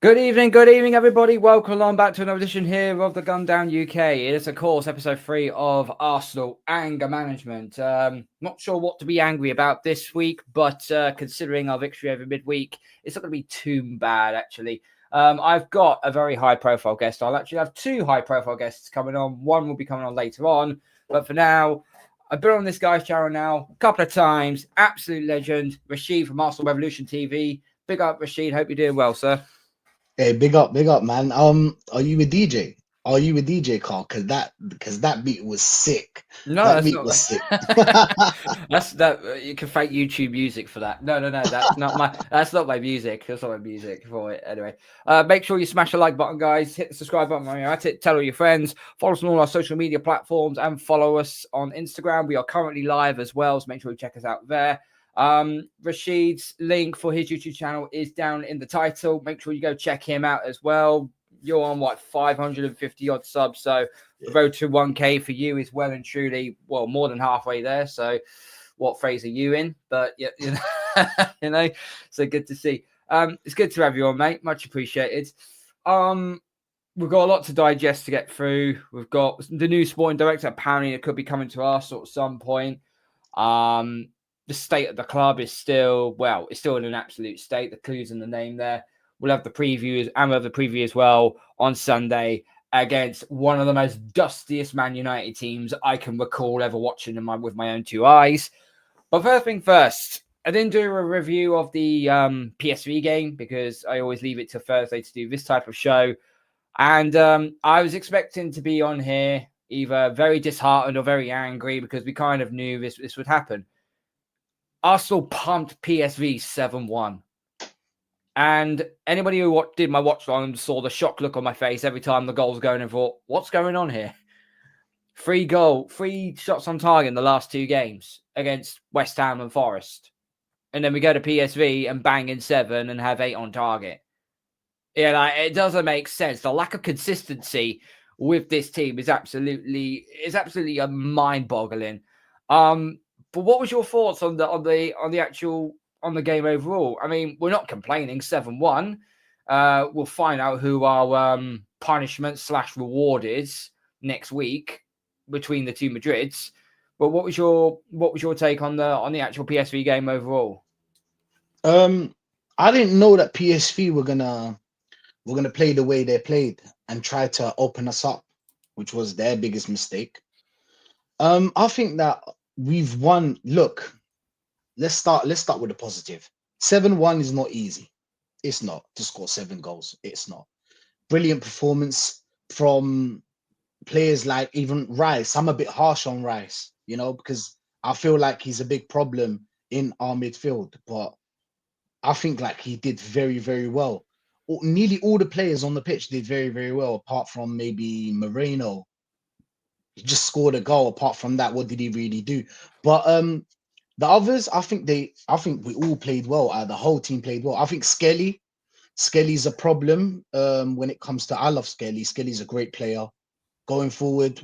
Good evening, everybody. Welcome along back to another edition here of the Gun Down UK. It is, of course, episode 3 of Arsenal Anger Management. Not sure what to be angry about this week, but considering our victory over midweek, it's not going to be too bad, actually. I've got a very high-profile guest. I'll actually have 2 high-profile guests coming on. One will be coming on later on, but for now, I've been on this guy's channel now a couple of times. Absolute legend, Rashid from Arsenal Revolution TV. Big up, Rashid. Hope you're doing well, sir. Hey, big up, man. Are you a DJ? Are you a DJ, Carl? Because that beat was sick. No, That that's beat not. was sick. That's that. You can thank YouTube Music for that. No. That's not my. That's not my music. That's not my music for it. Anyway, make sure you smash the like button, guys. Hit the subscribe button while you're at it. Tell all your friends. Follow us on all our social media platforms and follow us on Instagram. We are currently live as well, so make sure you check us out there. Rashid's link for his YouTube channel is down in the title. Make sure you go check him out as well. You're on 550 odd subs, so the road to 1K for you is well and truly more than halfway there. So what phase are you in? But yeah, so good to see. It's good to have you on, mate. Much appreciated. We've got a lot to digest to get through. We've got the new sporting director. Apparently it could be coming to Arsenal at some point. The state of the club is still in an absolute state. The clue's in the name there. We'll have the previews, and we'll have the preview as well on Sunday against one of the most dustiest Man United teams I can recall ever watching with my own 2 eyes. But first thing first, I didn't do a review of the PSV game because I always leave it till Thursday to do this type of show. And I was expecting to be on here either very disheartened or very angry because we kind of knew this would happen. Arsenal pumped PSV 7-1. And anybody who did my watch along saw the shock look on my face every time the goals going and thought, what's going on here? 3 shots on target in the last 2 games against West Ham and Forest. And then we go to PSV and bang in 7 and have 8 on target. Yeah, it doesn't make sense. The lack of consistency with this team is absolutely mind-boggling. But what was your thoughts on the game overall? I mean, we're not complaining. 7-1. We'll find out who our punishment/reward is next week between the 2 Madrids. But what was your take on the actual PSV game overall? I didn't know that PSV were gonna play the way they played and try to open us up, which was their biggest mistake. I think that we've won. Look, let's start with the positive. 7-1 is not easy. It's not to score 7 goals. It's not. Brilliant performance from players like even Rice. I'm a bit harsh on Rice, because I feel like he's a big problem in our midfield. But I think like he did very, very well. Nearly all the players on the pitch did very, very well, apart from maybe Moreno. He just scored a goal. Apart from that, what did he really do? But the others, I think we all played well. The whole team played well. I think Skelly's a problem when it comes to. I love Skelly. Skelly's a great player. Going forward,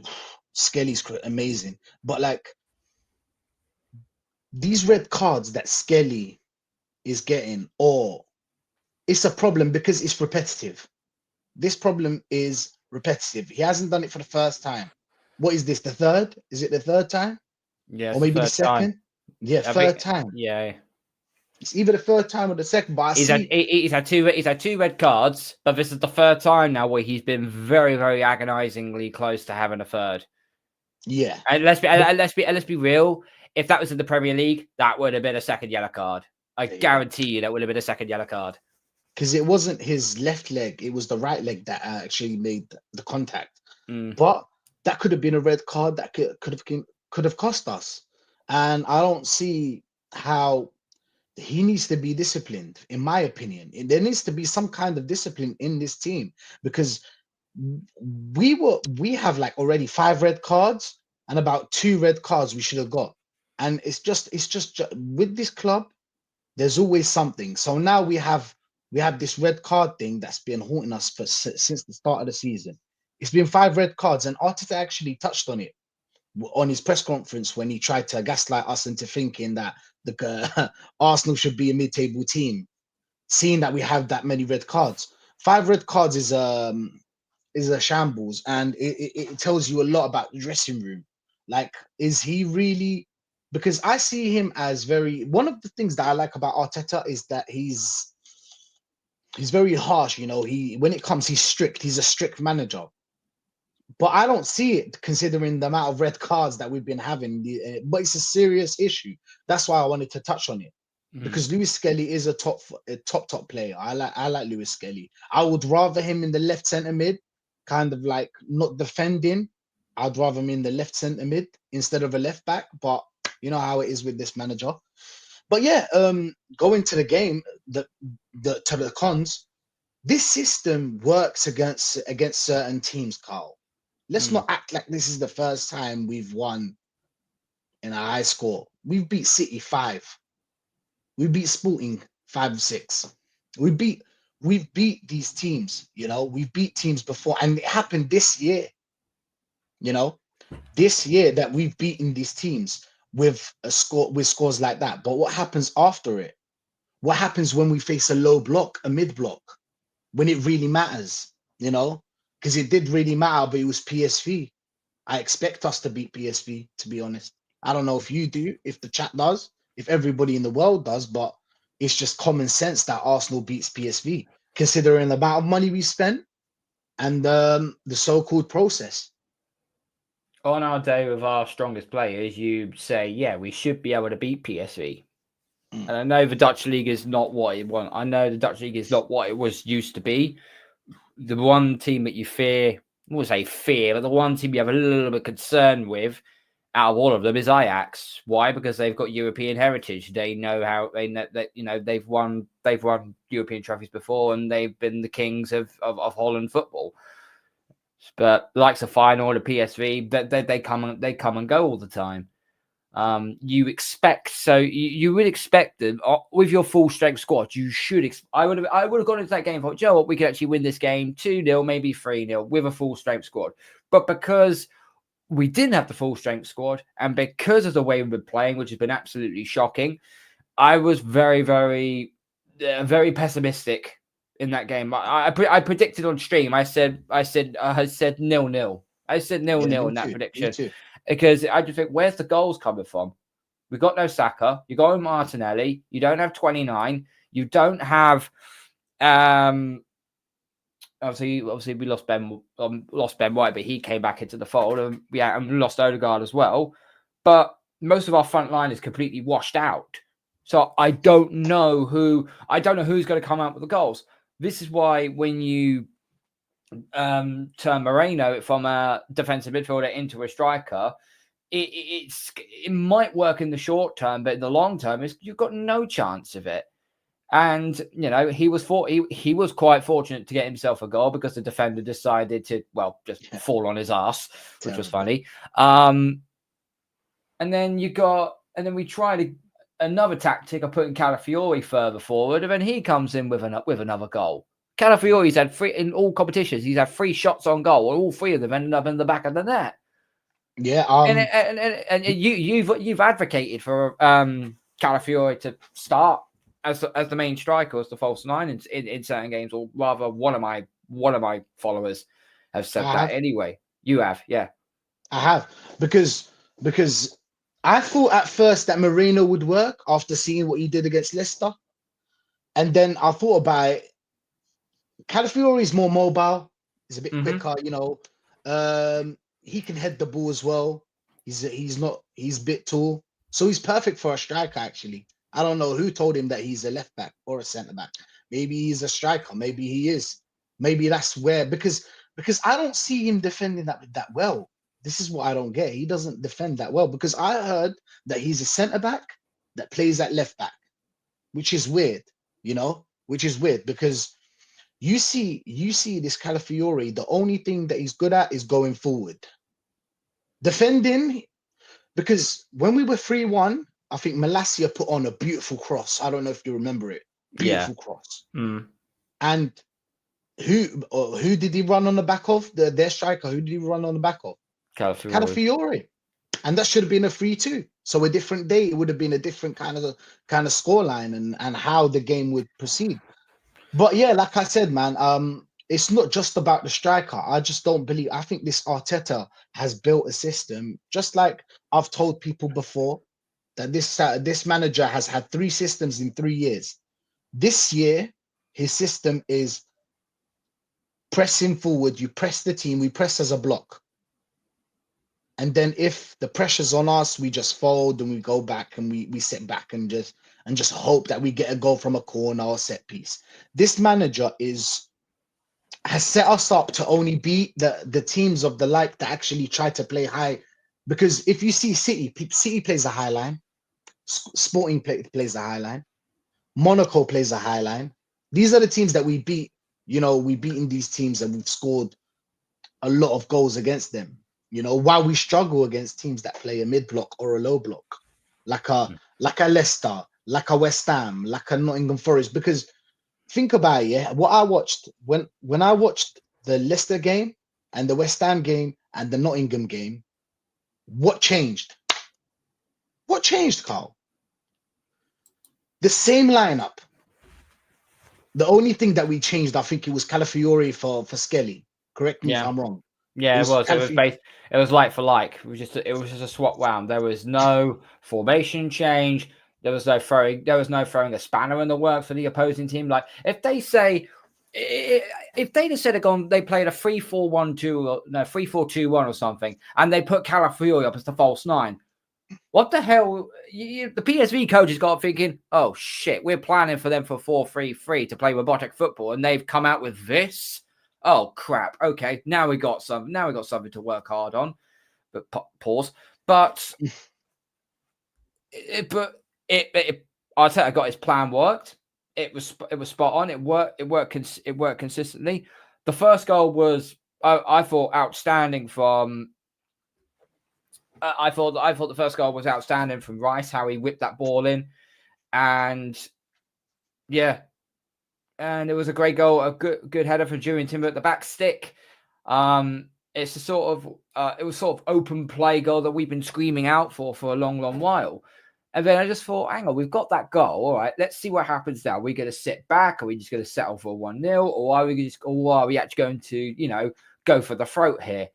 Skelly's amazing. But like these red cards that Skelly is getting, it's a problem because it's repetitive. This problem is repetitive. He hasn't done it for the first time. What is this? The third? Is it the third time? Yeah, Or maybe the second? time. Yeah, third time. Yeah. It's either the third time or the second. But He's had 2 red cards, but this is the 3rd time now where he's been very, very agonizingly close to having a 3rd. Yeah. And let's be real. If that was in the Premier League, that would have been a 2nd yellow card. I guarantee you that would have been a 2nd yellow card. Because it wasn't his left leg; it was the right leg that actually made the contact. But that could have been a red card that could have cost us. And I don't see how he needs to be disciplined, in my opinion. There needs to be some kind of discipline in this team because we have like already 5 red cards and about 2 red cards we should have got. And it's just with this club, there's always something. So now we have this red card thing that's been haunting us since the start of the season. It's been 5 red cards, and Arteta actually touched on it on his press conference when he tried to gaslight us into thinking that the Arsenal should be a mid-table team, seeing that we have that many red cards. 5 red cards is a shambles, and it tells you a lot about the dressing room. Like, is he really? Because I see him as very. One of the things that I like about Arteta is that he's very harsh. You know, when it comes, he's strict. He's a strict manager. But I don't see it considering the amount of red cards that we've been having. But it's a serious issue. That's why I wanted to touch on it. Because Lewis Skelly is a top player. I like Lewis Skelly. I would rather him in the left centre mid, kind of like not defending. I'd rather him in the left centre mid instead of a left back. But you know how it is with this manager. But yeah, going to the game, to the cons, this system works against certain teams, Carl. Let's not act like this is the first time we've won in a high score. We've beat City 5. We beat Sporting 5-6. We've beat these teams, you know, we've beat teams before, and it happened this year, you know, this year that we've beaten these teams with scores like that. But what happens after it? What happens when we face a low block, a mid block, when it really matters, you know? Because it did really matter, but it was PSV. I expect us to beat PSV, to be honest. I don't know if you do, if the chat does, if everybody in the world does, but it's just common sense that Arsenal beats PSV, considering the amount of money we spent and the so-called process. On our day with our strongest players, you say, yeah, we should be able to beat PSV. And I know the Dutch league is not what it was. I know the Dutch league is not what it was used to be. The one team that you fear, I won't say fear, but the one team you have a little bit concern with out of all of them is Ajax. Why? Because they've got European heritage. They know how they know that, you know, they've won European trophies before, and they've been the kings of Holland football. But likes of Feyenoord, the PSV, they come and go all the time. You would expect them with your full strength squad. You should. I would have gone into that game and thought, Joe, what, we could actually win this game 2-0, maybe 3-0 with a full strength squad. But because we didn't have the full strength squad, and because of the way we've been playing, which has been absolutely shocking, I was very, very, very pessimistic in that game. I predicted on stream. I said 0-0. I said 0-0. I said 0-0 in that prediction. Me too. Because I just think, where's the goals coming from? We've got no Saka. You got Martinelli. You don't have 29. You don't have. Obviously, we lost Ben White, but he came back into the fold, and we lost Odegaard as well. But most of our front line is completely washed out. So I don't know who's going to come out with the goals. This is why when you turn Moreno from a defensive midfielder into a striker, it might work in the short term, but in the long term, you've got no chance of it. And you know, he was quite fortunate to get himself a goal because the defender decided to just fall on his ass, which was funny. And then we tried another tactic of putting Calafiori further forward, and then he comes in with another goal. Calafiori's had in all competitions. He's had 3 shots on goal, and all 3 of them ended up in the back of the net. Yeah, and you've advocated for Calafiori to start as the main striker, as the false 9 in certain games, or rather, one of my followers have said that. Anyway, you have, yeah, I have, because I thought at first that Moreno would work after seeing what he did against Leicester, and then I thought about it. Calafiori is more mobile. He's a bit quicker, you know. He can head the ball as well. He's a bit tall, so he's perfect for a striker. Actually, I don't know who told him that he's a left back or a centre back. Maybe he's a striker. Maybe he is. Maybe that's where, because I don't see him defending that well. This is what I don't get. He doesn't defend that well, because I heard that he's a centre back that plays at left back, which is weird, you know, because you see this Calafiori, the only thing that he's good at is going forward. Defending, because when we were 3-1, I think Malacia put on a beautiful cross. I don't know if you remember it. Beautiful cross. And who did he run on the back of? Their striker, who did he run on the back of? Calafiori. And that should have been a 3-2. So a different day, it would have been a different kind of scoreline and how the game would proceed. But yeah, like I said, man, it's not just about the striker. I just don't believe. I think this Arteta has built a system, just like I've told people before, that this manager has had 3 systems in 3 years. This year, his system is pressing forward. You press the team, we press as a block. And then if the pressure's on us, we just fold and we go back and we sit back and just hope that we get a goal from a corner or set piece. This manager has set us up to only beat the teams of the like that actually try to play high. Because if you see City plays a high line, Sporting plays a high line, Monaco plays a high line. These are the teams that we beat. We beaten these teams and we've scored a lot of goals against them. While we struggle against teams that play a mid block or a low block, like a Leicester, like a West Ham, like a Nottingham Forest. Because think about it, yeah. What I watched when I watched the Leicester game and the West Ham game and the Nottingham game, what changed? What changed, Carl? The same lineup. The only thing that we changed, I think it was Calafiori for Skelly. Correct me if I'm wrong. Yeah, it was. It was like for like. It was just a swap round. There was no formation change. There was no throwing a spanner in the works for the opposing team. Like if they say, if they just said they played a 3-4-1-2, no 3-4-2-1 or something, and they put Calafiori up as the false 9. What the hell? The PSV coach has got thinking, oh shit, we're planning for them for 4-3-3 to play robotic football, and they've come out with this. Oh crap! Okay, now we got something to work hard on. But pause. But Arteta got his plan worked. It was spot on. It worked consistently. The first goal was I thought outstanding from. I thought the first goal was outstanding from Rice, how he whipped that ball in, and yeah. And it was a great goal, a good header from Julian Timber at the back stick. It's it was sort of open play goal that we've been screaming out for a long, long while. And then I just thought, hang on, we've got that goal. All right, let's see what happens now. Are we going to sit back? Are we just going to settle for 1-0? Or are we actually going to, go for the throat here?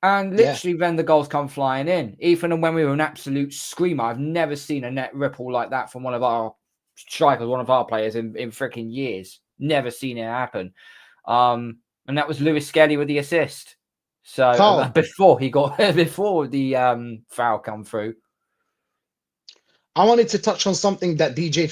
And literally then the goals come flying in. Even when we were an absolute screamer, I've never seen a net ripple like that from one of our strikers, one of our players in freaking years. Never seen it happen. And that was Lewis Skelly with the assist. So before the foul come through. I wanted to touch on something that DJ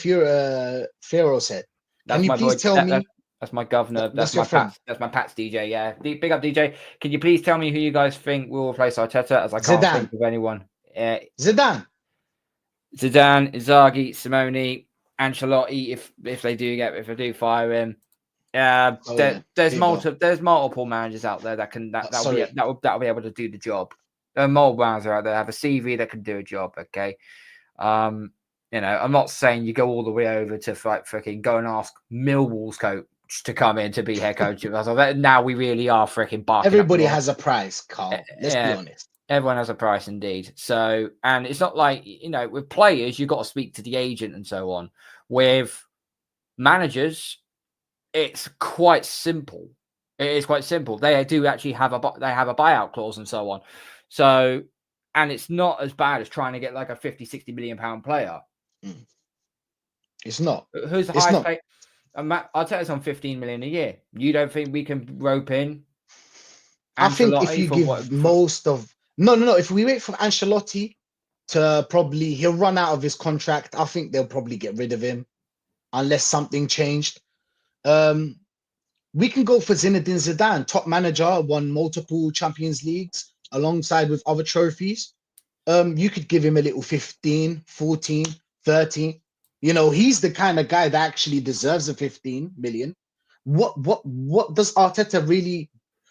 Fero said. Can you please tell me? That's my governor. That's my friend. That's my Pat's DJ. Yeah, big up DJ. Can you please tell me who you guys think will replace Arteta? As I can't think of anyone. Zidane, Inzaghi, Simone, Ancelotti. If they do fire him, there's multiple managers out there that will be able to do the job. Multiple managers out there have a CV that can do a job. Okay, I'm not saying you go all the way over to freaking go and ask Millwall's coach to come in to be head coach. Now we really are freaking barking. Everybody has a price, Carl. Let's be honest. Everyone has a price indeed. So, and it's not like, with players, you've got to speak to the agent and so on. With managers, it's quite simple. It is quite simple. They do actually have a buyout clause and so on. So, and it's not as bad as trying to get like a 50-60 million pound player. It's not. Who's the highest paid? I'll tell you on 15 million a year. You don't think we can rope in? I think if you give most of no, if we wait for Ancelotti to he'll run out of his contract. I think they'll probably get rid of him unless something changed. We can go for Zinedine Zidane, top manager, won multiple Champions Leagues alongside with other trophies. You could give him a little 15, 14, 13. He's the kind of guy that actually deserves a 15 million. What does Arteta really?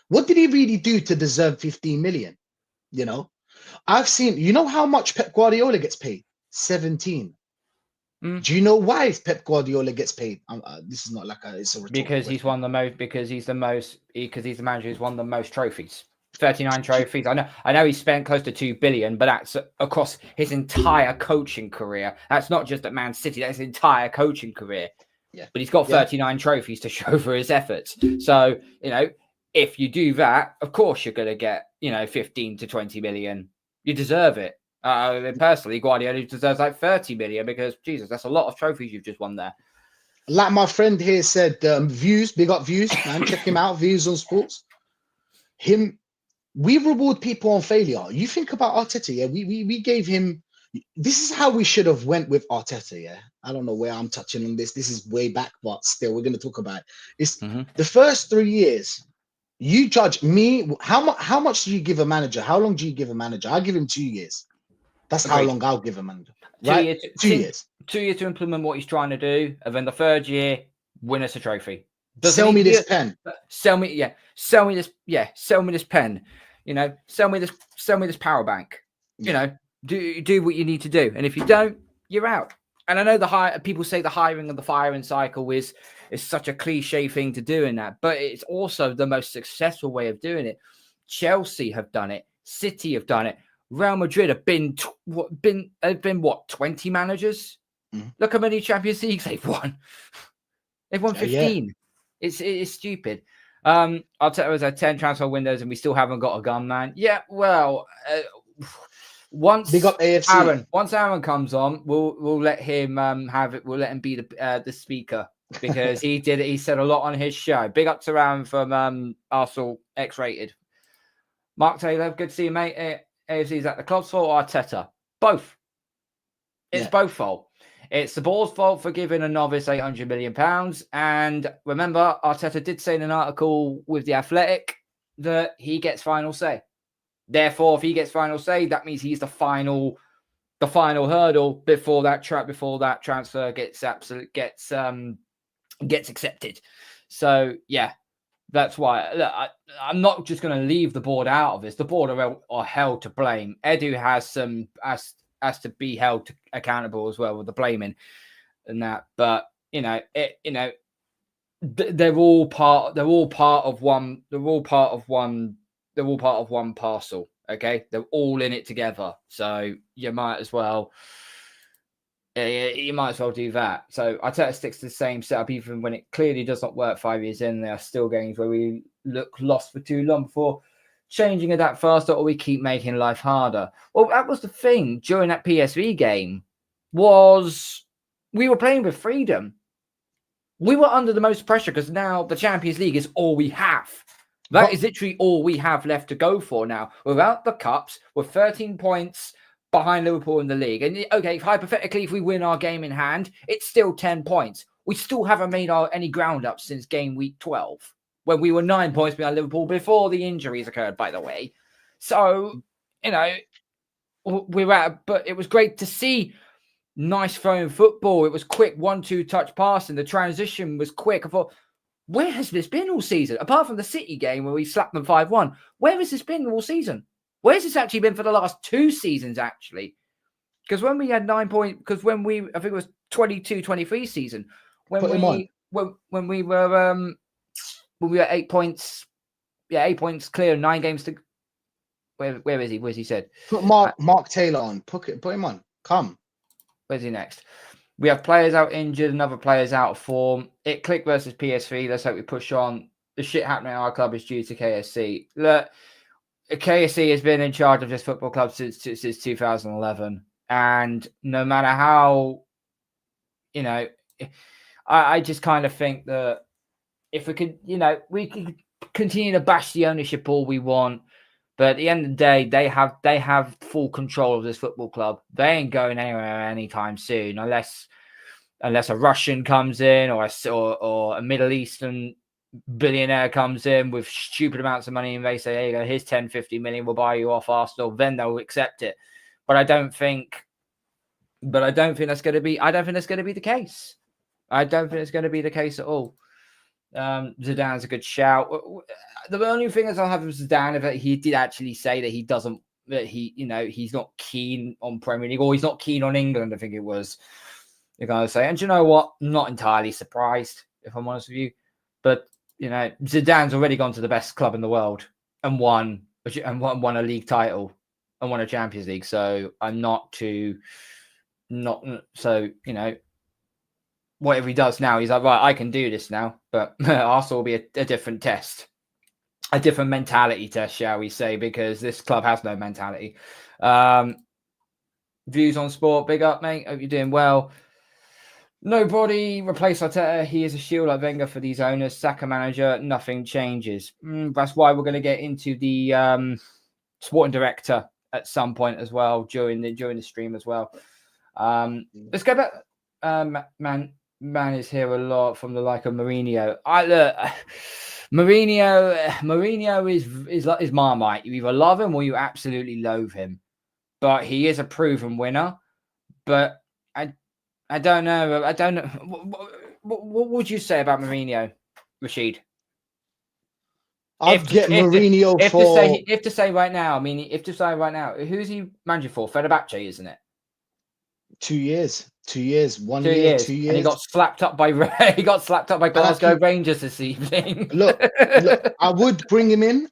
What did he really do to deserve 15 million? I've seen. How much Pep Guardiola gets paid? 17. Do you know why Pep Guardiola gets paid? This is not like it's a because he's won the most. Because he's the manager who's won the most trophies. 39 trophies. I know he spent close to 2 billion, but that's across his entire coaching career. That's not just at Man City. That's his entire coaching career. Yeah. But he's got Yeah. 39 trophies to show for his efforts. So, if you do that, of course you're going to get, 15 to 20 million. You deserve it. Personally, Guardiola deserves like 30 million because, Jesus, that's a lot of trophies you've just won there. Like my friend here said, Views, big up Views, man. Check him out, Views on Sports. We reward people on failure. You think about Arteta, yeah? We gave him. This is how we should have went with Arteta, yeah. I don't know where I'm touching on this. This is way back, but still, we're going to talk about it. It's the first 3 years. You judge me. How much do you give a manager? How long do you give a manager? I give him 2 years. That's how long I'll give a manager. Right? 2 years. 2 years to implement what he's trying to do, and then the third year, win us a trophy. Sell me this pen. Sell me this. Yeah, sell me this pen. Sell me this power bank. Do what you need to do, and if you don't, you're out. And I know people say the hiring of the firing cycle is such a cliche thing to do in that, but it's also the most successful way of doing it. Chelsea have done it. City have done it. Real Madrid have been 20 managers. Look how many Champions Leagues they've won. They've won 15. Yeah. It's stupid. I'll tell you, there's 10 transfer windows and we still haven't got a gun man. Yeah, well, once big up AFC. Once Aaron comes on, we'll let him have it. We'll let him be the speaker because he did it. He said a lot on his show. Big up to Aaron from Arsenal X-rated. Mark Taylor, good to see you, mate. AFC's at the club's fault or Arteta? Both. It's both fault. It's the board's fault for giving a novice £800 million. And remember, Arteta did say in an article with The Athletic that he gets final say. Therefore, if he gets final say, that means he's the final hurdle before that transfer gets accepted. So yeah, that's why. Look, I'm not just going to leave the board out of this. The board are held to blame. Edu has to be held accountable as well with the blaming and that. But they're all part of one parcel. Okay, they're all in it together. So you might as well do that. So Arteta sticks to the same setup, even when it clearly does not work 5 years in. There are still games where we look lost for too long before changing it that faster, or we keep making life harder. Well, that was the thing during that PSV game, was we were playing with freedom. We were under the most pressure because now the Champions League is all we have. That is literally all we have left to go for now. Without the cups, we're 13 points behind Liverpool in the league. And okay, hypothetically, if we win our game in hand, it's still 10 points. We still haven't made any ground up since game week 12, when we were 9 points behind Liverpool before the injuries occurred, by the way. So, but it was great to see nice throwing football. It was quick 1-2 touch passing. The transition was quick. I thought, where has this been all season? Apart from the City game where we slapped them 5-1, where has this been all season? Where's this actually been for the last 2 seasons, actually? Because when we had 9 points, because I think it was 22-23 season, when we were 8 points, 8 points clear, 9 games to. Where is he? Where's he said? Put Mark Taylor on. Put him on. Come. Where's he next? We have players out injured and other players out of form. It clicked versus PSV. Let's hope we push on. The shit happening at our club is due to KSC. Look, KSC has been in charge of this football club since 2011. And no matter how, I just kind of think that if we could, we could continue to bash the ownership all we want. But at the end of the day, they have full control of this football club. They ain't going anywhere anytime soon, unless a Russian comes in or a Middle Eastern billionaire comes in with stupid amounts of money and they say, "Hey, here's 10-50 million, we'll buy you off Arsenal." Then they'll accept it. But I don't think that's going to be. I don't think that's going to be the case. I don't think it's going to be the case at all. Zidane's a good shout. The only thing is I'll have with Zidane is that he did actually say that he's not keen on Premier League, or he's not keen on England, I think it was. You're going to say, and you know what? I'm not entirely surprised, if I'm honest with you. But Zidane's already gone to the best club in the world and won a league title and won a Champions League. So I'm not so whatever he does now, he's like, right, I can do this now. But Arsenal will be a different test, a different mentality test, shall we say, because this club has no mentality. Views on sport, big up, mate. Hope you're doing well. Nobody replace Arteta. He is a shield like Wenger for these owners. Saka manager, nothing changes. That's why we're going to get into the sporting director at some point as well during the stream as well. Let's go back. Man is here a lot from the like of Mourinho. Mourinho is Marmite. You either love him or you absolutely loathe him. But he is a proven winner. But I don't know. I don't know. What would you say about Mourinho, Rashid? I'd get Mourinho for... If to say right now, who's he managing for? Fenerbahce, isn't it? 2 years. 2 years. 1 2 year, years. 2 years. And he got slapped up by Glasgow Rangers this evening. Look, I would bring him in.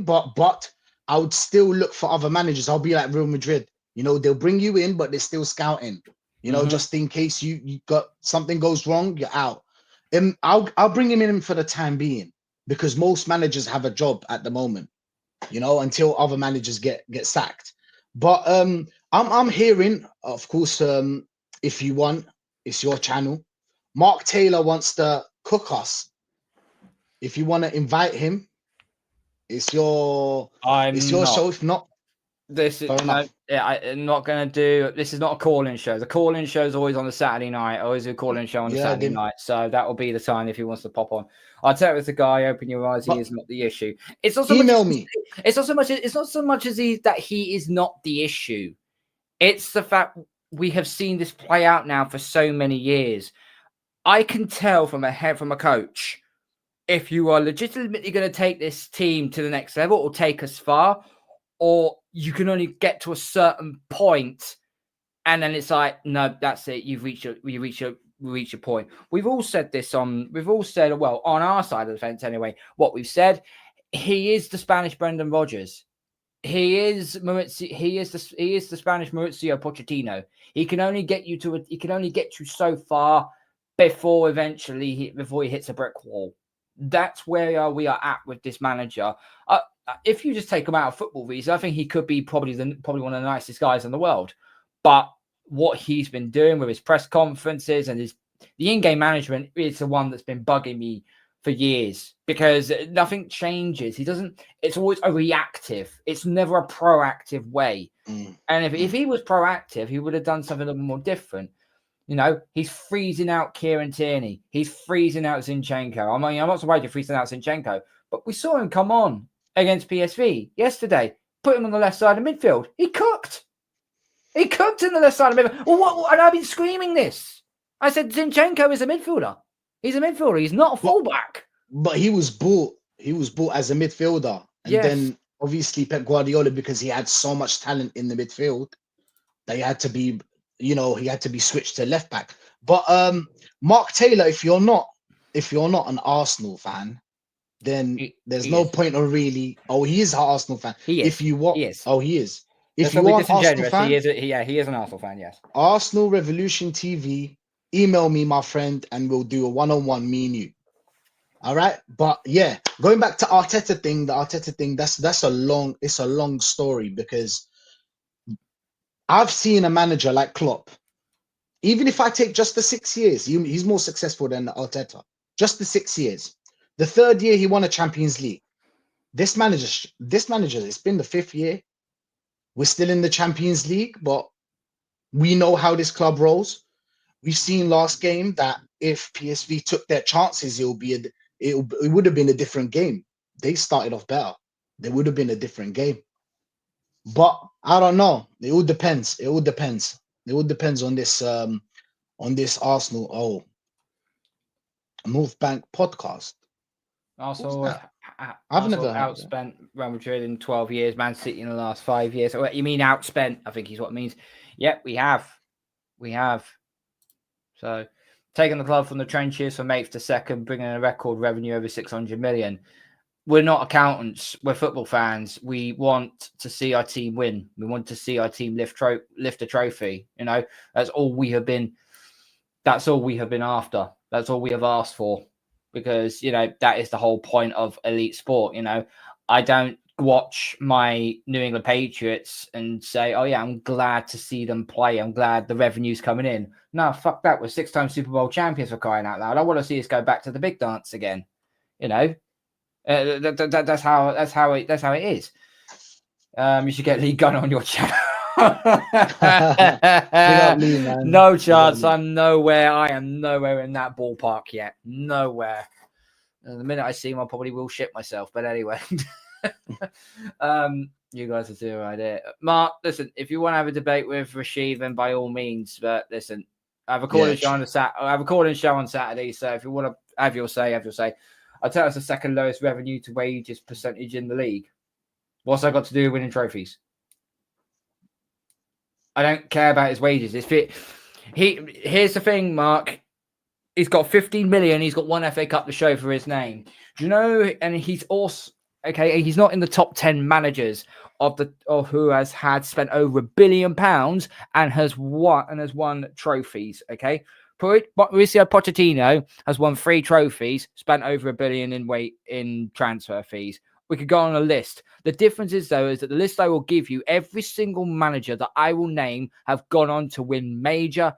But I would still look for other managers. I'll be like Real Madrid. You know, they'll bring you in, but they're still scouting. You know, just in case you got something goes wrong, you're out. I'll bring him in for the time being, because most managers have a job at the moment, you know, until other managers get sacked. But I'm hearing, of course, if you want, it's your channel. Mark Taylor wants to cook us. If you want to invite him, it's your show. If not, I'm not going to do. This is not a call-in show. The call-in show is always on the Saturday night. I always do a call-in show on the Saturday night. So that will be the time if he wants to pop on. I'll tell you, with the guy, open your eyes. He is not the issue. It's not so email much, me. It's not so much. It's not so much as that he is not the issue. It's the fact we have seen this play out now for so many years. I can tell from a coach if you are legitimately going to take this team to the next level or take us far, or you can only get to a certain point, and then it's like, no, that's it. You reach a point. We've all said this on our side of the fence anyway. What we've said, he is the Spanish Brendan Rodgers. He is the Spanish Mauricio Pochettino. He can only get you so far before eventually he hits a brick wall. That's where we are at with this manager. If you just take him out of football visa, I think he could be probably one of the nicest guys in the world. But what he's been doing with his press conferences and the in-game management is the one that's been bugging me for years, because nothing changes. It's always a reactive. It's never a proactive way. And if he was proactive, he would have done something a little more different. You know, he's freezing out Kieran Tierney. He's freezing out Zinchenko. I mean, I'm not surprised you're freezing out Zinchenko, but we saw him come on against PSV yesterday. Put him on the left side of midfield. He cooked. He cooked in the left side of midfield. Well, and I've been screaming this. I said Zinchenko is a midfielder. He's a midfielder. He's not a fullback. But he was bought as a midfielder. And then obviously Pep Guardiola, because he had so much talent in the midfield, that he had to be switched to left back. But Mark Taylor, if you're not an Arsenal fan, then there's no point of really. Oh, he is an Arsenal fan. He is. He is. If you are an Arsenal fan, he is an Arsenal fan. Yes. Arsenal Revolution TV. Email me, my friend, and we'll do a one-on-one, me and you. All right. But yeah, going back to the Arteta thing, that's a long story, because I've seen a manager like Klopp. Even if I take just the 6 years, he's more successful than Arteta. Just the 6 years. The third year he won a Champions League. This manager, it's been the 5th year. We're still in the Champions League, but we know how this club rolls. We've seen last game that if PSV took their chances, it would have been a different game. They started off better. They would have been a different game. But I don't know. It all depends. It all depends on this Arsenal North Bank podcast. Also, I've never outspent Real Madrid in 12 years, Man City in the last 5 years. Oh, you mean outspent? I think is what it means. Yep, we have. So, taking the club from the trenches from 8th to 2nd, bringing in a record revenue over 600 million. We're not accountants. We're football fans. We want to see our team win. We want to see our team lift a trophy. You know, that's all we have been That's all we have been after. That's all we have asked for, because that is the whole point of elite sport. I don't watch my New England Patriots and say, "Oh yeah, I'm glad to see them play. I'm glad the revenue's coming in." No, fuck that. We're 6-time Super Bowl champions, for crying out loud. I want to see us go back to the big dance again. That's how it is. You should get Lee Gunn on your channel. Big up Lee, man. No chance. I am nowhere in that ballpark yet. Nowhere. And the minute I see him, I probably will shit myself. But anyway, you guys have zero idea. Mark, listen, if you want to have a debate with Rashid, then by all means. But listen, I have a recording show on Saturday. So if you want to have your say, have your say. I'll tell us the second lowest revenue to wages percentage in the league. What's that got to do with winning trophies? I don't care about his wages. Here's the thing, Mark. He's got 15 million. He's got one FA Cup to show for his name. Do you know? And he's also he's not in the top 10 managers of who has spent over £1 billion and has won trophies. Okay, Mauricio Pochettino has won 3 trophies, spent over £1 billion in transfer fees. We could go on a list. The difference is, though, is that the list I will give you, every single manager that I will name have gone on to win major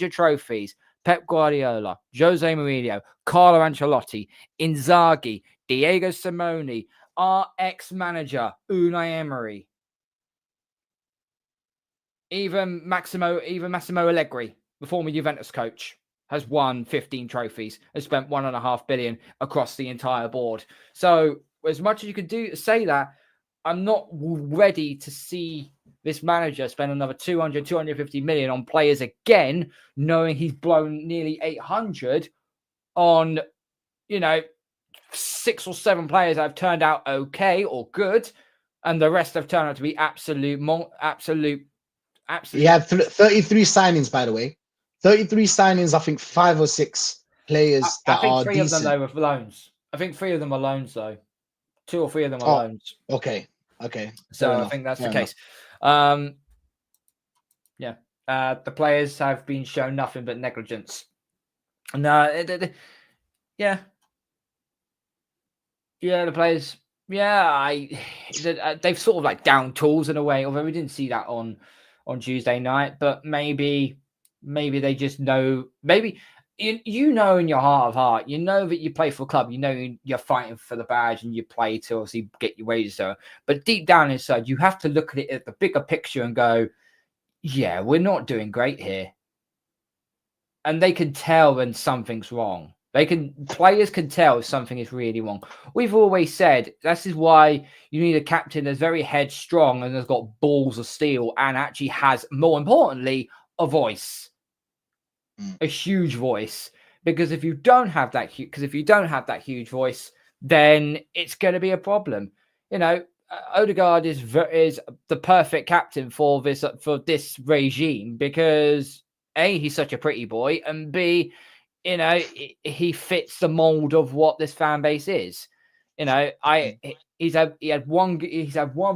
trophies. Pep Guardiola, Jose Mourinho, Carlo Ancelotti, Inzaghi, Diego Simeone, our ex-manager, Unai Emery. Even Massimo Allegri, the former Juventus coach, has won 15 trophies and spent £1.5 billion across the entire board. So, as much as you could say that, I'm not ready to see this manager spend another 250 million on players again, knowing he's blown nearly 800 on, 6 or 7 players that have turned out okay or good, and the rest have turned out to be absolute. He had 33 signings, by the way. 33 signings. I think 5 or 6 players that are decent. I think 3 of them, though, were loans. I think 3 of them are loans, though. 2 or 3 of them are loans. Okay. So I think that's the case. The players have been shown nothing but negligence. No, the players. They've sort of like down tools in a way. Although we didn't see that on Tuesday night, but maybe they just know. Maybe. In your heart of heart, you know that you play for a club, you're fighting for the badge and you play to obviously get your wages there. But deep down inside, you have to look at it at the bigger picture and go, yeah, we're not doing great here. And they can tell when something's wrong. Players can tell if something is really wrong. We've always said this is why you need a captain that's very headstrong and has got balls of steel and actually has, more importantly, a voice. A huge voice, because if you don't have that huge voice, then it's going to be a problem. Odegaard is the perfect captain for this regime because A, he's such a pretty boy, and B, he fits the mold of what this fan base is. He's had one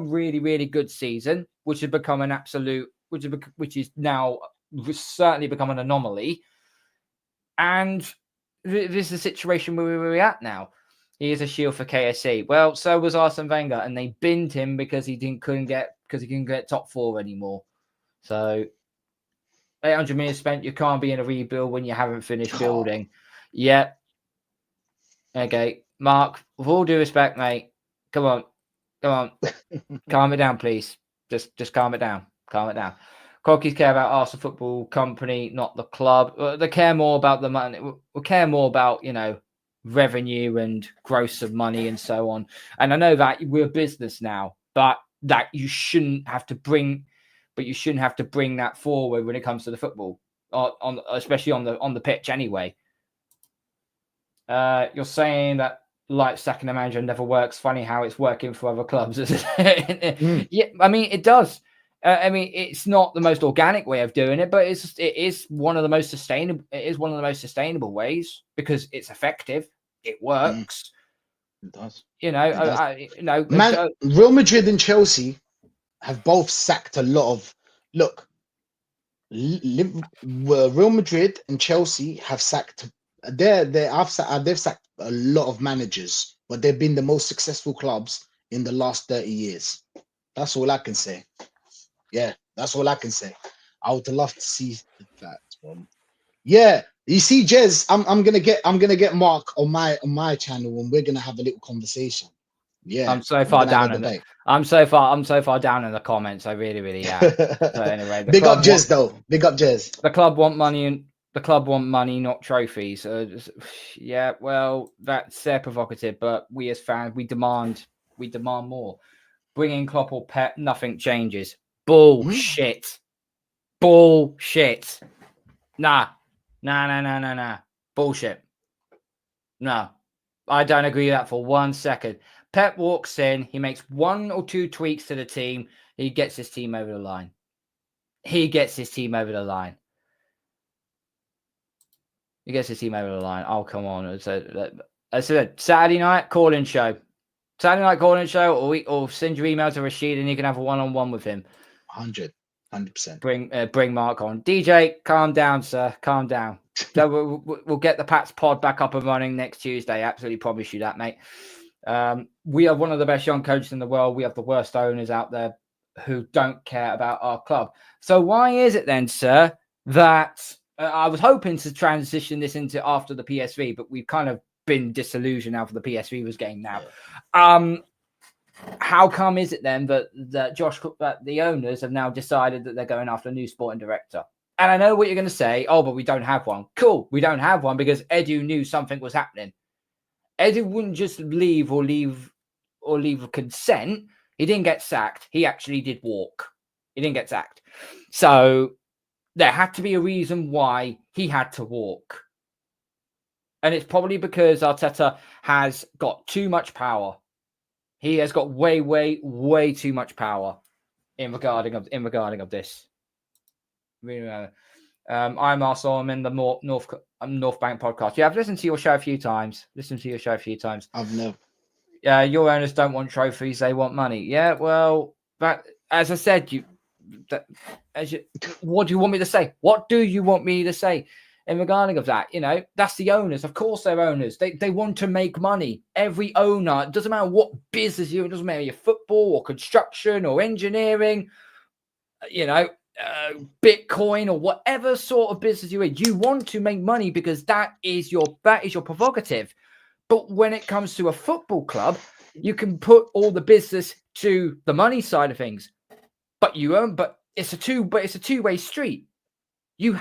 really, really good season, which has become an absolute, which is now certainly become an anomaly. And this is the situation where we're at now. He is a shield for KSC. Well, so was Arsene Wenger, and they binned him because he couldn't get top 4 anymore. So 800 million spent. You can't be in a rebuild when you haven't finished building. Yeah. Okay, Mark. With all due respect, mate. Come on. Calm it down, please. Just calm it down. Crockies care about Arsenal Football Company, not the club. They care more about the money. We care more about, revenue and gross of money and so on. And I know that we're a business now, but that you shouldn't have to bring that forward when it comes to the football, especially on the pitch anyway. You're saying that like sacking a manager never works. Funny how it's working for other clubs. Yeah, I mean it does. It's not the most organic way of doing it, but it is one of the most sustainable. It is one of the most sustainable ways because it's effective. It works. It does. Real Madrid and Chelsea have both sacked a lot of. Look, Real Madrid and Chelsea have sacked. They've sacked a lot of managers, but they've been the most successful clubs in the last 30 years. That's all I can say. Yeah, that's all I can say. I would love to see that. Yeah, you see, Jez, I'm gonna get Mark on my channel, and we're gonna have a little conversation. Yeah, I'm so we're far gonna have down a in the, debate. I'm so far down in the comments. I really am. So anyway, Big up Jez though. Big up Jez. the club want money, and the club want money, not trophies. Yeah, well, that's provocative, but we as fans, we demand more. Bringing Klopp or Pep, nothing changes. Bullshit. Bullshit. Nah. Bullshit. No, I don't agree with that for 1 second. Pep walks in, he makes 1 or 2 tweaks to the team, he gets his team over the line. He gets his team over the line. Oh, come on. I said Saturday night call-in show. Or send your email to Rashid and you can have a one-on-one with him. 100%. Bring Mark on. DJ, calm down, sir. Calm down. So we'll get the Pats pod back up and running next Tuesday. Absolutely promise you that, mate. We have one of the best young coaches in the world. We have the worst owners out there who don't care about our club. So why is it then, sir, that I was hoping to transition this into after the PSV, but we've kind of been disillusioned after the PSV was getting now. How come is it then that the owners have now decided that they're going after a new sporting director? And I know what you're going to say. Oh, but we don't have one. Cool. We don't have one because Edu knew something was happening. Edu wouldn't just leave consent. He didn't get sacked. He actually did walk. He didn't get sacked. So there had to be a reason why he had to walk. And it's probably because Arteta has got too much power. He has got way too much power in regarding of this. I'm also in the North Bank podcast. Yeah, I've listened to your show a few times. I've never. Your owners don't want trophies; they want money. Yeah, well, that as I said, what do you want me to say? What do you want me to say? In regarding of that, that's the owners. Of course, they're owners. They want to make money. Every owner, it doesn't matter what business you're in, it doesn't matter your football or construction or engineering, Bitcoin or whatever sort of business you're in. You want to make money because that is your prerogative. But when it comes to a football club, you can put all the business to the money side of things. But it's a two-way street. You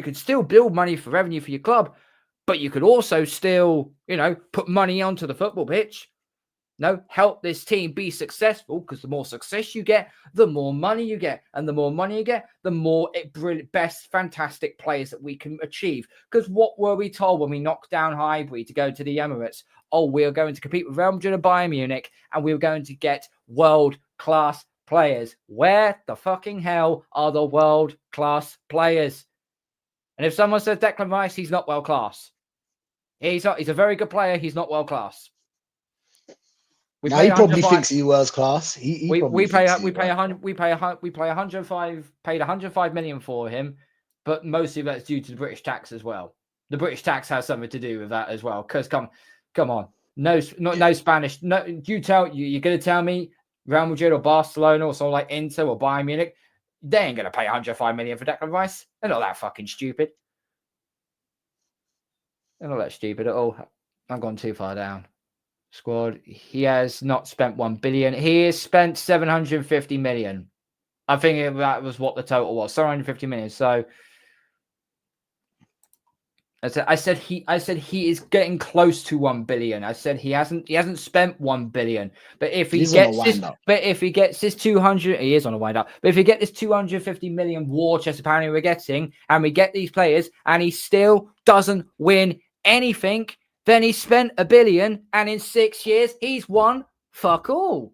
could still build money for revenue for your club, but you could also still, put money onto the football pitch. Help this team be successful, because the more success you get, the more money you get. And the more money you get, the more best, fantastic players that we can achieve. Because what were we told when we knocked down Highbury to go to the Emirates? Oh, we're going to compete with Real Madrid and Bayern Munich, and we're going to get world-class players. Where the fucking hell are the world-class players? And if someone says Declan Rice, he's not world class. He's not. He's a very good player. He's not world class. He probably thinks he was class. We pay 105 million for him, but mostly that's due to the British tax as well. The British tax has something to do with that as well. Because come on, no Spanish. No, you're going to tell me Real Madrid or Barcelona or something like Inter or Bayern Munich, they ain't going to pay 105 million for Declan Rice. They're not that fucking stupid. They're not that stupid at all. I've gone too far down. Squad. He has not spent 1 billion. He has spent 750 million. I think that was what the total was. 750 million. So I said he is getting close to 1 billion. I said he hasn't spent 1 billion. But if he gets this 200, he is on a wind up. But if he gets this 250 million war chest apparently we're getting, and we get these players, and he still doesn't win anything, then he spent 1 billion, and in 6 years he's won fuck all.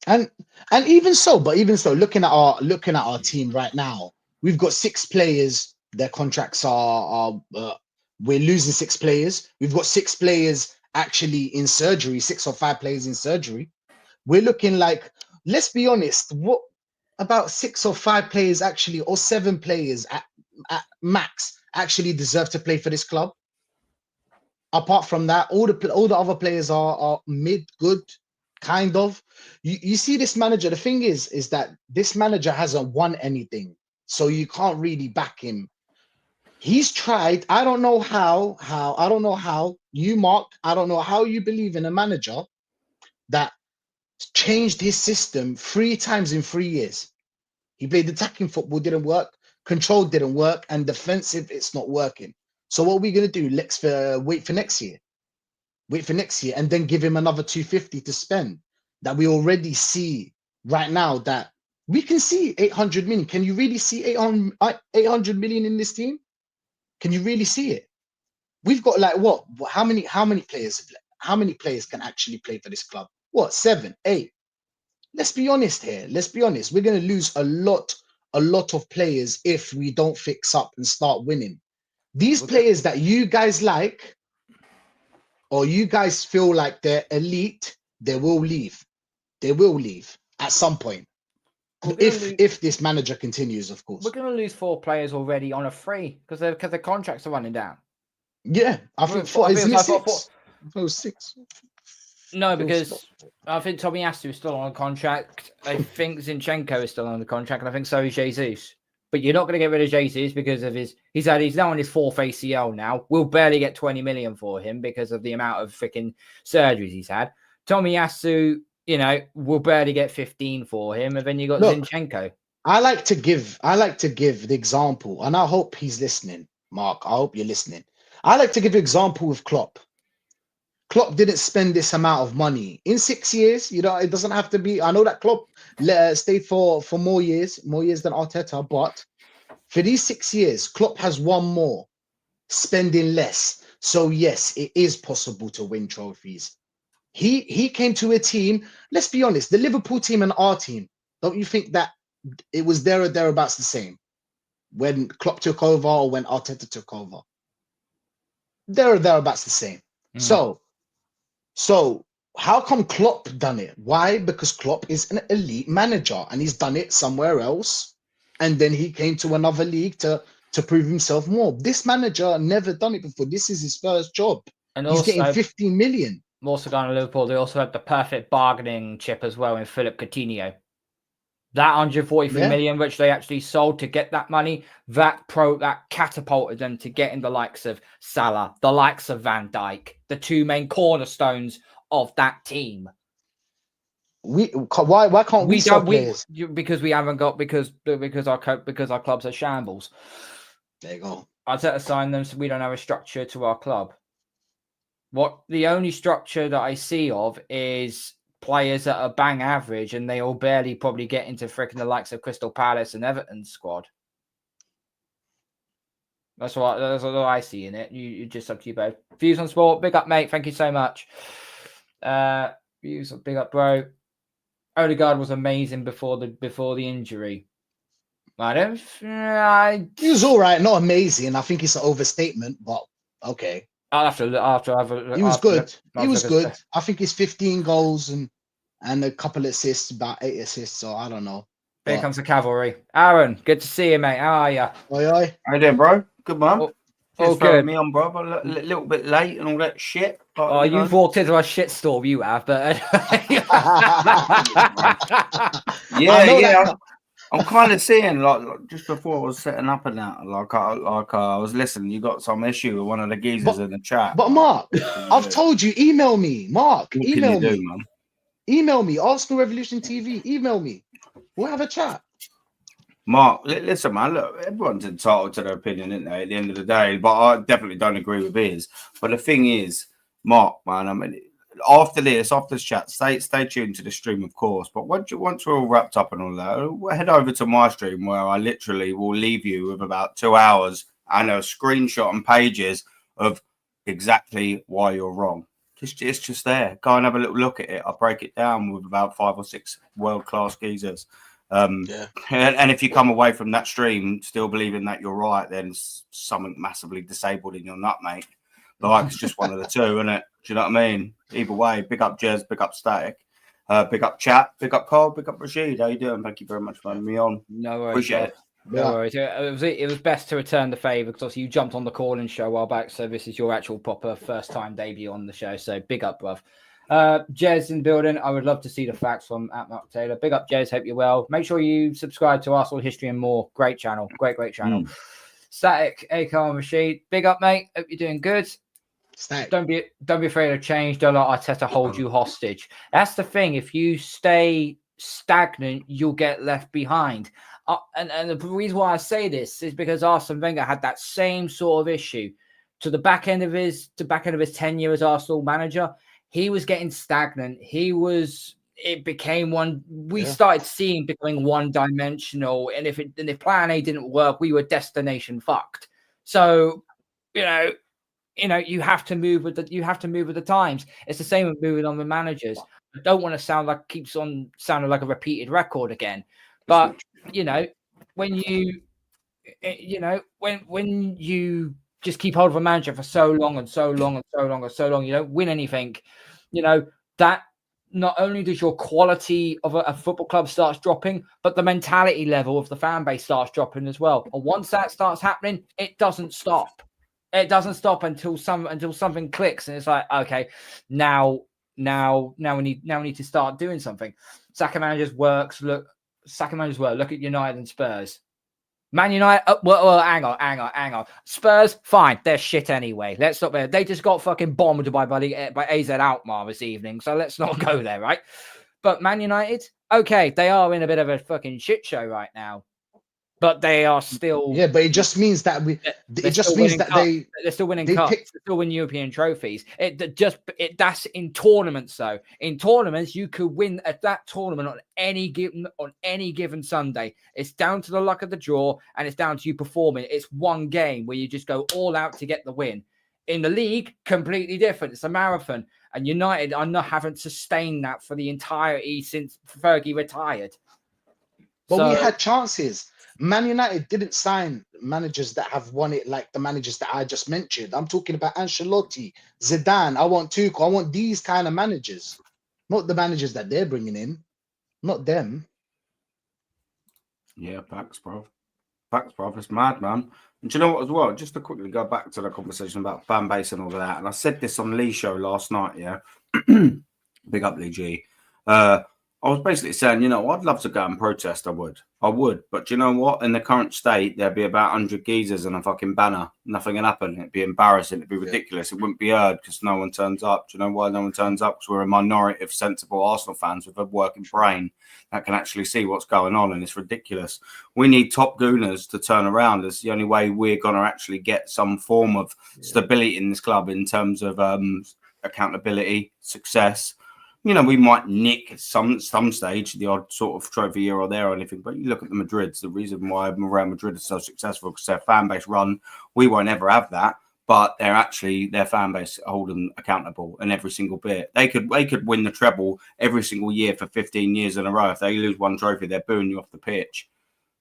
And even so, looking at our team right now, we've got 6 players. Their contracts are we're losing 6 players. We've got 6 players actually in surgery, 6 or 5 players in surgery. We're looking like, let's be honest, about 6 or 5 players actually, or 7 players at max actually deserve to play for this club. Apart from that, all the other players are mid, good, kind of. You see this manager. The thing is that this manager hasn't won anything, so you can't really back him. He's tried. I don't know how. I don't know how you, Mark. I don't know how you believe in a manager that changed his system 3 times in 3 years. He played attacking football, didn't work. Control didn't work, and defensive, it's not working. So what are we gonna do? Let's wait for next year. Wait for next year, and then give him another 250 to spend. That we already see right now that we can see 800 million. Can you really see 800 million in this team? Can you really see it? We've got like what? How many players? How many players can actually play for this club? What, 7, 8? Let's be honest here. Let's be honest. We're going to lose a lot of players if we don't fix up and start winning. These players that you guys like, or you guys feel like they're elite, they will leave. They will leave at some point. If this manager continues, of course. We're going to lose 4 players already on a free because their contracts are running down. Yeah, I think 4. Isn't it 6? Oh, 6. No, because I think Tomiyasu is still on a contract. I think Zinchenko is still on the contract, and I think so is Jesus. But you're not going to get rid of Jesus because of he's now on his 4th ACL now. We'll barely get 20 million for him because of the amount of freaking surgeries he's had. Tomiyasu, we'll barely get 15 for him, and then you got Zinchenko. I like to give the example, and I hope he's listening, Mark. I hope you're listening. I like to give an example with Klopp. Klopp didn't spend this amount of money in 6 years. It doesn't have to be. I know that Klopp stayed for more years than Arteta, but for these 6 years, Klopp has won more, spending less. So yes, it is possible to win trophies. He came to a team. Let's be honest, the Liverpool team and our team. Don't you think that it was there or thereabouts the same when Klopp took over or when Arteta took over? There or thereabouts the same. So how come Klopp done it? Why? Because Klopp is an elite manager and he's done it somewhere else. And then he came to another league to prove himself more. This manager never done it before. This is his first job. And he's getting 15 million. Also going to Liverpool, they also had the perfect bargaining chip as well in Philip Coutinho. That 143 million, which they actually sold to get that money, that catapulted them to getting the likes of Salah, the likes of Van Dijk, the 2 main cornerstones of that team. Why can't we sell players? Because we haven't got because our clubs are shambles. There you go. Arteta signed them, so we don't have a structure to our club. The only structure that I see of is players that are bang average, and they all barely probably get into freaking the likes of Crystal Palace and Everton's squad. That's what I see in it. You just up to you both. Views on sport, big up, mate. Thank you so much. Views, big up, bro. Odegaard was amazing before the injury. He was all right, not amazing. I think it's an overstatement, but okay. I'll have to have a look. He was good. He was good. I think it's 15 goals and a couple of assists, about 8 assists. So I don't know. Here comes the cavalry. Aaron, good to see you, mate. How are you? Oi. How you doing, bro? Good, man. All good. Me on, bro. A little bit late and all that shit. But, you've walked into a shitstorm, you have. But yeah. I'm kind of seeing like just before I was setting up and that, I was listening. You got some issue with one of the geezers in the chat. But Mark, I've told you, email me, Mark. What email can you me, do, man? Email me, Arsenal Revolution TV. Email me. We'll have a chat. Mark, listen, man. Look, everyone's entitled to their opinion, isn't they? At the end of the day, but I definitely don't agree with his. But the thing is, Mark, man, I mean, after this chat, stay tuned to the stream, of course. But once we're all wrapped up and all that, we'll head over to my stream where I literally will leave you with about 2 hours and a screenshot and pages of exactly why you're wrong. It's just there. Go and have a little look at it. I'll break it down with about 5 or 6 world-class geezers. And if you come away from that stream still believing that you're right, then something massively disabled in your nut, mate. Like, it's just one of the two, isn't it? Do you know what I mean? Either way, big up Jez, big up Static. Big up chat, big up Carl, big up Rashid. How you doing? Thank you very much for having me on. No worries. Appreciate it. No worries. It was best to return the favour because obviously you jumped on the call-in show a while back, so this is your actual proper first-time debut on the show. So big up, bruv. Jez in the building. I would love to see the facts from Mark Taylor. Big up, Jez. Hope you're well. Make sure you subscribe to Arsenal History and More. Great channel. Great channel. Static, Akar, and Rashid. Big up, mate. Hope you're doing good. Static. Don't be afraid of change. Don't let Arteta hold you hostage. That's the thing. If you stay stagnant, you'll get left behind. And the reason why I say this is because Arsene Wenger had that same sort of issue to the back end of his tenure as Arsenal manager. He was getting stagnant. It became one. We started seeing becoming one-dimensional, and if Plan A didn't work, we were destination fucked. So, you have to move with the times. It's the same with moving on with managers. I don't want to keeps on sounding like a repeated record again, but when you just keep hold of a manager for so long, you don't win anything. That not only does your quality of a football club starts dropping, but the mentality level of the fan base starts dropping as well. And once that starts happening, it doesn't stop. It doesn't stop until something clicks, and it's like, okay, now we need to start doing something. Saka managers work. Look at United and Spurs. Man United. Well, hang on. Spurs, fine. They're shit anyway. Let's stop there. They just got fucking bombed by AZ Alkmaar this evening, so let's not go there, right? But Man United, okay, they are in a bit of a fucking shit show right now. But they are still. Yeah, but it just means that they're still winning cups. They still win European trophies. That's in tournaments, though. In tournaments, you could win at that tournament on any given Sunday. It's down to the luck of the draw, and it's down to you performing. It's one game where you just go all out to get the win. In the league, completely different. It's a marathon, and United are not having sustained that for the entirety since Fergie retired. But we had chances. Man United didn't sign managers that have won it like the managers that I just mentioned. I'm talking about Ancelotti, Zidane. I want Tuchel. I want these kind of managers, not the managers that they're bringing in, not them. Yeah, facts, bro. It's mad, man. And do you know what as well? Just to quickly go back to the conversation about fan base and all of that. And I said this on Lee's show last night, yeah. Big up Lee G. I was basically saying, I'd love to go and protest. I would. But do you know what? In the current state, there'd be about 100 geezers and a fucking banner. Nothing would happen. It'd be embarrassing. It'd be ridiculous. It wouldn't be heard because no one turns up. Do you know why no one turns up? Because we're a minority of sensible Arsenal fans with a working brain that can actually see what's going on, and it's ridiculous. We need top gooners to turn around. It's the only way we're going to actually get some form of stability in this club in terms of accountability, success. We might nick at some stage the odd sort of trophy here or there or anything, but you look at the Madrids, the reason why Real Madrid is so successful because their fan base run, we won't ever have that, but their fan base hold them accountable in every single bit. They could win the treble every single year for 15 years in a row. If they lose one trophy, they're booing you off the pitch.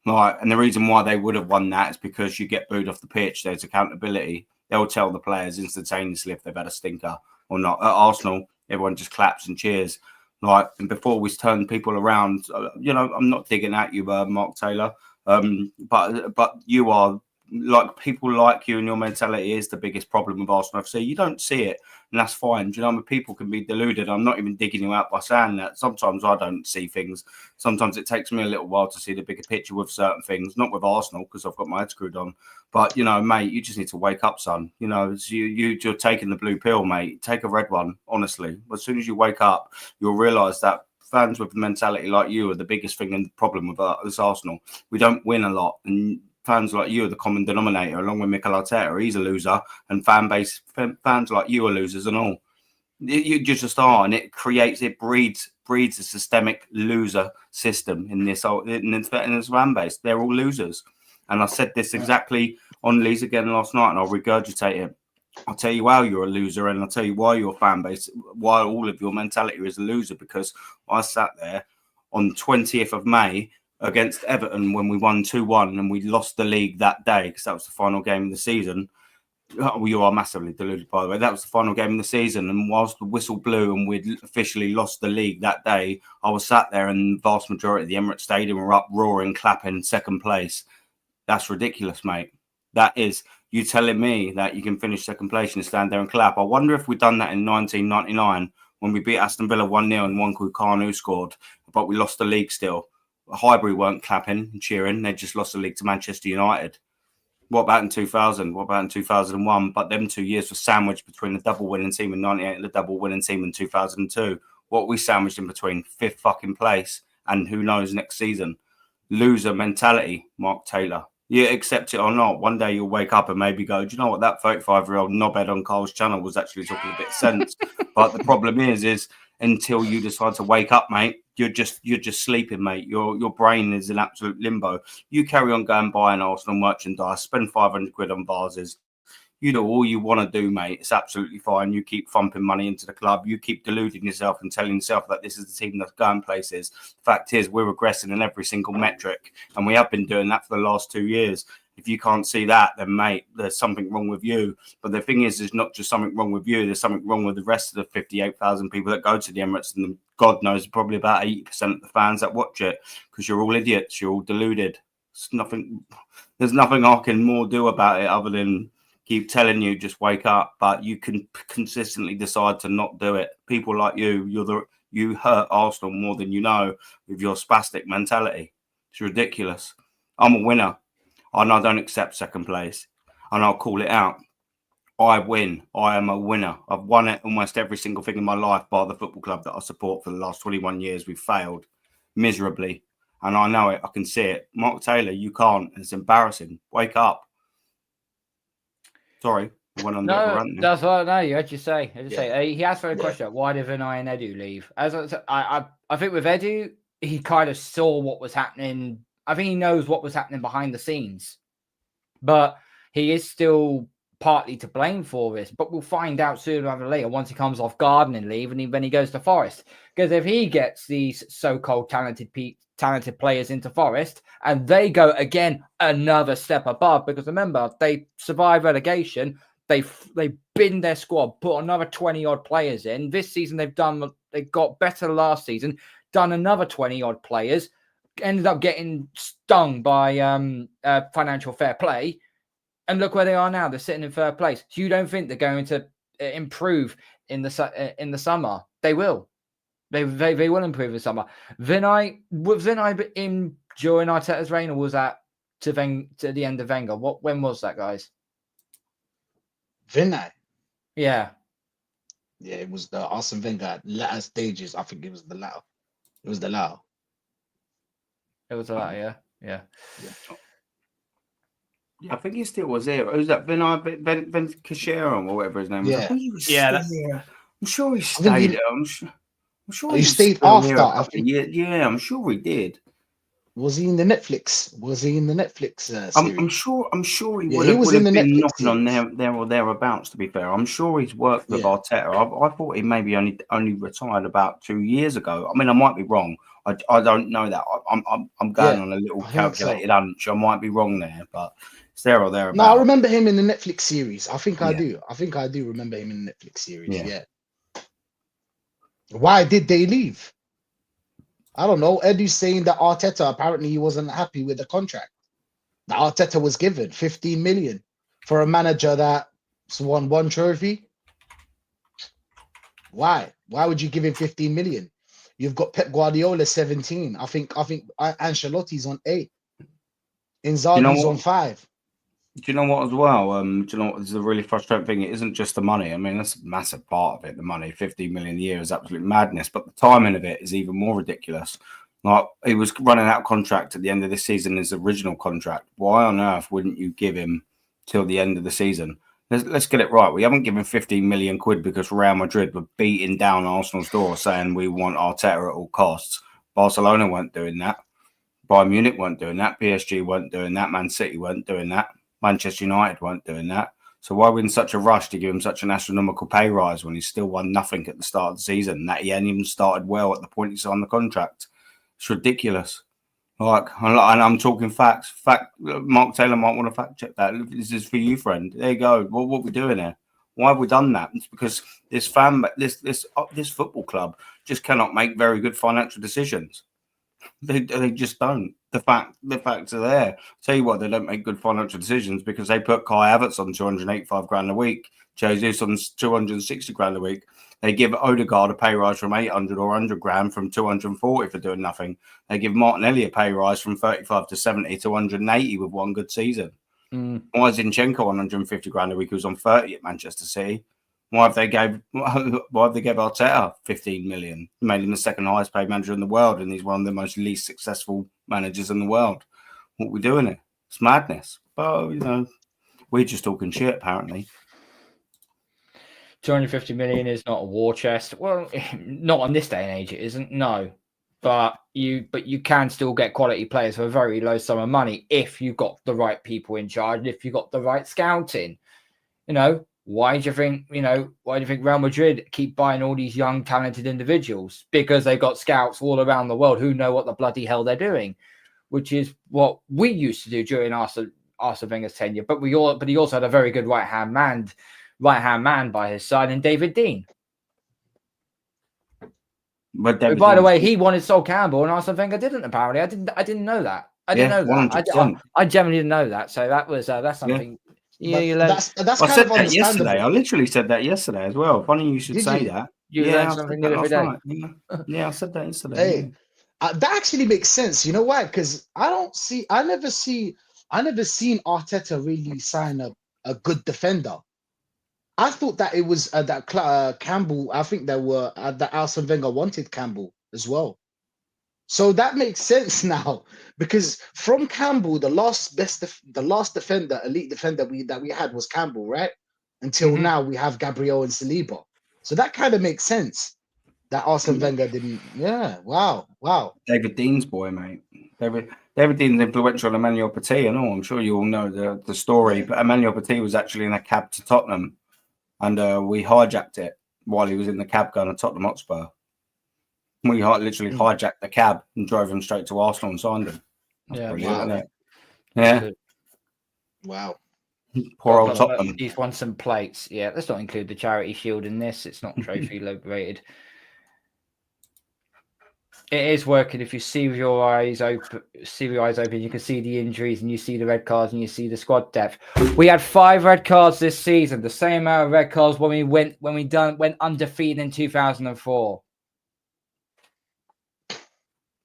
Right, and the reason why they would have won that is because you get booed off the pitch. There's accountability. They'll tell the players instantaneously if they've had a stinker or not. At Arsenal, everyone just claps and cheers. And before we turn people around, I'm not digging at you, Mark Taylor, but you are like people like you and your mentality is the biggest problem with Arsenal FC. You don't see it, and that's fine. Do you know, people can be deluded. I'm not even digging you out by saying that. Sometimes I don't see things. Sometimes it takes me a little while to see the bigger picture with certain things. Not with Arsenal because I've got my head screwed on. But mate, you just need to wake up, son. You're taking the blue pill, mate. Take a red one. Honestly, as soon as you wake up, you'll realise that fans with a mentality like you are the biggest thing and the problem with this Arsenal. We don't win a lot, and fans like you are the common denominator, along with Mikel Arteta. He's a loser, and fans like you are losers and all. You just are, and it breeds a systemic loser system in this fan base. They're all losers, and I said this exactly on Lee's again last night, and I'll regurgitate it. I'll tell you why you're a loser, and I'll tell you why your fan base, why all of your mentality is a loser. Because I sat there on 20th of May against Everton when we won 2-1 and we lost the league that day because that was the final game of the season. Oh, well, you are massively deluded, by the way. That was the final game of the season, and whilst the whistle blew and we'd officially lost the league that day, I was sat there, and the vast majority of the Emirates Stadium were up, roaring, clapping, second place. That's ridiculous, mate. That is, you telling me that you can finish second place and stand there and clap. I wonder if we'd done that in 1999 when we beat Aston Villa 1-0 and Nwankwo Kanu scored, but we lost the league still. Highbury weren't clapping and cheering. They just lost the league to Manchester United. What about in 2000? What about in 2001? But them 2 years were sandwiched between the double winning team in 98 and the double winning team in 2002. What we sandwiched in between? Fifth fucking place. And who knows next season? Loser mentality, Mark Taylor. You accept it or not, one day you'll wake up and maybe go, do you know what, that 35-year-old knobhead on Carl's channel was actually talking a bit of sense. But the problem is until you decide to wake up, mate, you're just sleeping, mate. Your brain is in absolute limbo. You carry on going buying Arsenal merchandise, spend 500 quid on vases. You do all you want to do, mate. It's absolutely fine. You keep thumping money into the club. You keep deluding yourself and telling yourself that this is the team that's going places. The fact is, we're regressing in every single metric, and we have been doing that for the last 2 years. If you can't see that, then, mate, there's something wrong with you. But the thing is, there's not just something wrong with you. There's something wrong with the rest of the 58,000 people that go to the Emirates, and God knows probably about 80% of the fans that watch it, because you're all idiots. You're all deluded. There's nothing I can more do about it other than keep telling you, just wake up, but you can consistently decide to not do it. People like you hurt Arsenal more than you know with your spastic mentality. It's ridiculous. I'm a winner, and I don't accept second place, and I'll call it out. I win. I am a winner. I've won it almost every single thing in my life, bar the football club that I support for the last 21 years. We've failed miserably, and I know it. I can see it. Mark Taylor, you can't. It's embarrassing. Wake up. Sorry, I went on the other rant. That's what I know. You had to say. He asked for a question: why did Vinay and Edu leave? As I think with Edu, he kind of saw what was happening. I think he knows what was happening behind the scenes, but he is still partly to blame for this. But we'll find out sooner or later once he comes off gardening leave and when he goes to Forest. Because if he gets these so-called talented players into Forest and they go again another step above, because remember, they survived relegation, they binned their squad, put another 20 odd players in. This season they got better last season, done another 20 odd players, ended up getting stung by financial fair play, and look where they are now. They're sitting in third place. So you don't think they're going to improve in the summer? They will. They will improve in the summer. Was Vinay in during Arteta's reign, or was that to the end of Wenger? When was that, guys? Vinay. Yeah. Yeah, it was the Arsene Wenger latter stages. I think it was the latter. It was the latter. It was the latter, yeah. Yeah, I think he still was there. Who's that? Ben Cashero or whatever his name was. Yeah. I think he was still there. I'm sure he stayed there. I'm sure he stayed after. I think. Yeah, I'm sure he did. Was he in the Netflix? Was he in the Netflix series? I'm sure he would have been knocking on there or thereabouts. To be fair, I'm sure he's worked with Arteta. I thought he maybe only retired about 2 years ago. I mean, I might be wrong. I don't know that. I'm going on a little calculated hunch. I might be wrong there, but it's there or thereabouts. No, I remember him in the Netflix series. I think I do. I think I do remember him in the Netflix series. Yeah. Why did they leave? I don't know. Edu's saying that Arteta, apparently he wasn't happy with the contract that Arteta was given, 15 million for a manager that's won one trophy. Why? Why would you give him 15 million? You've got Pep Guardiola 17. I think Ancelotti's on 8. Inzaghi's on 5. Do you know what as well? Do you know what is the really frustrating thing? It isn't just the money. I mean, that's a massive part of it. The money, 15 million a year is absolute madness. But the timing of it is even more ridiculous. Like, he was running out of contract at the end of this season, his original contract. Why on earth wouldn't you give him till the end of the season? Let's get it right. We haven't given 15 million quid because Real Madrid were beating down Arsenal's door saying we want Arteta at all costs. Barcelona weren't doing that. Bayern Munich weren't doing that. PSG weren't doing that. Man City weren't doing that. Manchester United weren't doing that. So why are we in such a rush to give him such an astronomical pay rise when he still won nothing at the start of the season? That he hadn't even started well at the point he signed the contract. It's ridiculous. Like, and I'm talking facts. Mark Taylor might want to fact check that. This is for you, friend. There you go. What we doing here? Why have we done that? It's because this football club just cannot make very good financial decisions. They just don't. The facts are there. I'll tell you what, they don't make good financial decisions because they put Kai Havertz on 285 grand a week, Jesus on 260 grand a week. They give Odegaard a pay rise from 800 or 100 grand from 240 for doing nothing. They give Martinelli a pay rise from 35 to 70 to 180 with one good season. Why is Zinchenko on 150 grand a week who's on 30 at Manchester City? Why have they gave Arteta 15 million? Made him the second highest paid manager in the world, and he's one of the most least successful managers in the world. What are we doing here? It's madness. But we're just talking shit apparently. 250 million is not a war chest. Well, not on this day and age, it isn't. No, but you can still get quality players for a very low sum of money if you've got the right people in charge and if you've got the right scouting. Why do you think Real Madrid keep buying all these young, talented individuals? Because they've got scouts all around the world who know what the bloody hell they're doing, which is what we used to do during Arsene Wenger's tenure. But he also had a very good right hand man by his side in David Dean. But by the way, he wanted Sol Campbell and Arsene Wenger didn't. Apparently, I didn't know that. I genuinely didn't know that. So that's something. That's I said that yesterday. I literally said that yesterday as well. Funny you should say that. You learn something new every day. Yeah, I said that yesterday. Hey, that actually makes sense. You know why? Because I never seen Arteta really sign a good defender. I thought that it was that Campbell. I think that Arsene Wenger wanted Campbell as well. So that makes sense now, because from Campbell, the last defender, elite defender that we had was Campbell, right? Until now, we have Gabriel and Saliba. So that kind of makes sense that Arsene Wenger didn't. Yeah, wow. David Dean's boy, mate. David Dean's influential on Emmanuel Petit. I know. I'm sure you all know the story, but Emmanuel Petit was actually in a cab to Tottenham, and we hijacked it while he was in the cab going to Tottenham Hotspur. We literally hijacked the cab and drove him straight to Arsenal and signed him. That's brilliant, isn't it? Yeah. Wow. Poor old Tottenham. He's won some plates. Yeah, let's not include the Charity Shield in this. It's not trophy rated. It is working. If you see with your eyes open, you can see the injuries and you see the red cards and you see the squad depth. We had 5 red cards this season, the same amount of red cards when we went undefeated in 2004.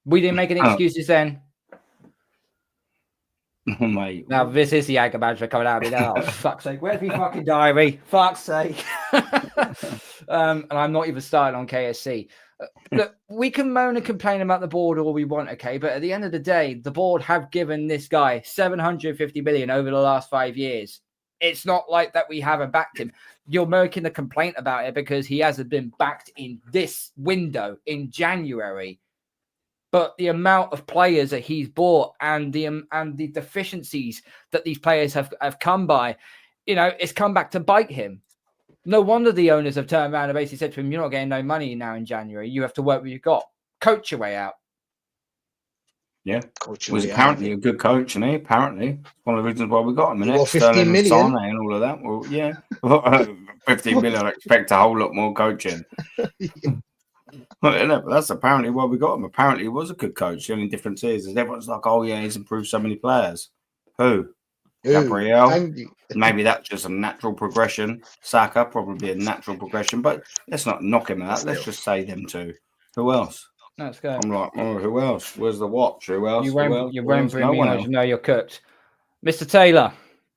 We didn't make any excuses then. Oh, mate. Now, this is the anger management coming out of me now. Oh, fuck's sake. Where's my fucking diary? Fuck's sake. And I'm not even starting on KSC. Look, we can moan and complain about the board all we want, okay? But at the end of the day, the board have given this guy 750 million over the last 5 years. It's not like that we haven't backed him. You're making a complaint about it because he hasn't been backed in this window in January. But the amount of players that he's bought and the deficiencies that these players have come by, it's come back to bite him. No wonder the owners have turned around and basically said to him, "You're not getting no money now in January. You have to work what you've got. Coach your way out." Yeah, he was apparently a good coach, and apparently one of the reasons why we got him. Well, 15 million and all of that. Well, yeah, 15 million. I expect a whole lot more coaching. But that's apparently why we got him. Apparently, he was a good coach. The only difference is everyone's like, "Oh yeah, he's improved so many players." Who? Gabriel. Maybe that's just a natural progression. Saka, probably a natural progression. But let's not knock him out. Let's just say them two. Who else? Let's go. I'm like, who else? Where's the watch? Who else? You won't bring me on. You know you're cooked, Mr. Taylor.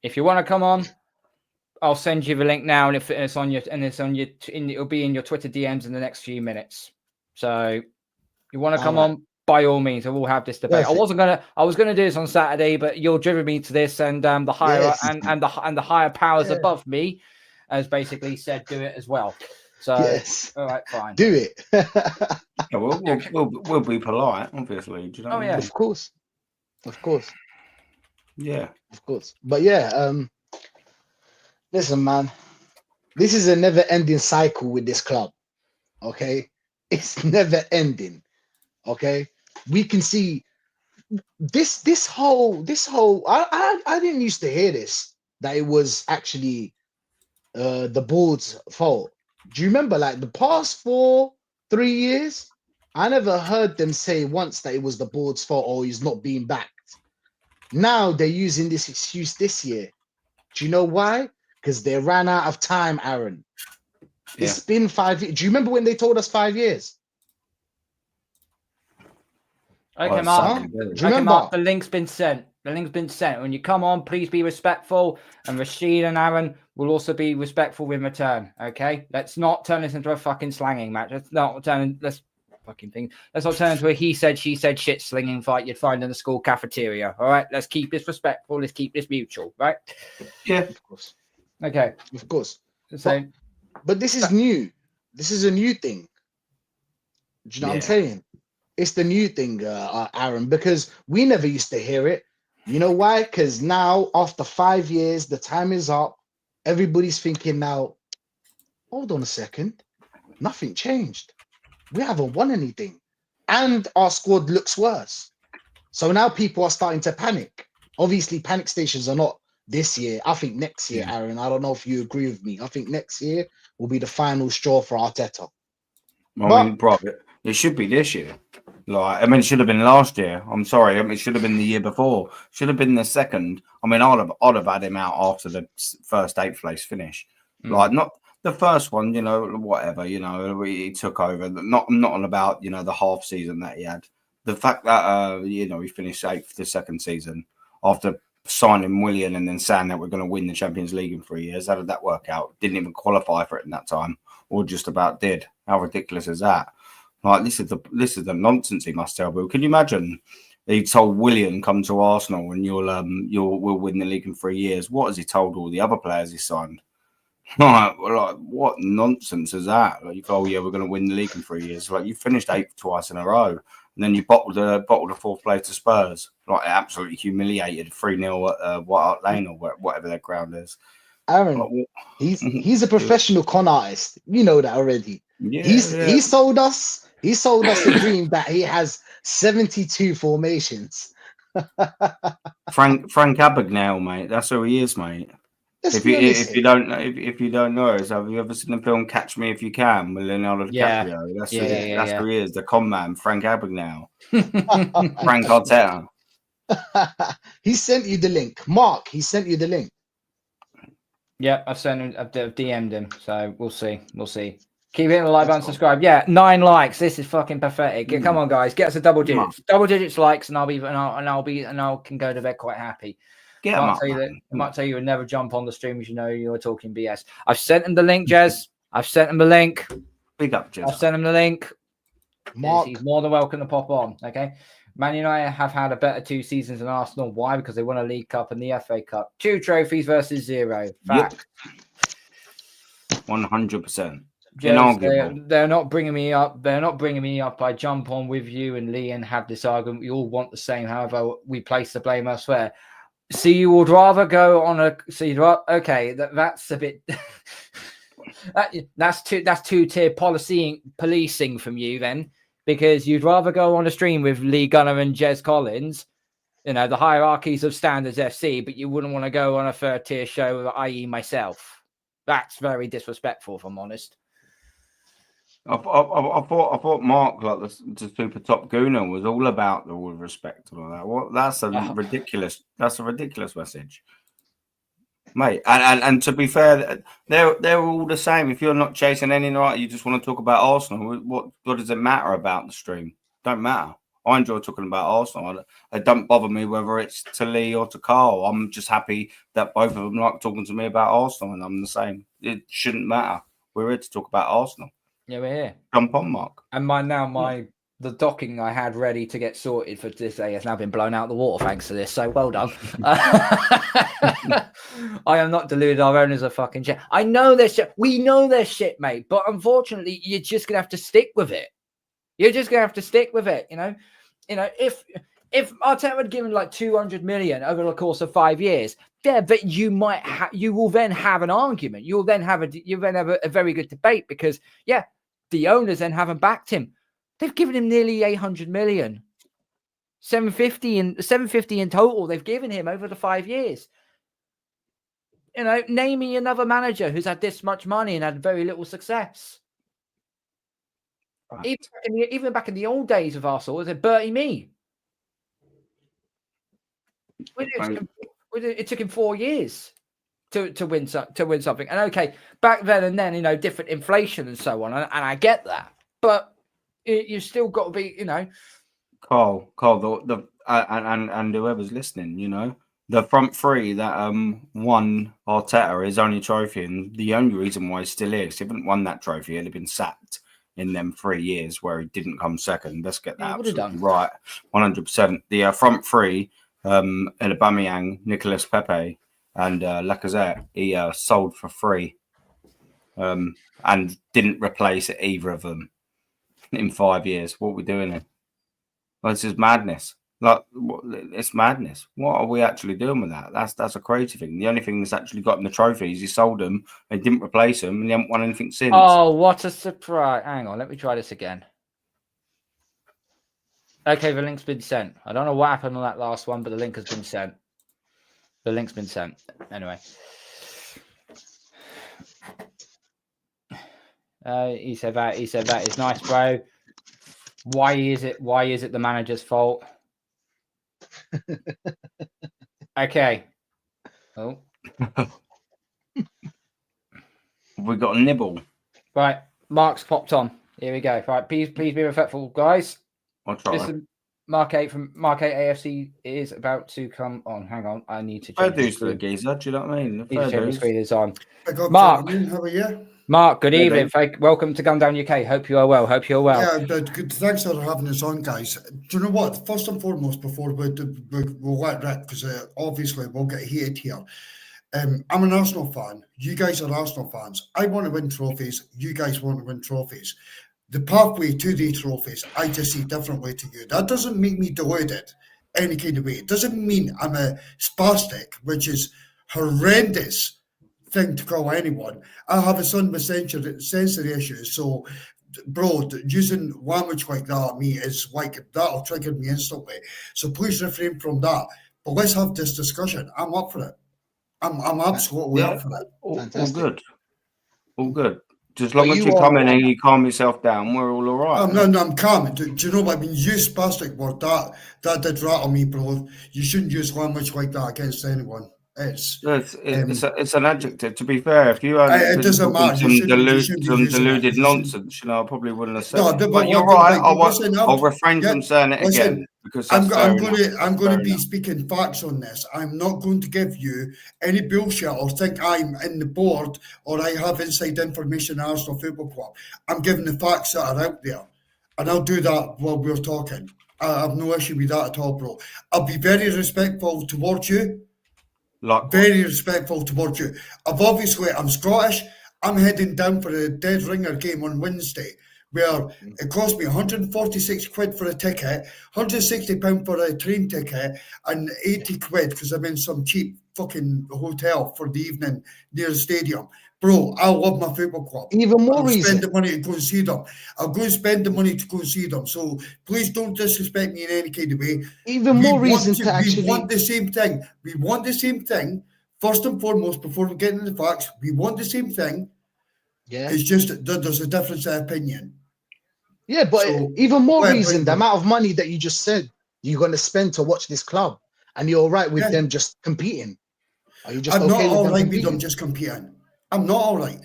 If you want to come on, I'll send you the link now, and it'll be in your Twitter DMs in the next few minutes. So, you want to come on? By all means, we'll have this debate. Yeah, I was gonna do this on Saturday, but you're driven me to this, and the higher and the higher powers above me has basically said do it as well. So, all right, fine, do it. We'll be polite, obviously. Do you know what I mean? Of course. Yeah, of course. But yeah, listen, man, this is a never-ending cycle with this club. Okay, it's never ending. Okay, we can see this whole I didn't used to hear this, that it was actually the board's fault. Do you remember, like, the past 3 years? I never heard them say once that it was the board's fault or he's not being backed. Now they're using this excuse this year. Do you know why? Because they ran out of time, Aaron. It's been 5 years. Do you remember when they told us 5 years? Okay, Mark. Do you Okay, remember? Mark, the link's been sent. The link's been sent. When you come on, please be respectful. And Rashid and Aaron will also be respectful in return. Okay? Let's not turn this into a fucking slanging match. Let's not turn into a he said, she said shit slinging fight you'd find in the school cafeteria. All right? Let's keep this respectful. Let's keep this mutual. Right? Yeah. Of course. Okay. Of course. So, but this is new. This is a new thing. Do you know what I'm saying? It's the new thing, Aaron, because we never used to hear it. You know why? Because now, after 5 years, the time is up. Everybody's thinking now, hold on a second. Nothing changed. We haven't won anything. And our squad looks worse. So now people are starting to panic. Obviously, panic stations are not this year. I think next year, Aaron, I don't know if you agree with me. I think next year will be the final straw for Arteta. I mean, bro, it should be this year. Like, I mean, it should have been last year. I'm sorry. I mean, it should have been the year before. Should have been the second. I mean, I'd have had him out after the first 8th place finish. Like, not the first one, you know, whatever, you know, he took over. I'm not on about, you know, the half season that he had. The fact that, you know, he finished 8th the second season after signing Willian and then saying that we're going to win the Champions League in 3 years. How did that work out? Didn't even qualify for it in that time, or just about did. How ridiculous is that? Like, this is the nonsense he must tell people. Can you imagine he told Willian, come to Arsenal and we'll win the league in 3 years? What has he told all the other players he signed? Like what nonsense is that? Like, you go, oh yeah, we're going to win the league in 3 years. Like, you finished 8th twice in a row, and then you bottled a 4th place to Spurs. Like, absolutely humiliated 3-0 at White Hart Lane or whatever their ground is. Aaron, like, he's a professional con artist. You know that already. Yeah, he sold us. He sold us a dream that he has 72 formations. Frank Abagnale, mate. That's who he is, mate. If you don't know, so have you ever seen the film Catch Me If You Can with Leonardo DiCaprio? That's who he is, the con man, Frank Abagnale. Frank Arteta. He sent you the link. Mark, he sent you the link. Yeah, I've sent him, I've DM'd him, so we'll see. Keep hitting the like button, subscribe. Yeah, 9 likes. This is fucking pathetic. Come on, guys, get us a double digits likes, and I'll can go to bed quite happy. I might tell you would never jump on the stream as you know you're talking BS. I've sent him the link, Jez. I've sent him the link. Big up, Jez. I've sent him the link. Mark. He's more than welcome to pop on. Okay. Man United have had a better 2 seasons than Arsenal. Why? Because they won a League Cup and the FA Cup. 2 trophies versus 0. Fact. 100%. They're not bringing me up. They're not bringing me up. I jump on with you and Lee and have this argument. We all want the same. However, we place the blame elsewhere. So you would rather go on a. Okay, that's a bit. That's 2-tier policing from you then, because you'd rather go on a stream with Lee Gunner and Jez Collins, you know, the hierarchies of Standards FC, but you wouldn't want to go on a 3rd-tier show, i.e. myself. That's very disrespectful, if I'm honest. I thought Mark, like the super top gooner, was all about the respect and all that. Well, that's a ridiculous. That's a ridiculous message, mate. And to be fair, they're all the same. If you're not chasing any right, you just want to talk about Arsenal. What does it matter about the stream? Don't matter. I enjoy talking about Arsenal. It don't bother me whether it's to Lee or to Carl. I'm just happy that both of them like talking to me about Arsenal, and I'm the same. It shouldn't matter. We're here to talk about Arsenal. Yeah, we're here. Jump on, Mark. And the docking I had ready to get sorted for this day has now been blown out of the water thanks to this. So well done. I am not deluded. Our owners are fucking shit. I know they're shit. We know they're shit, mate. But unfortunately, you're just gonna have to stick with it. You're just gonna have to stick with it. You know, if Arteta had given like 200 million over the course of 5 years, yeah, but you will then have an argument. You'll then have a very good debate because the owners then haven't backed him. They've given him nearly 800 million. 750 in total they've given him over the 5 years. You know, name me another manager who's had this much money and had very little success. Right. Even back in the old days of Arsenal, was it Bertie Mee? It took him 4 years to win something. And okay, back then and then, you know, different inflation and so on, and I get that, but you've still got to be, you know, Carl, and whoever's listening, you know, the front three that won Arteta his only trophy, and the only reason why he's still here, because he hadn't won that trophy, he'd have been sacked in them 3 years where he didn't come second. Let's get that absolutely right, 100%. The front three, Aubameyang, Nicolas Pepe, and Lacazette, he sold for free, and didn't replace either of them in 5 years. What are we doing here? Well, this is madness. Like, it's madness. What are we actually doing with that? That's a crazy thing. The only thing that's actually gotten the trophies, he sold them, they didn't replace them, and he haven't won anything since. Oh, what a surprise. Hang on, let me try this again. Okay, the link's been sent. I don't know what happened on that last one, but the link has been sent. The link's been sent. Anyway. He said that is nice, bro. Why is it the manager's fault? Okay. Oh. We got a nibble. Right. Mark's popped on. Here we go. Right. Please be respectful, guys. I'll try. Listen, Mark 8 from Mark 8 AFC is about to come on. Hang on. I need to change the screen. Geezer, do you know what I mean? The screen is on. Mark, how are you? Mark, good evening. Welcome to Gun Down UK. Hope you are well. Yeah, but good. Thanks for having us on, guys. Do you know what? First and foremost, before we'll let Rick, because obviously we'll get heated here. I'm an Arsenal fan. You guys are Arsenal fans. I want to win trophies. You guys want to win trophies. The pathway to the trophies, I just see a different way to you. That doesn't make me deluded any kind of way. It doesn't mean I'm a spastic, which is horrendous thing to call anyone. I have a son with sensory issues, so bro, using language like that at me is like, that'll trigger me instantly. So please refrain from that. But let's have this discussion. I'm up for it. I'm absolutely up for it. All good. All good. Just as long as you come in and you calm yourself down, we're all right. No, I'm calm. Do you know what I mean? Use spastic word. That did rattle me, bro. You shouldn't use language like that against anyone. It's an adjective. To be fair, if you had it doesn't matter. Some deluded nonsense, you know, I probably wouldn't have said it. But you're right. I'll refrain from saying it again, because I'm going to be speaking facts on this. I'm not going to give you any bullshit or think I'm in the board or I have inside information on Arsenal Football Club. I'm giving the facts that are out there, and I'll do that while we're talking. I have no issue with that at all, bro. I'll be very respectful towards you. Very respectful towards you. I'm Scottish. I'm heading down for a Dead Ringer game on Wednesday, where it cost me 146 quid for a ticket, £160 for a train ticket, and 80 quid because I'm in some cheap fucking hotel for the evening near the stadium. Bro, I love my football club. Even more I'll reason. Spend the money to go and see them. I'll go and spend the money to go and see them. So please don't disrespect me in any kind of way. Even more reason to actually. We want the same thing. We want the same thing. First and foremost, before we get into the facts, we want the same thing. Yeah. It's just that there's a difference of opinion. Yeah, but even more reason, the amount of money that you just said you're going to spend to watch this club, and you're all right with them just competing. Are you just I'm okay not all right with them just competing. I'm not all right.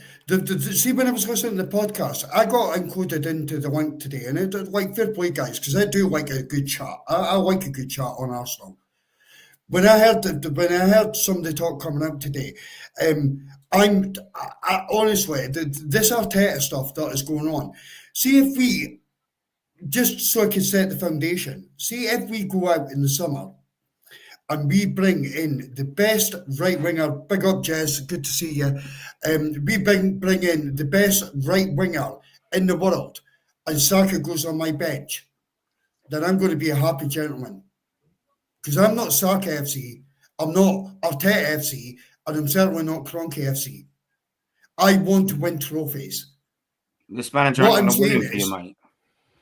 See, when I was listening to the podcast, I got included into the link today, and it like fair play, guys, because I do like a good chat. I like a good chat on Arsenal. When I heard somebody talk coming out today, I honestly, this Arteta stuff that is going on. See if we, just so I can set the foundation. See if we go out in the summer and we bring in the best right winger. Big up, Jez. Good to see you. We bring in the best right winger in the world, and Saka goes on my bench. Then I'm going to be a happy gentleman, because I'm not Saka FC. I'm not Arteta FC, and I'm certainly not Kroenke FC. I want to win trophies. This manager ain't going to win it for you, mate.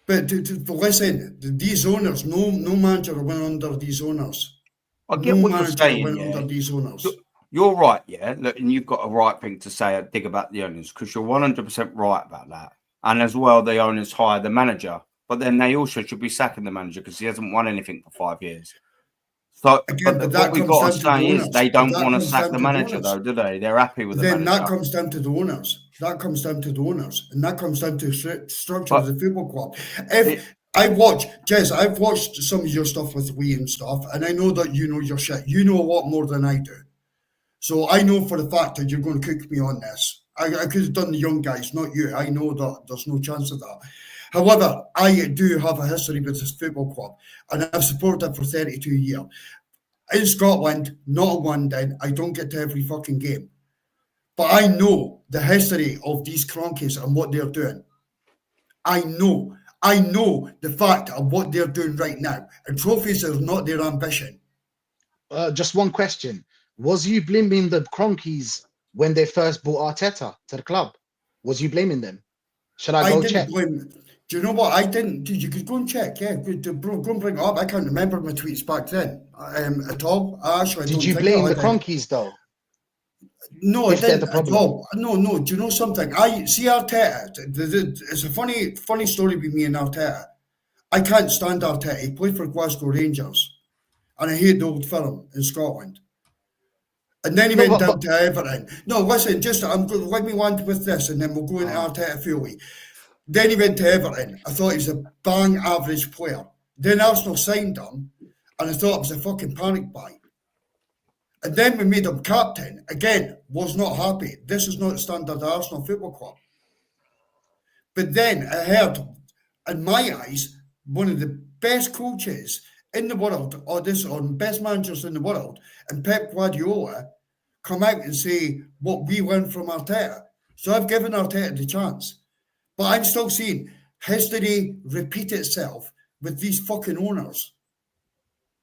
But listen, these owners, no manager went under these owners. I get No what you're manager saying. went Yeah. under these owners. You're right, yeah. Look, and you've got a right thing to say, dig about the owners, because you're 100% right about that. And as well, the owners hire the manager, but then they also should be sacking the manager because he hasn't won anything for 5 years. So, Again, but what we've got to say is they don't want to comes sack down the to manager, owners. though, do they? They're happy with the Then manager. that comes down to the owners. That comes down to the owners, and that comes down to structure But of the football club. If I've watched some of your stuff with Lee and stuff, and I know that you know your shit. You know a lot more than I do. So I know for the fact that you're going to cook me on this. I could have done the young guys, not you. I know that there's no chance of that. However, I do have a history with this football club, and I've supported it for 32 years. In Scotland, not one day, I don't get to every fucking game. But I know the history of these cronkies and what they're doing. I know the fact of what they're doing right now. And trophies are not their ambition. Just one question. Was you blaming the Cronkies when they first brought Arteta to the club? Was you blaming them? Should I go check? Blame. Do you know what? I didn't. Dude, you could go and check. Yeah, go and bring it up. I can't remember my tweets back then at all. Did you blame the Cronkies though? No, I didn't the problem. at all. No. Do you know something? I see Arteta. It's a funny story with me and Arteta. I can't stand Arteta. He played for Glasgow Rangers, and I hate the old firm in Scotland. And then he went down to Everton. No, listen, let me land with this, and then we'll go into Arteta fully. Then he went to Everton. I thought he was a bang average player. Then Arsenal signed him, and I thought it was a fucking panic buy. And then we made him captain. Again, was not happy. This is not the standard Arsenal Football Club. But then I heard, in my eyes, one of the best coaches in the world, or best managers in the world, and Pep Guardiola, come out and say what we learned from Arteta. So I've given Arteta the chance. But I'm still seeing history repeat itself with these fucking owners.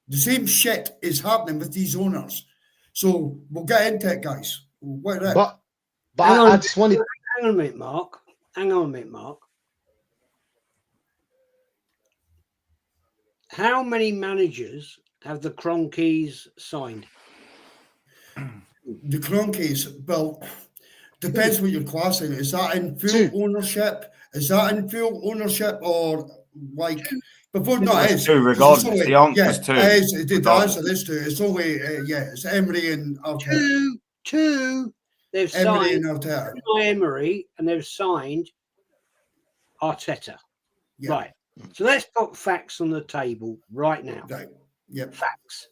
The same shit is happening with these owners. So we'll get into it, guys. But I just wanted. Hang on a minute, Mark. How many managers have the Cronkies signed? The Cronkies, well, depends what you're classing. Is that in full ownership? Is that in full ownership or like before? No, it is. Two, regardless. The answer's two. The answer is two. It's only it's Emery and Arteta. Two. They've Emery signed and Arteta. Emery, and they've signed Arteta. Yeah. Right. So let's put facts on the table right now. Right. Yep. Facts.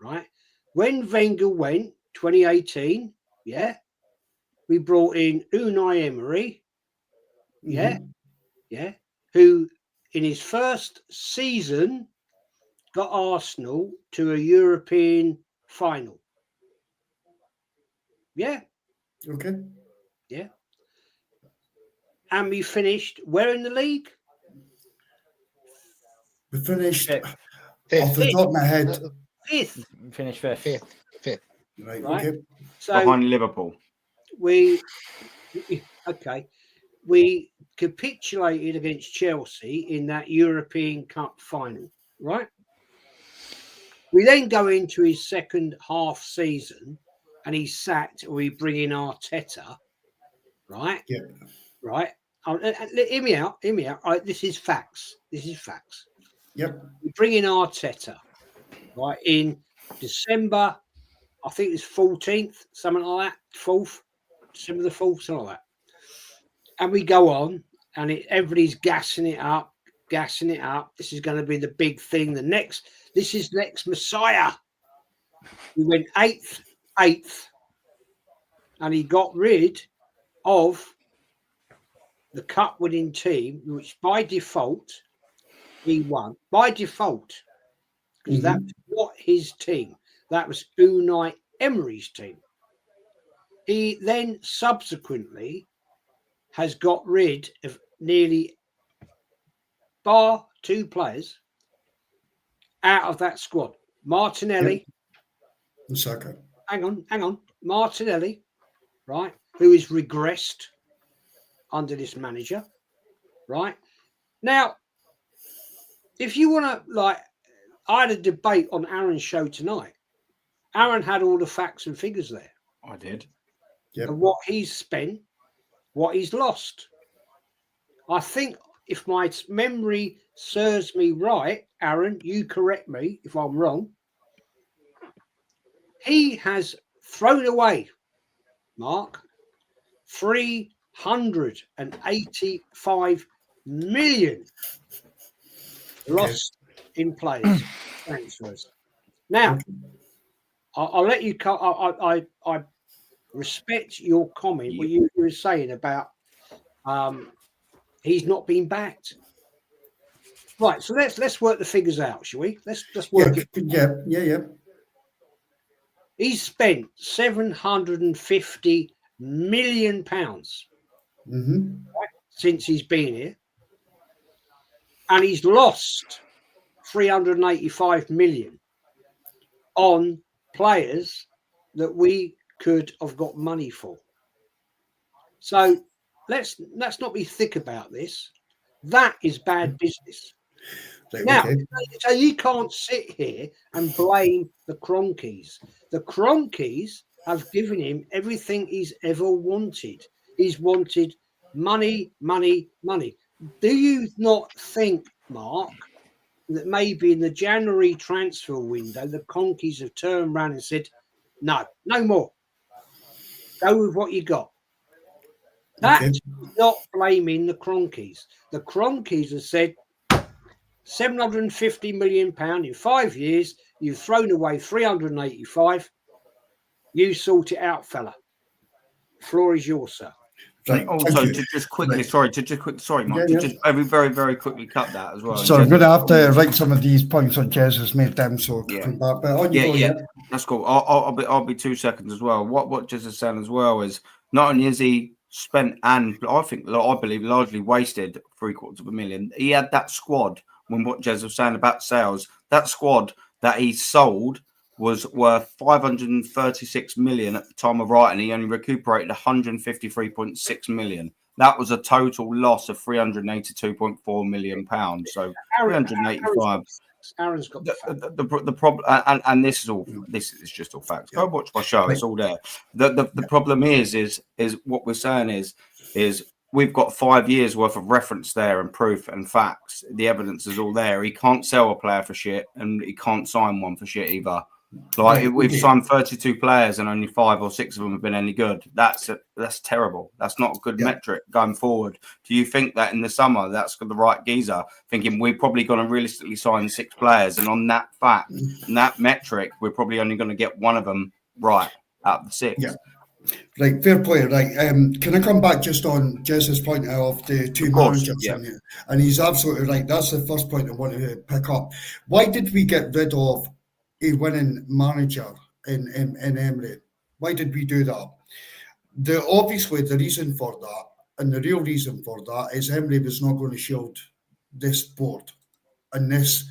Right. When Wenger went 2018, we brought in Unai Emery. Who in his first season got Arsenal to a European final. Yeah. Okay. Yeah. And we finished where in the league? We finished Fifth. off the top of my head. Fifth. Finished fifth. Fifth. Right. Right. Okay. So behind Liverpool. we capitulated against Chelsea in that European Cup final, right? We then go into his second half season and he's sacked, or we bring in Arteta, right? Yeah. Right. Hear me out. This is facts. Yep. We bring in Arteta, right, in December, I think it's 14th, something like that, 4th, December the 4th, something like that. And we go on, and everybody's gassing it up. This is going to be the big thing. This is next Messiah. We went 8th, and he got rid of the cup-winning team, which by default he won. By default, because that's what his team. That was Unai Emery's team. He then subsequently has got rid of nearly bar 2 players out of that squad. Martinelli. And Saka. Hang on. Martinelli, right, who is regressed under this manager, right? Now, if you want to, like, I had a debate on Aaron's show tonight. Aaron had all the facts and figures there. I did. Yep. Of what he's spent, what he's lost. I think, if my memory serves me right, Aaron, you correct me if I'm wrong, he has thrown away, Mark, 385 million lost in players transfers. Now, I'll let you. I respect your comment. What you were saying about he's not been backed. Right. So let's work the figures out, shall we? Let's work it. Yeah. He's spent £750 million since he's been here, and he's lost 385 million on players that we could have got money for. So let's not be thick about this. That is bad business. Right, Now, okay. so you can't sit here and blame the Cronkies. The Cronkies have given him everything he's ever wanted. He's wanted money, money, money. Do you not think, Mark, that maybe in the January transfer window, the Cronkies have turned around and said, no more. Go with what you got. That's not blaming the Cronkies. The Cronkies have said, £750 million in 5 years. You've thrown away 385. You sort it out, fella. Floor is yours, sir. Right. Also, to just quickly, sorry, Mark, to just very, very, very quickly cut that as well. So I'm going to have to write some of these points on Jez has made them. So but on you go, that's cool. I'll be 2 seconds as well. What Jez is saying as well is not only is he spent and I believe largely wasted $750,000. He had that squad. When what Jez was saying about sales, that squad that he sold was worth 536 million at the time of writing. He only recuperated 153.6 million. That was a total loss of 382.4 million pounds. So 385. Aaron's got the problem, and this is just all facts. Go watch my show; it's all there. The problem is what we're saying is we've got 5 years worth of reference there and proof and facts. The evidence is all there. He can't sell a player for shit, and he can't sign one for shit either. Like we've signed 32 players and only 5 or 6 of them have been any good. That's terrible. That's not a good metric going forward. Do you think that in the summer that's the right geezer thinking we're probably going to realistically sign 6 players, and on that fact and that metric we're probably only going to get one of them right out of the 6? Yeah. Right, fair play. Right, can I come back just on Jez's point of the 2 managers? Yeah. And he's absolutely right. That's the first point I want to pick up. Why did we get rid of a winning manager in Emery? Why did we do that? Obviously, the reason for that, and the real reason for that, is Emery was not going to shield this board and this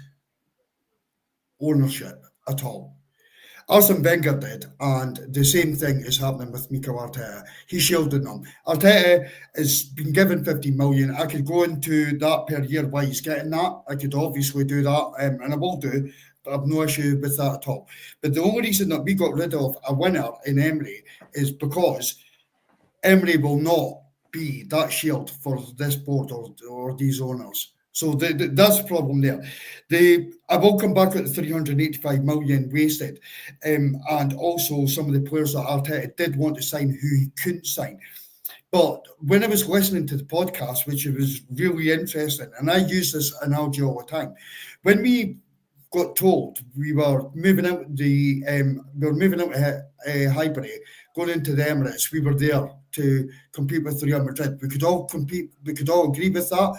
ownership at all. Arsene Wenger did, and the same thing is happening with Mikel Arteta. He's shielding them. Arteta has been given 50 million. I could go into that per year why he's getting that. I could obviously do that, and I will do. But I have no issue with that at all. But the only reason that we got rid of a winner in Emery is because Emery will not be that shield for this board or these owners. So that's the problem there. I will come back at the 385 million wasted, and also some of the players that Arteta did want to sign who he couldn't sign. But when I was listening to the podcast, which was really interesting, and I use this analogy all the time, when we got told we were moving out Highbury, going into the Emirates, we were there to compete with Real Madrid. We could all compete. We could all agree with that.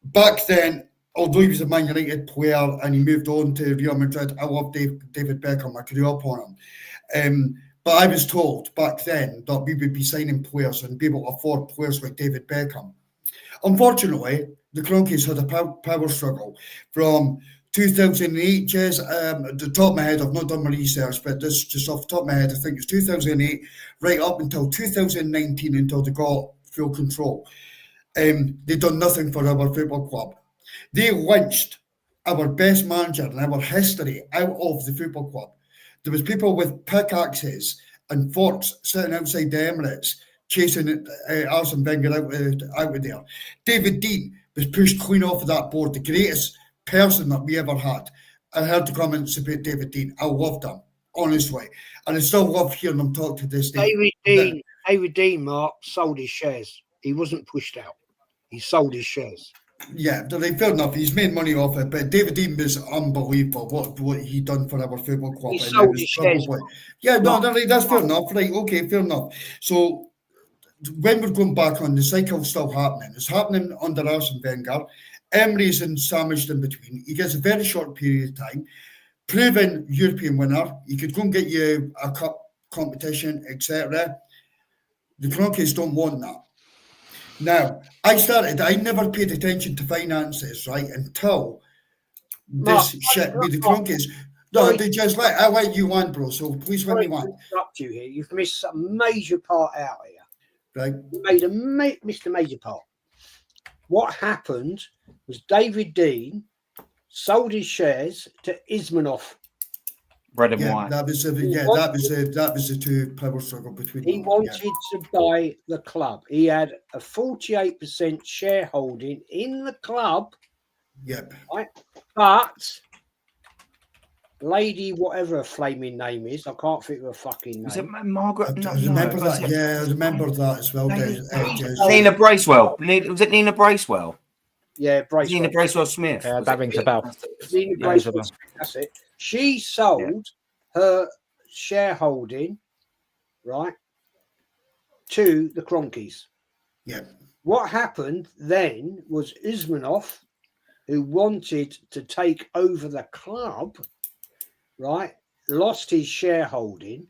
Back then, although he was a Man United player and he moved on to Real Madrid, I love David Beckham. I grew up on him. But I was told back then that we would be signing players and be able to afford players like David Beckham. Unfortunately, the Cronkies had a power struggle from 2008, Jez, at the top of my head, I've not done my research, but this just off the top of my head, I think it's 2008, right up until 2019, until they got full control. They've done nothing for our football club. They lynched our best manager in our history out of the football club. There was people with pickaxes and forks sitting outside the Emirates chasing Arsene Wenger out of there. David Dean was pushed clean off of that board, the greatest person that we ever had. I heard the comments about David Dean. I loved him, honestly. And I still love hearing him talk to this day. David Dean, Mark, sold his shares. He wasn't pushed out. He sold his shares. Yeah, fair enough. He's made money off it, but David Dean was unbelievable. What he done for our football club. He sold his shares. Yeah, no, that's fair enough. Right, okay, fair enough. So when we're going back on, the cycle's still happening. It's happening under Arsene Wenger. Emery's sandwiched in between. He gets a very short period of time. Proven European winner. He could go and get you a cup competition, etc. The Cronkies don't want that. Now, I never paid attention to finances, right, until this shit with the Cronkies. No, they just I let you on, bro, so please let me on. Interrupt you here. You've missed a major part out here. Right. You missed a major part. What happened was David Dean sold his shares to Ismanoff. Red and white. That was the two power struggle between them. He wanted to buy the club. He had a 48% shareholding in the club. Yep. Right? But lady, whatever her flaming name is, I can't think of her fucking name. Was it Margaret? I remember that. Yeah, I remember that as well. Nina Bracewell. Was it Nina Bracewell? Yeah, Bracewell. Nina Bracewell Smith. That rings a bell. Nina Bracewell Smith, that's it. She sold her shareholding, right, to the Cronkies. Yeah. What happened then was Ismanoff, who wanted to take over the club, right, lost his shareholding.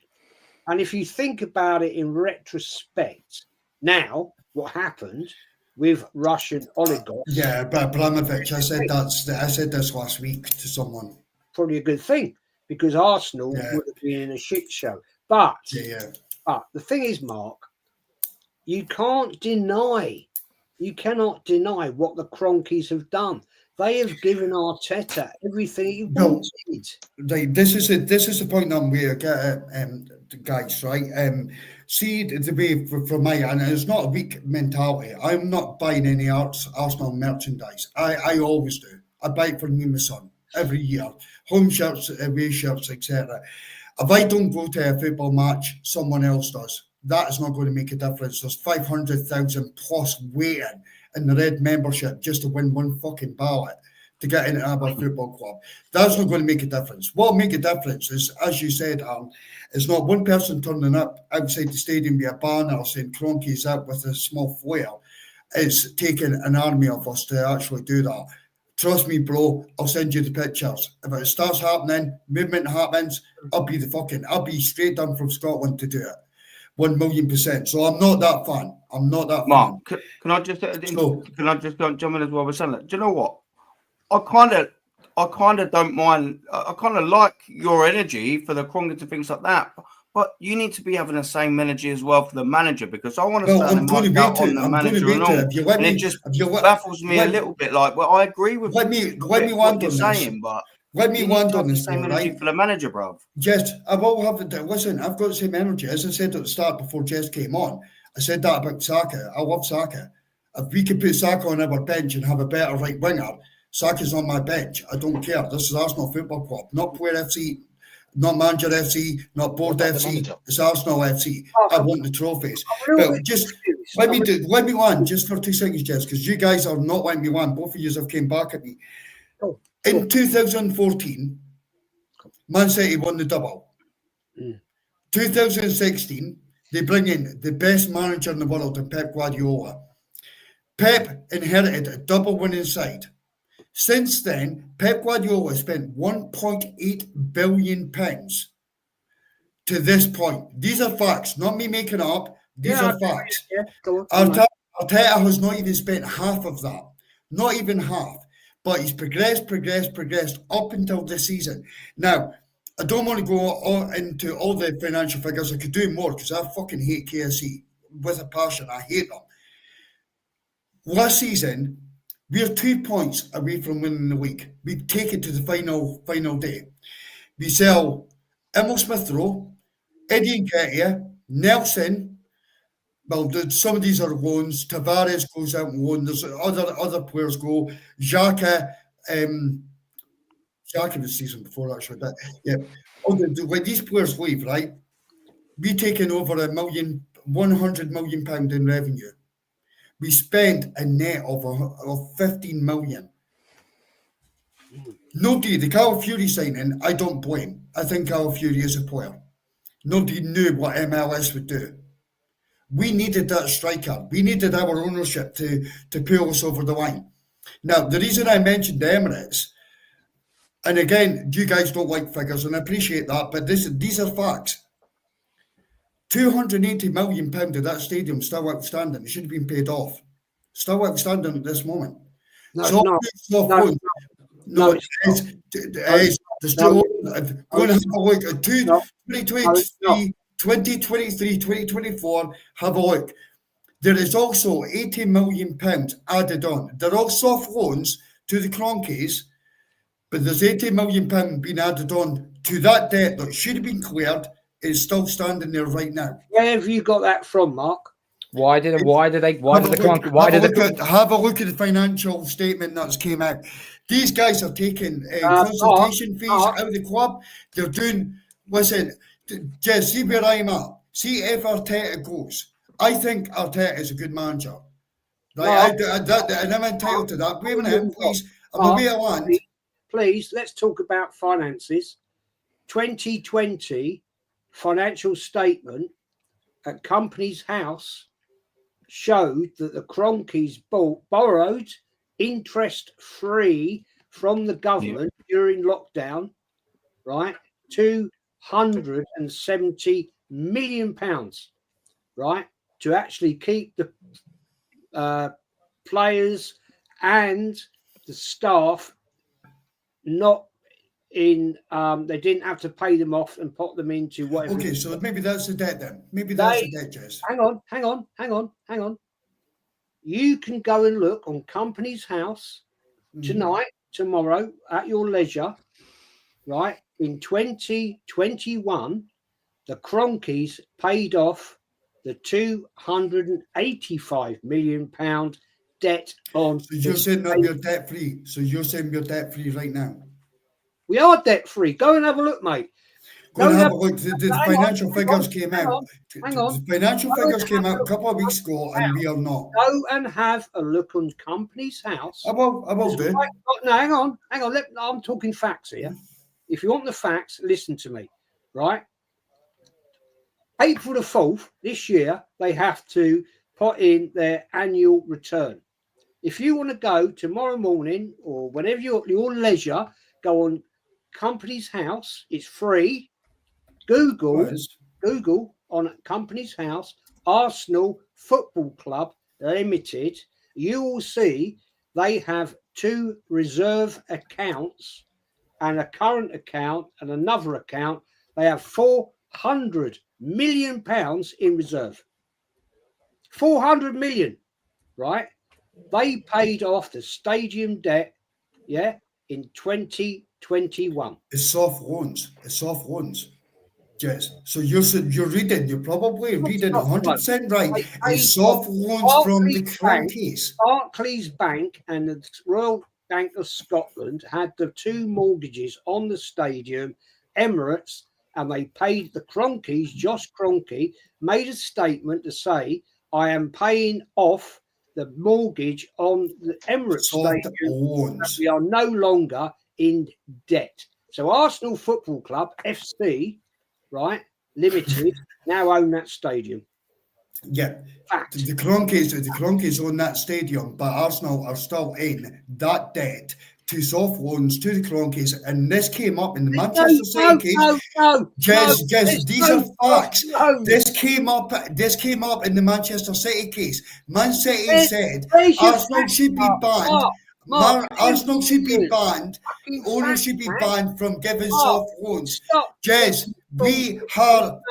And if you think about it in retrospect, now what happened with Russian oligarchs? Yeah, but Abramovich, I said this last week to someone. Probably a good thing, because Arsenal would have been in a shit show. But the thing is, Mark, you cannot deny what the Cronkies have done. They have given Arteta everything he wanted. Right, this is the point I'm where guys, right? See the way from my and it's not a weak mentality. I'm not buying any Arsenal merchandise. I always do. I buy it for me and my son every year. Home shirts, away shirts, etc. If I don't go to a football match, someone else does. That is not going to make a difference. There's 500,000 plus waiting in the red membership just to win one fucking ballot to get into our football club. That's not going to make a difference. What will make a difference is, as you said, it's not one person turning up outside the stadium with a banner saying Cronkies up with a small flare. It's taking an army of us to actually do that. Trust me, bro, I'll send you the pictures. If it starts happening, movement happens, I'll be straight down from Scotland to do it. 1,000,000%. So I'm not that fan. Mark, can I just jump in as well with something? Do you know what? I kind of don't mind. I kind of like your energy for the Cronkies and things like that. But you need to be having the same energy as well for the manager, because I want to stand and mark out on the manager and all. And it just baffles me a little bit. Like, well, I agree with what you're saying, but let me land on this. Same energy for the manager, bro. Jess, I will have it. Listen, I've got the same energy. As I said at the start before Jess came on, I said that about Saka. I love Saka. If we could put Saka on our bench and have a better right winger, Saka's on my bench. I don't care. This is Arsenal Football Club, not Player FC, not Manager FC, not Board FC. It's Arsenal FC. I want the trophies. But just let me land just for 2 seconds, Jess, because you guys are not letting me land. Both of you have came back at me. In 2014, Man City won the double. 2016, they bring in the best manager in the world, in Pep Guardiola. Pep inherited a double winning side. Since then, Pep Guardiola spent £1.8 billion to this point. These are facts, not me making up. These are facts. Arteta has not even spent half of that. Not even half. But he's progressed up until this season. Now, I don't want to go into all the financial figures. I could do more because I fucking hate KSE with a passion. I hate them. Last season, We're 2 points away from winning the league. We take it to the final day. We sell Emil Smith Rowe, Eddie Nketiah, Nelson. Well, some of these are loans. Tavares goes out on loan. There's other players go. Xhaka, Xhaka was the season before actually, but yeah. When these players leave, right? We taking over £100 million in revenue. We spend a net of 15 million. Nobody, the Carl Fury signing, I don't blame. I think Carl Fury is a player. Nobody knew what MLS would do. We needed that striker. We needed our ownership to pull us over the line. Now, the reason I mentioned the Emirates, and again, you guys don't like figures, and I appreciate that, but these are facts. £280 million of that stadium still outstanding. It should have been paid off. Still outstanding at this moment. No, it's not. No, it's still going to have a look at 2023, 2024. Have a look. There is also £80 million added on. They're all soft loans to the Cronkies, but there's £80 million being added on to that debt that should have been cleared. Is still standing there right now. Where have you got that from, Mark? Have a look at the financial statement that's came out. These guys are taking consultation fees out of the club. They're doing. Listen, just see where I'm at. See if Arteta goes. I think Arteta is a good manager. Right? And I'm entitled to that. Wait a minute, please. I'm away to land. Please, let's talk about finances. 2020 financial statement at Company's House showed that the Cronkies borrowed interest-free from the government during lockdown, right? £270 million, right? To actually keep the players and the staff not in they didn't have to pay them off and put them into whatever. Okay, so maybe that's the debt then. Maybe that's the debt, Jess. Hang on. You can go and look on Company's House tonight, tomorrow, at your leisure, right? In 2021, the Cronkies paid off the £285 million debt on. So you're saying that you're debt free. So you're saying you're debt free right now. We are debt free. Go and have a look, mate. Go and have a look. The financial figures came out. Hang on. The financial figures came out a couple of weeks ago, and we are not. Go and have a look on Company's House. I will do. No, hang on. I'm talking facts here. If you want the facts, listen to me, right? April the 4th this year, they have to put in their annual return. If you want to go tomorrow morning or whenever your leisure, go on Company's House. It's free. Google on Company's House, Arsenal Football Club Limited. You will see they have 2 reserve accounts and a current account and another account. They have £400 million in reserve. 400 million, right? They paid off the stadium debt, in 2021. It's soft loans. Yes. So you're probably reading 100% right. It's soft loans from the Cronkies. Barclays Bank and the Royal Bank of Scotland had the 2 mortgages on the stadium, Emirates, and they paid the Cronkies. Josh Kroenke made a statement to say, I am paying off the mortgage on the Emirates stadium. We are no longer in debt. So Arsenal Football Club, FC, right, Limited, now own that stadium. Yeah. Fact. The Cronkies own that stadium, but Arsenal are still in that debt to soft loans to the Cronkies, and this came up in the Manchester City case. These are facts. This came up in the Manchester City case. Man City said Arsenal should be banned. Arsenal should be banned. Owners should be banned from giving soft loans. Jez, we have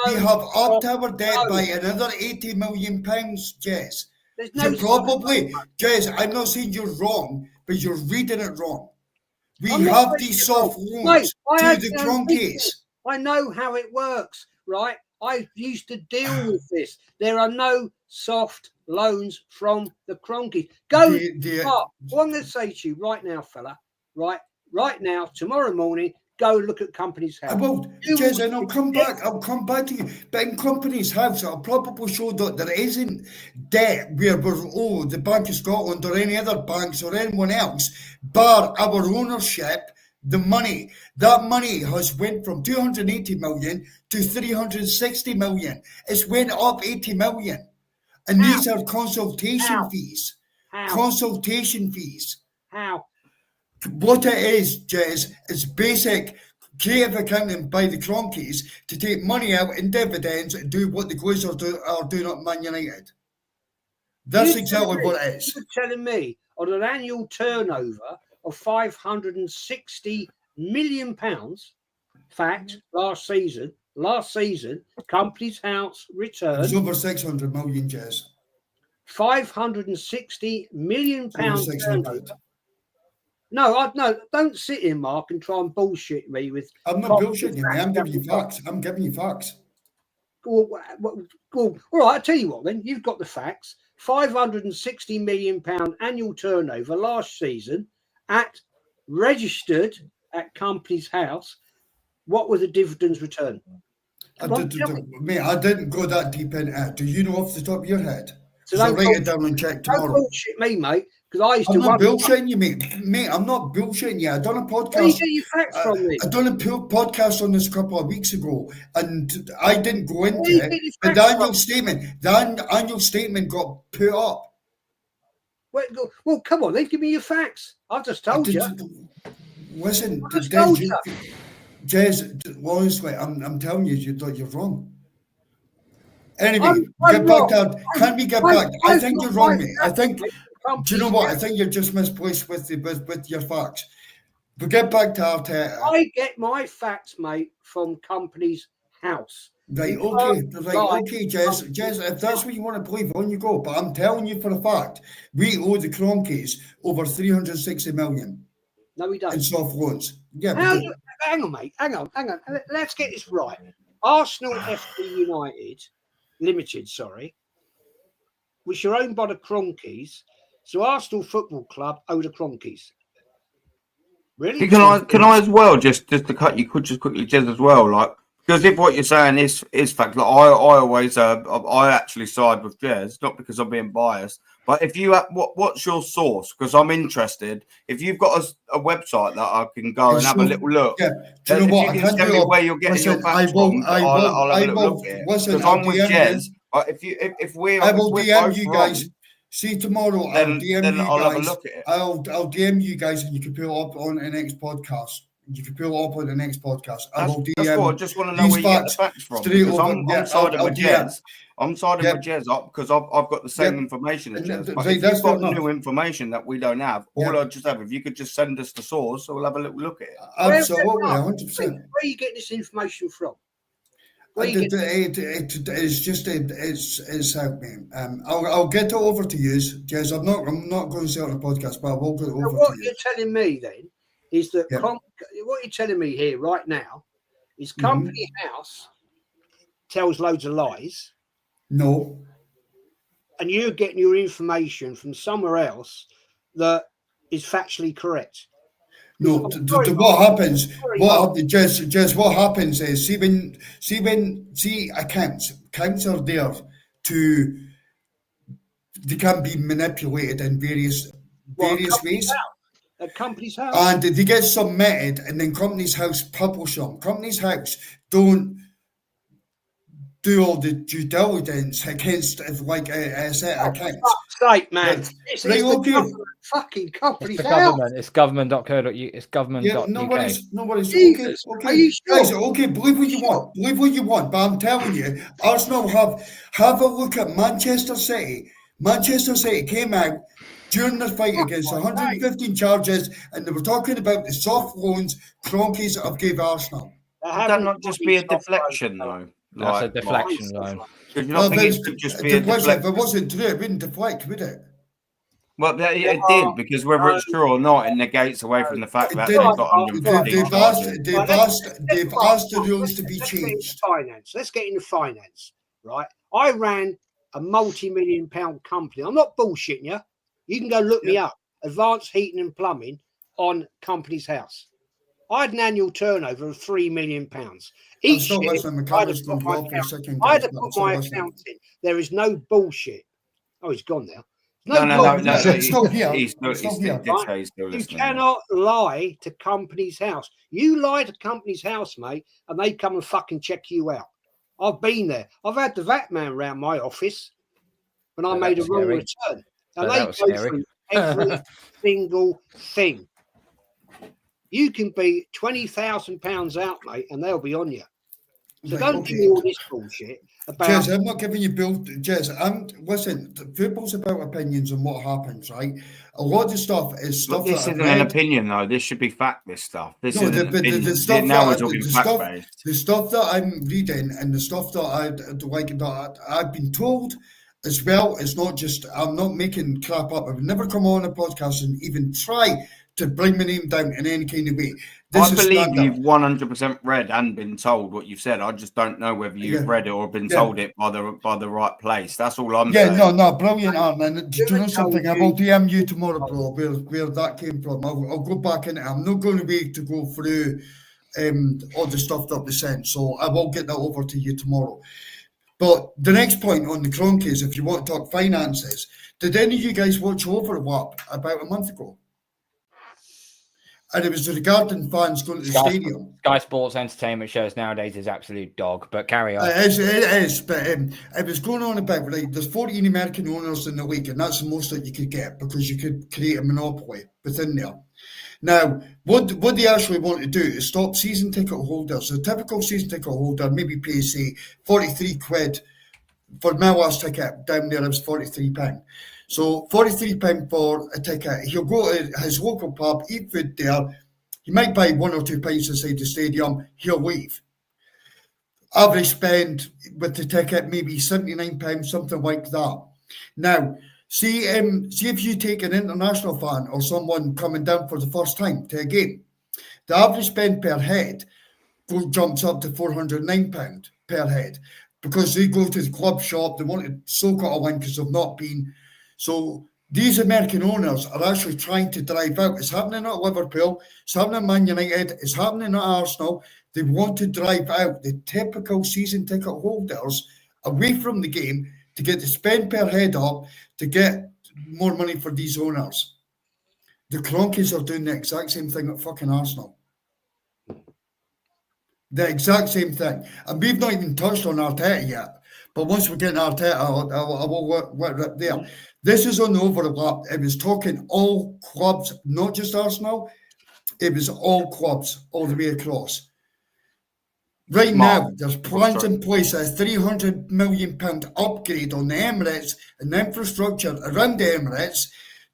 upped our debt by another £80 million, Jez. There's no probably, Jez, I'm not saying you're wrong, but you're reading it wrong. We I'm not have reading these it wrong. soft Mate, loans I to had the my own business. cronkies. I know how it works, right? I used to deal with this. There are no soft loans from the cronkies. Go, Mark, what I'm going to say to you right now, fella, right now, tomorrow morning, go look at Company's House. Well, Jez, and I'll come back to you. But in Company's House, I'll probably show that there isn't debt where we're, the Bank of Scotland or any other banks or anyone else, bar our ownership, the money. That money has went from 280 million to 360 million. It's went up 80 million. And these are consultation fees. Consultation fees. How? What it is, Jez, is basic creative accounting by the cronkies to take money out in dividends and do what the Glazers are doing at Man United. That's exactly what it is. You're telling me on an annual turnover of £560 million, fact, last season, Company's House returned. It's over 600 million, Jez. £560 million Over 600. No, don't sit here, Mark, and try and bullshit me with. I'm not bullshitting you, mate. I'm giving you facts. I'm giving you facts. Well, all right, I'll tell you what then. You've got the facts. £560 million annual turnover last season registered at Company's House. What were the dividends returned? Mate, I didn't go that deep into it. Do you know off the top of your head? So I'll write it down and check tomorrow. Don't bullshit me, mate. Because I used I'm to. not bullshitting you, mate. Mate, I'm not bullshitting you. I done a podcast. Where you get your facts from, then? I done a podcast on this a couple of weeks ago, and I didn't go into it. But the annual statement got put up. Well, come on, then give me your facts. I've just told you. Listen, Jez, honestly, I'm telling you, you're wrong. Anyway, get back to. Can we get back? I think you're wrong, mate. I think. Do you know what? I think you're just misplaced with your facts. But get back to Arteta. I get my facts, mate, from Company's House. Right, okay, Jez, if that's what you want to believe, on you go. But I'm telling you for a fact, we owe the cronkies over 360 million. No, we don't. In soft loans. Yeah, hang on, mate. Hang on. Let's get this right. Arsenal FC United Limited, which are owned by the cronkies. So Arsenal Football Club owe the cronkies. Really? Can I as well, just to cut you just quickly, Jez, as well, like, because if what you're saying is fact, like I always I actually side with Jez, not because I'm being biased, but if you what's your source? Because I'm interested. If you've got a website that I can go and have a little look, yeah. Do you know what? If you can tell me where you're getting your facts from, I'll have a little look at it. Because I'm with Jez. If we're I will DM both you wrong, guys. See tomorrow. then I'll DM you I'll guys. have a look at it. I'll DM you guys, and you can pull it up on the next podcast. I will DM. That's what I just want to know where you get the facts from. Because I'm siding with Jez. I'm siding with Jez because I've got the same information as Jez. But if you've got new information that we don't have, all I just have, if you could just send us the source, we'll have a little look at it. Absolutely, 100%. Where are you getting this information from? It's out, man. I'll get it over to you, Jez. I'm not going to say it on the podcast, but I will get it over to you. What you're telling me then is that what you're telling me here right now is Company House tells loads of lies. No. And you're getting your information from somewhere else that is factually correct. No, what happens? Jez, what happens is accounts are there they can be manipulated in various ways. At Company's House, and they get submitted, and then Company's House publish them. Company's House don't do all the due diligence against like a set of accounts. Fuck's sake, man! It's fucking Company's House. It's government.co.uk. It's government.uk. Yeah, nobody's. Jesus, okay. Are you sure? Guys, okay, believe what you want. But I'm telling you, Arsenal have a look at Manchester City. Manchester City came out during the fight against 115 charges, and they were talking about the soft loans cronkies have gave Arsenal. Would that not just be a deflection, though? That's a Like, deflection zone. do you not think it could just be a if deflection? it wasn't true, it wouldn't deflect, would it? Well, it did, because whether it's true or not, it negates away from the fact that It they've got 115 charges. They've asked the rules to be changed. Let's get into finance, right? I ran a multi-million-pound company. I'm not bullshitting you. You can go look me up. Advanced Heating and Plumbing on Company's House. I had an annual turnover of £3 million. Each year, I had to put my accounts in. There is no bullshit. Oh, he's gone now. No. He's still here. He's still You cannot lie to Company's House. You lie to Company's House, mate, and they come and fucking check you out. I've been there. I've had the VAT man around my office when I made a wrong return. And they go through every single thing. You can be £20,000 out, mate, and they'll be on you. So don't give me all this bullshit about. Jez, I'm not giving you build. Jez, listen. Football's about opinions and what happens, right? A lot of the stuff is stuff. But this isn't an opinion, though. This should be fact. This stuff. This is the stuff now we're talking fact based. The stuff that I'm reading and the stuff that I've been told as well. It's not just. I'm not making crap up. I would never come on a podcast and even try to bring my name down in any kind of way. I believe you've 100% read and been told what you've said. I just don't know whether you've read it or been told it by the right place. That's all I'm saying. No, brilliant, Armin. Do you know something? I will DM you tomorrow, bro, where that came from. I'll go back in it. I'm not going to wait to go through all the stuff that was sent, so I will get that over to you tomorrow. But the next point on the Cronkies, if you want to talk finances, did any of you guys watch Overlap about a month ago? And it was regarding fans going to the stadium. Sky Sports entertainment shows nowadays is absolute dog, but carry on. It is, but it was going on about, like, there's 14 American owners in the league, and that's the most that you could get because you could create a monopoly within there. Now, what they actually want to do is stop season ticket holders. A typical season ticket holder maybe pays, say, 43 quid. For my last ticket down there, it was £43. So £43 for a ticket. He'll go to his local pub, eat food there. He might buy 1 or 2 pints inside the stadium. He'll leave. Average spend with the ticket maybe £79, something like that. Now, see if you take an international fan or someone coming down for the first time to a game, the average spend per head jumps up to £409 per head because they go to the club shop. They want to soak it all in because they've not been. So these American owners are actually trying to drive out. It's happening at Liverpool. It's happening at Man United. It's happening at Arsenal. They want to drive out the typical season ticket holders away from the game to get the spend per head up to get more money for these owners. The Cronkies are doing the exact same thing at fucking Arsenal. The exact same thing. And we've not even touched on Arteta yet. But once we get in Arteta, I will work up there. This is on the Overlap. It was talking all clubs, not just Arsenal. It was all clubs, all the way across. Right now, there's plans in place, a £300 million upgrade on the Emirates and the infrastructure around the Emirates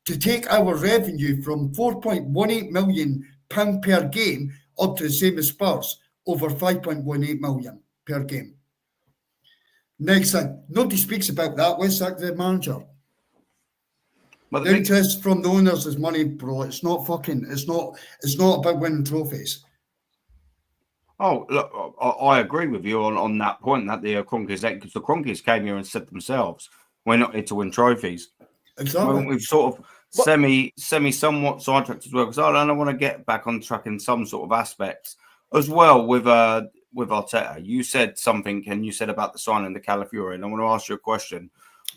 to take our revenue from £4.18 million per game up to the same as Spurs, over £5.18 million per game. Next thing, nobody speaks about that. Let's sack the manager. But the interest from the owners is money, bro. It's not about winning trophies. Oh, look, I agree with you on that point that the Cronkies, because the Cronkies came here and said themselves, we're not here to win trophies. Exactly. We've sort of somewhat sidetracked as well, because I don't want to get back on track in some sort of aspects as well with Arteta. You said something, and you said about the signing the Calafiori, and I want to ask you a question.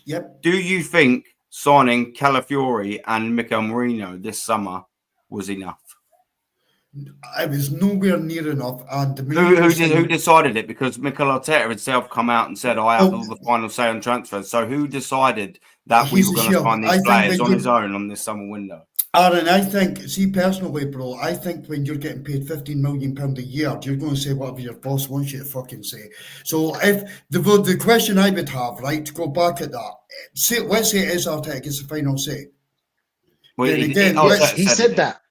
Yep. Do you think signing Calafiori and Mikel Merino this summer was enough? I was nowhere near enough. And who decided it? Because Mikel Arteta himself come out and said, I have all the final say on transfers. So who decided that we were going to find these players on his own on this summer window? Aaron, I think, see personally, bro, I think when you're getting paid £15 million a year, you're going to say whatever your boss wants you to fucking say. So if the question I would have, right, to go back at that, let's say it is Arteta gets the final say. Well, he said that.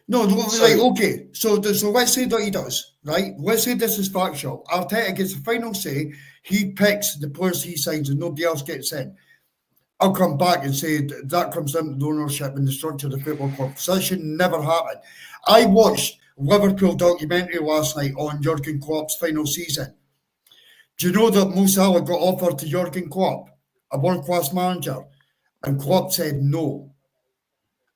No, no, So- right, okay. So let's say that he does, right? Let's say this is factual. Arteta gets the final say. He picks the players he signs and nobody else gets in. I'll come back and say that comes down to the ownership and the structure of the football club. So that should never happen. I watched Liverpool documentary last night on Jurgen Klopp's final season. Do you know that Mo Salah got offered to Jurgen Klopp, a world-class manager, and Klopp said no?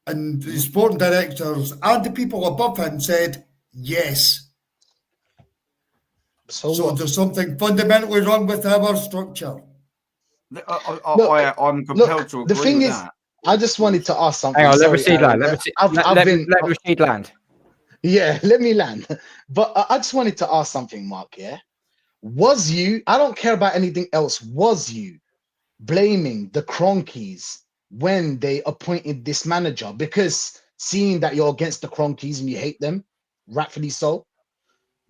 And the sporting directors and the people above him said yes. So So what? there's something fundamentally wrong with our structure. I'm compelled to agree the thing with is, that. I just wanted to ask something. Hang on, let Sorry, Rashid Aaron. land. I've been, Let Rashid land. yeah, let me land. But I just wanted to ask something, Mark. Yeah, was you? I don't care about anything else. Was you blaming the Cronkies when they appointed this manager? Because seeing that you're against the Cronkies and you hate them, rightfully so,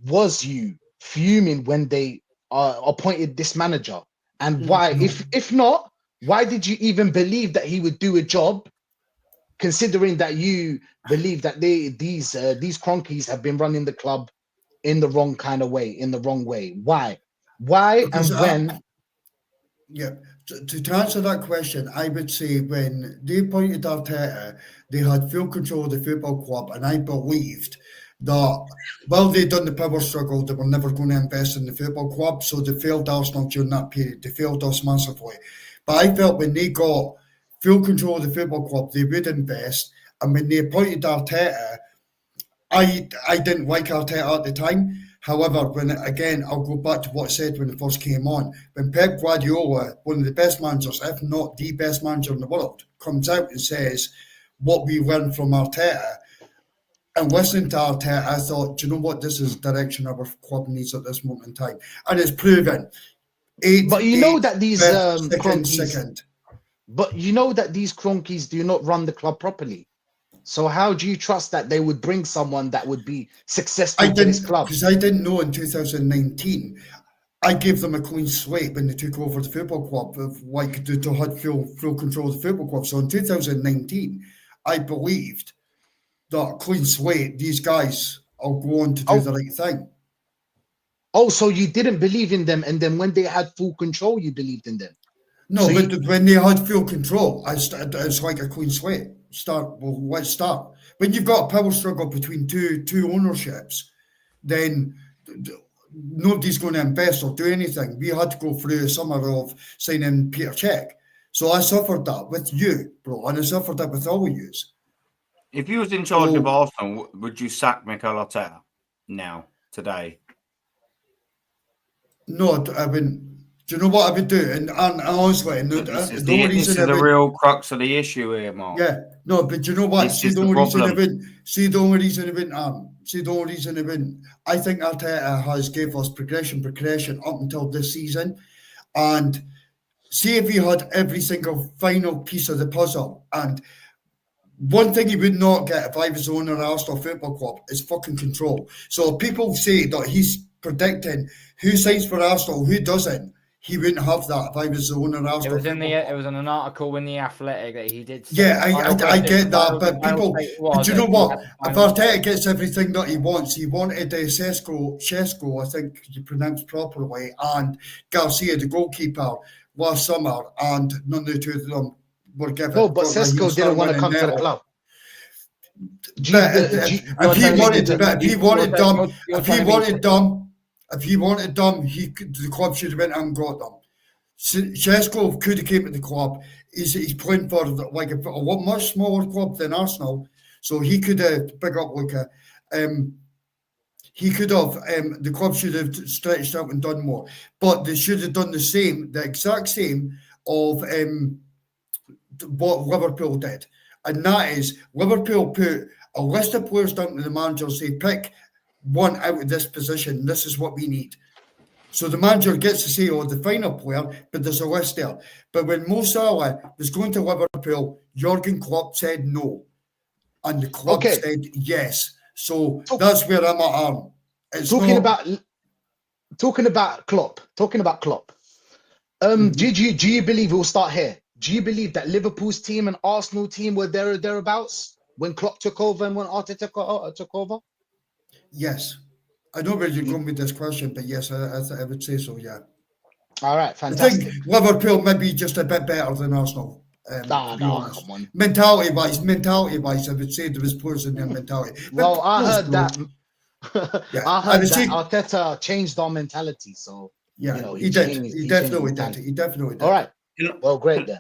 was you fuming when they appointed this manager? And why? No. If not, why did you even believe that he would do a job? Considering that you believe that these Cronkies have been running the club in the wrong kind of way, in the wrong way. Why? Because And when? Yeah, to answer that question, I would say when they appointed Arteta, they had full control of the football club, and I believed that while they'd done the power struggle, they were never going to invest in the football club. So they failed Arsenal during that period. They failed us massively. But I felt when they got full control of the football club, they would invest. And when they appointed Arteta, I didn't like Arteta at the time. However, when again, I'll go back to what I said when it first came on. When Pep Guardiola, one of the best managers, if not the best manager in the world, comes out and says what we learned from Arteta, and listening to Arteta, I thought, do you know what? This is the direction our club needs at this moment in time, and it's proven. But you know that these second. Cronkies do not run the club properly. So how do you trust that they would bring someone that would be successful I for this didn't, club? because I didn't know in 2019. I gave them a clean slate when they took over the football club, to have full control of the football club. So in 2019, I believed that clean slate, these guys will go on to do the right thing. Oh, so you didn't believe in them, and then when they had full control, you believed in them. No, So but when they had full control, it's like a clean slate. Let's start. When you've got a power struggle between two ownerships, then nobody's going to invest or do anything. We had to go through a summer of signing Peter Cech. So I suffered that with you, bro, and I suffered that with all of you. If you was in charge of Arsenal, would you sack Mikel Arteta now, today? No, I wouldn't. Do you know what I would do? And honestly, This is the real crux of the issue here, Mark. Yeah, no, but you know what? See, the only reason I wouldn't. I think Arteta has gave us progression up until this season, and see if he had every single final piece of the puzzle. And one thing he would not get if I was the owner of Arsenal Football Club is fucking control. So if people say that he's predicting who signs for Arsenal, who doesn't, he wouldn't have that if I was the owner of Arsenal. It was in an article in the Athletic that he did. Yeah, I get that, but people. But you know what? If Arteta gets everything that he wants, he wanted Šeško, I think you pronounced properly, and Garcia, the goalkeeper, last summer, and none of the two of them were given. No, but Šeško didn't want to come to the club. If he wanted them, the club should have went and got them. Šeško could have came to the club. He's playing for like a much smaller club than Arsenal, so he could have picked up like a. He could have. The club should have stretched out and done more, but they should have done the exact same of what Liverpool did, and that is Liverpool put a list of players down to the manager, say pick one out of this position. This is what we need. So the manager gets to say, the final player, but there's a list there. But when Mo Salah was going to Liverpool, Jurgen Klopp said no. And the club said yes. So that's where I'm at. Talking about Klopp. Do you believe we'll start here? Do you believe that Liverpool's team and Arsenal team were thereabouts? when Klopp took over and when Arteta took over? Yes. I know where you're going with this question, but yes, I would say so, yeah. All right, I fantastic. think Liverpool may be just a bit better than Arsenal. To be honest. Come on. Mentality-wise, I would say there is players in their mentality. Well, But I players heard grow. that. Yeah, I I heard would that say, Arteta changed our mentality. So yeah, you know, he did. changed. He changed definitely did. mentality. He definitely did. All right. Can- Well, great then.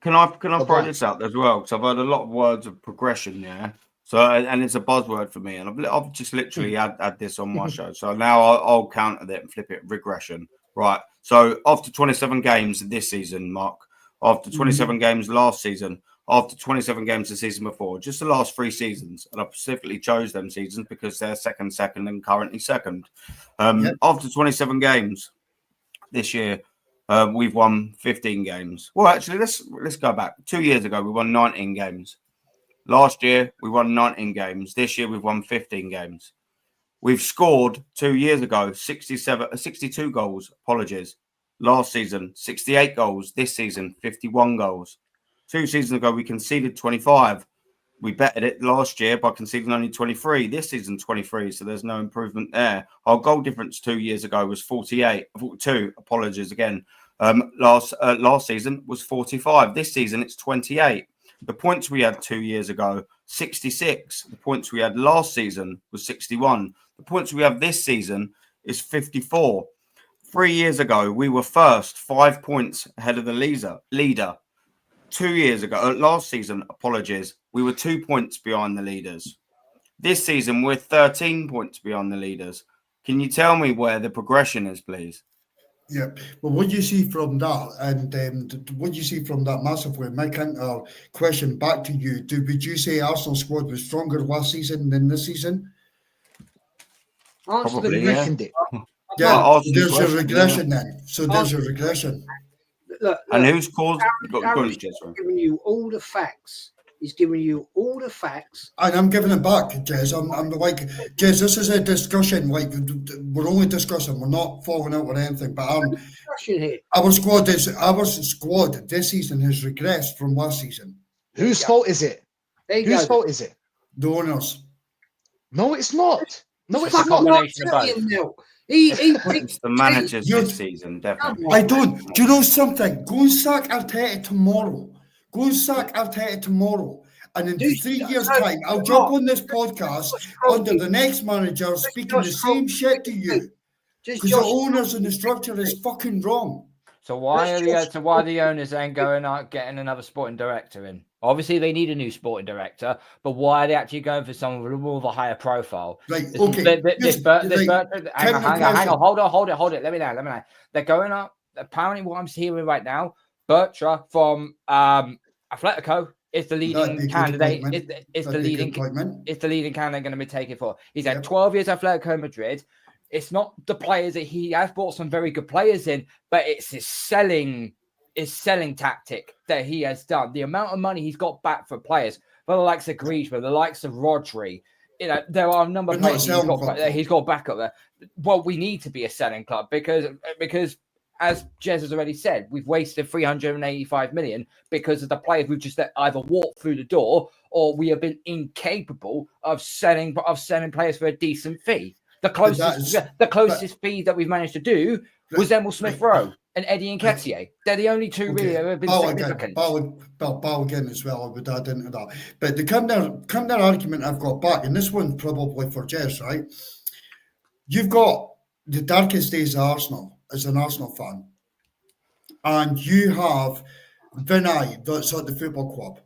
Can I go throw on. this out as well? Because I've heard a lot of words of progression, yeah. So and it's a buzzword for me, and I've just literally had this on my show. So now I'll counter that and flip it. Regression, right? So after 27 games this season, Mark, after 27 games last season, after 27 games the season before, just the last 3 seasons, and I specifically chose them seasons because they're second, and currently second. After 27 games this year. We've won 15 games. Well, actually, let's go back. 2 years ago, we won 19 games. Last year, we won 19 games. This year, we've won 15 games. We've scored 2 years ago 62 goals. Apologies. Last season, 68 goals. This season, 51 goals. 2 seasons ago, we conceded 25. We bettered it last year by conceding only 23. This season, 23. So there's no improvement there. Our goal difference 2 years ago was 42. Apologies again. Last season was 45. This season, it's 28. The points we had 2 years ago, 66. The points we had last season was 61. The points we have this season is 54. 3 years ago, we were first, 5 points ahead of the leader. 2 years ago, last season, apologies, we were 2 points behind the leaders. This season, we're 13 points behind the leaders. Can you tell me where the progression is, please? Yeah, well, what do you see from that, and what do you see from that massively? My counter question back to you: would you say Arsenal squad was stronger last season than this season? Answer the Probably, question. yeah. Yeah, I'll so there's your question, regression then. So there's your regression. Look, And who's caused? Harry's giving you all the facts. He's giving you all the facts. And I'm giving it back, Jez. I'm like, Jez, this is a discussion. Like, we're only discussing. We're not falling out with anything. But Discussion here. our squad this season has regressed from last season. Whose fault is it? There you Whose go. fault is it? The owners. No, it's not. No, it's Fuck not. combination of both. It's the managers this season, definitely. I don't. Do you know something? Go and sack Arteta tomorrow. Go and sack Arteta tomorrow. And in 3 years' time, I'll jump on this podcast under the next manager speaking the same shit to you. Because the owners and the structure is fucking wrong. So why are the owners then going out getting another sporting director in? Obviously, they need a new sporting director, but why are they actually going for someone with more of a higher profile? Right, okay. Hang on, hold it. Let me know. They're going up. Apparently, what I'm hearing right now, Bertra from Atletico is the leading candidate. It's the leading candidate going to be taken for. He's had 12 years at Atletico Madrid. It's not the players that he has brought some very good players in, but it's his selling tactic that he has done. The amount of money he's got back for players, for the likes of Griezmann, the likes of Rodri. You know, there are a number of players he's got back up there. Well, we need to be a selling club because as Jez has already said, we've wasted 385 million because of the players we've just either walked through the door or we have been incapable of selling players for a decent fee. The closest fee that we've managed to do was Emil Smith Rowe and Eddie Nketiah. They're the only two really that have been significant. Bow again as well, I would add into that. But the counter argument I've got back, and this one's probably for Jess, right? You've got the darkest days of Arsenal as an Arsenal fan, and you have Vinay that's at the football club,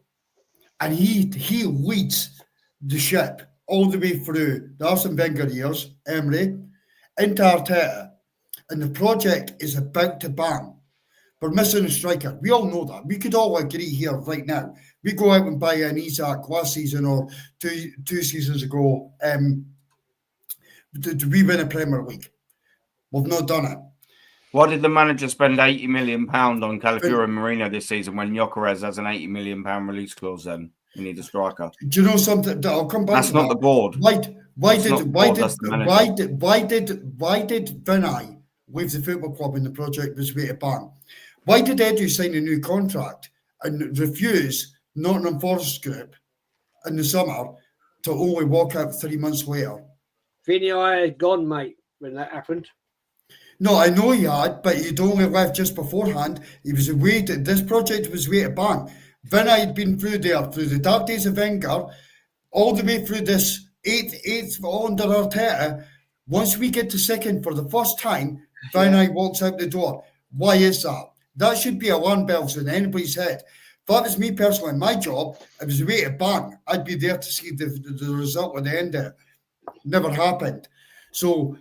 and he leads the ship all the way through the Arsene Wenger years, Emery, into Arteta, and the project is about to bang. We're missing a striker. We all know that. We could all agree here right now. We go out and buy an Isak last season or two seasons ago. We win a Premier League. We've not done it. Why did the manager spend £80 million on Calafiori and Marino this season when Gyökeres has an £80 million release clause then? You need a striker. Do you know something? I'll come back. That's not the board. Why did Vinay leave the football club when the project was way to bang? Why did Edu sign a new contract and refuse Nottingham Forest Group in the summer to only walk out 3 months later. Vinny, I had gone, mate, when that happened. No, I know he had, but he'd only left just beforehand. He was away. This project was way to bang. Then I'd been through the dark days of Wenger, all the way through this eighth under Arteta. Once we get to second for the first time, Van Eyck walks out the door. Why is that? That should be alarm bells in anybody's head. If that was me personally, my job, it was a way to bang. I'd be there to see the result at the end of it. Never happened. So,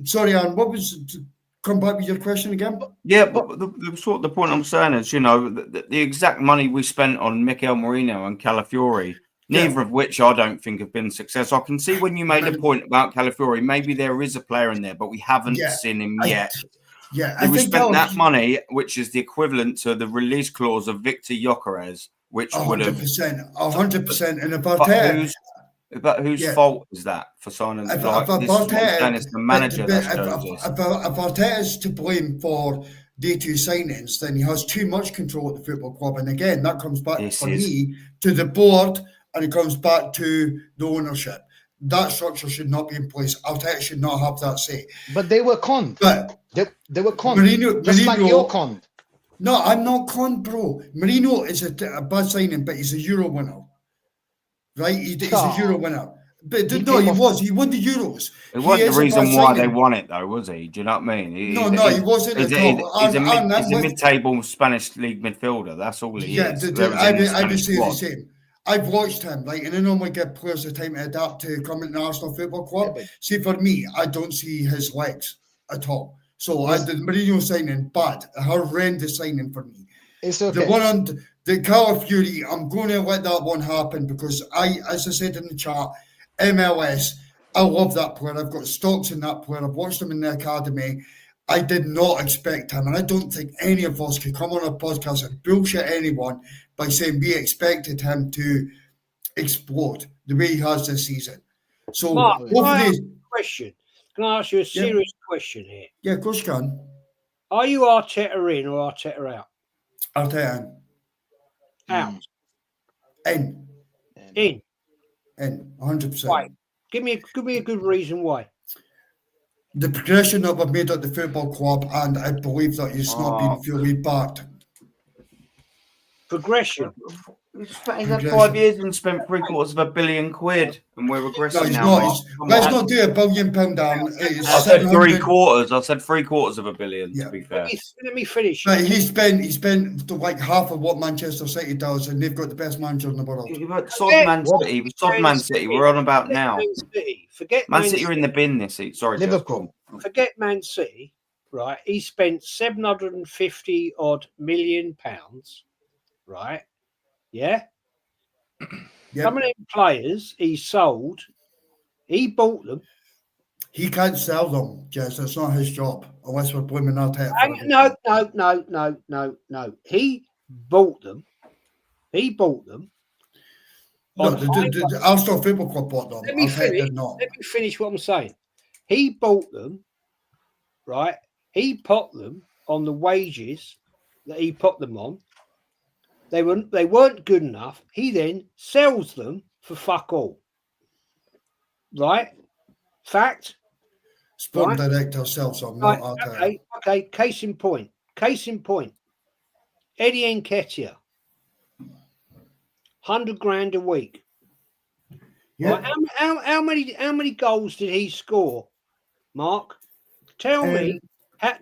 sorry, Aaron, what was, to come back with your question again? Yeah, but the point I'm saying is, you know, the exact money we spent on Mikel Merino and Calafiori, neither of which I don't think have been successful. I can see when you made a point about Calafiori, maybe there is a player in there, but we haven't seen him yet. We spent that money, which is the equivalent to the release clause of Victor Gyökeres, which would have 100%. And but whose fault is that for signing? It's the manager that shows this. If Arteta's to blame for day two signings, then he has too much control at the football club. And again, that comes back me to the board, and it comes back to the ownership. That structure should not be in place. Arteta should not have that say. But they were conned. But they were conned. Just like you're conned. No, I'm not conned, bro. Merino is a bad signing, but he's a Euro winner. Right? He's a Euro winner. But he won the Euros. It wasn't the reason why they won it, though, was he? Do you know what I mean? He wasn't at all. He's a mid-table Spanish league midfielder. That's all he is. I would say the same. I've watched him, like, and I normally give players the time to adapt to coming to Arsenal Football Club. See, for me, I don't see his legs at all. So the Merino signing, bad, a horrendous signing for me. It's okay. The one on the Calafiori, I'm going to let that one happen because as I said in the chat, MLS, I love that player. I've got stocks in that player. I've watched him in the academy. I did not expect him, and I don't think any of us could come on a podcast and bullshit anyone by saying we expected him to explode the way he has this season. So, Mark, can I ask you a serious question here? Yeah, of course you can. Are you Arteta in or Arteta out? Arteta in. Out. In. 100%. Right. Give me a good reason why. The progression that we've made at the football club, and I believe that he's not been fully backed. Progression. He's had 5 years and spent £750 million, and we're regressing now. Let's not do £1 billion down. I said three-quarters. I said £750 million. To be fair, let me finish. But he spent like half of what Manchester City does, and they've got the best manager in the world. Sod Man City. We're on about now. Forget Man City are in the bin this season. Sorry, Liverpool. Forget Man City. Right, he spent £750 million. Right. Yeah. Some of them players he sold, he bought them. He can't sell them, Jez. That's not his job, unless we're blaming Arteta. No. He bought them. No, the Arsenal Football Club bought them. Let me finish what I'm saying. He bought them, right? He put them on the wages that he put them on. They weren't good enough. He then sells them for fuck all. Right? Fact. Sporting director sells them, not Arteta. Okay. Case in point. Eddie Nketiah. $100,000 a week. Yeah. Right? How many goals did he score, Mark? Tell me.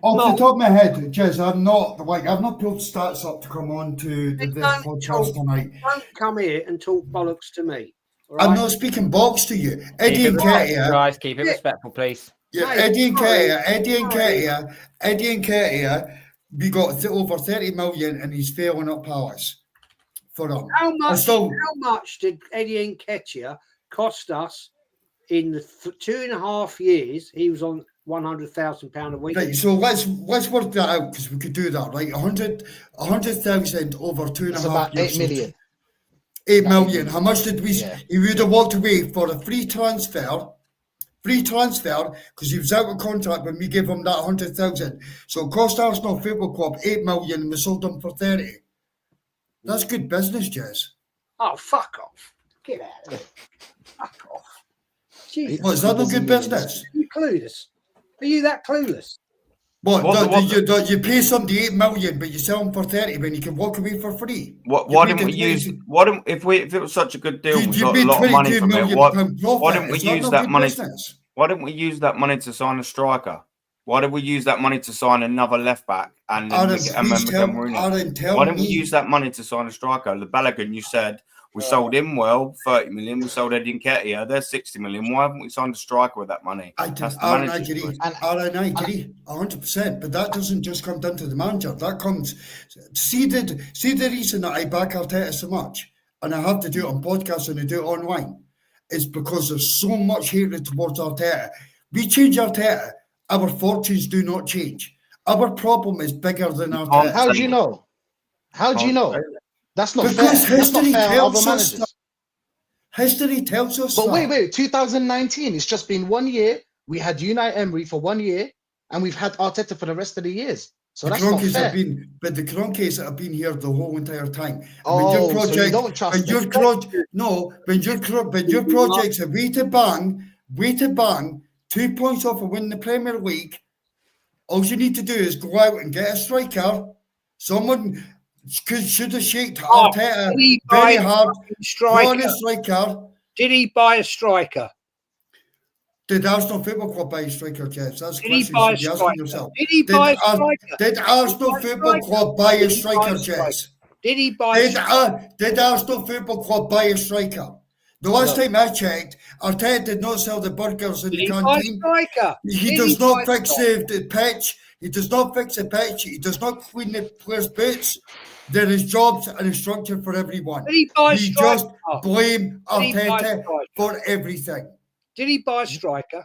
Off the top of my head, Jez, I've not pulled stats up to come on to this podcast tonight. Don't come here and talk bollocks to me. Right? I'm not speaking box to you. Eddie Nketiah. Guys, keep it respectful, please. Yeah, Eddie Nketiah. We got over 30 million, and he's failing at Palace for him. How much did Eddie Nketiah cost us in the 2.5 years he was on £100,000 a week? Right, so let's work that out because we could do that, right? 100,000 over 2.5 years. 8 million. 8 million. How much did we? Yeah. He would have walked away for a free transfer because he was out of contract when we gave him that 100,000. So it cost Arsenal Football Club 8 million, and we sold him for 30. That's good business, Jez. Oh, fuck off. Get out of here. Fuck off. Jesus. What, is that no good business? Are you clueless? Are you that clueless? You pay somebody 8 million, but you sell them for 30 when you can walk away for free? Why didn't we use? If it was such a good deal, we got a lot of money from it. Why didn't we use that money? Why didn't we use that money to sign a striker? Why did we use that money to sign another left back? And why didn't we use that money to sign a striker? The Balogun, you said we sold him well, 30 million. We sold Eddie Nketiah, they're 60 million. Why haven't we signed a striker with that money? I agree 100%, but that doesn't just come down to the manager. That comes. See the reason that I back Arteta so much, and I have to do it on podcasts and I do it online, is because there's so much hatred towards Arteta. We change Arteta, our fortunes do not change. Our problem is bigger than Arteta. How do you know? How do you know? That's not because fair. history That's not fair tells other us. managers. History tells us. But wait, 2019. It's just been 1 year. We had Unai Emery for 1 year, and we've had Arteta for the rest of the years. So that's not fair. But the Kroenkes have been here the whole entire time. So you don't trust them. When your project's a way to bang, 2 points off of winning the Premier League, all you need to do is go out and get a striker. Someone should have shaked Arteta very hard. Striker. Did he buy a striker? Did Arsenal Football Club buy a striker, Jeff? That's Did he buy a striker? Did he buy a striker? Did Arsenal Football Club buy a striker, Jeff? Did he buy a striker? Did Arsenal Football Club buy a striker? The last time I checked, Arteta did not sell the burgers in the canteen. He does not fix the pitch. He does not fix the pitch. He does not clean the players' boots. There is jobs and a structure for everyone. We just blame Arteta for everything. Did he buy a striker?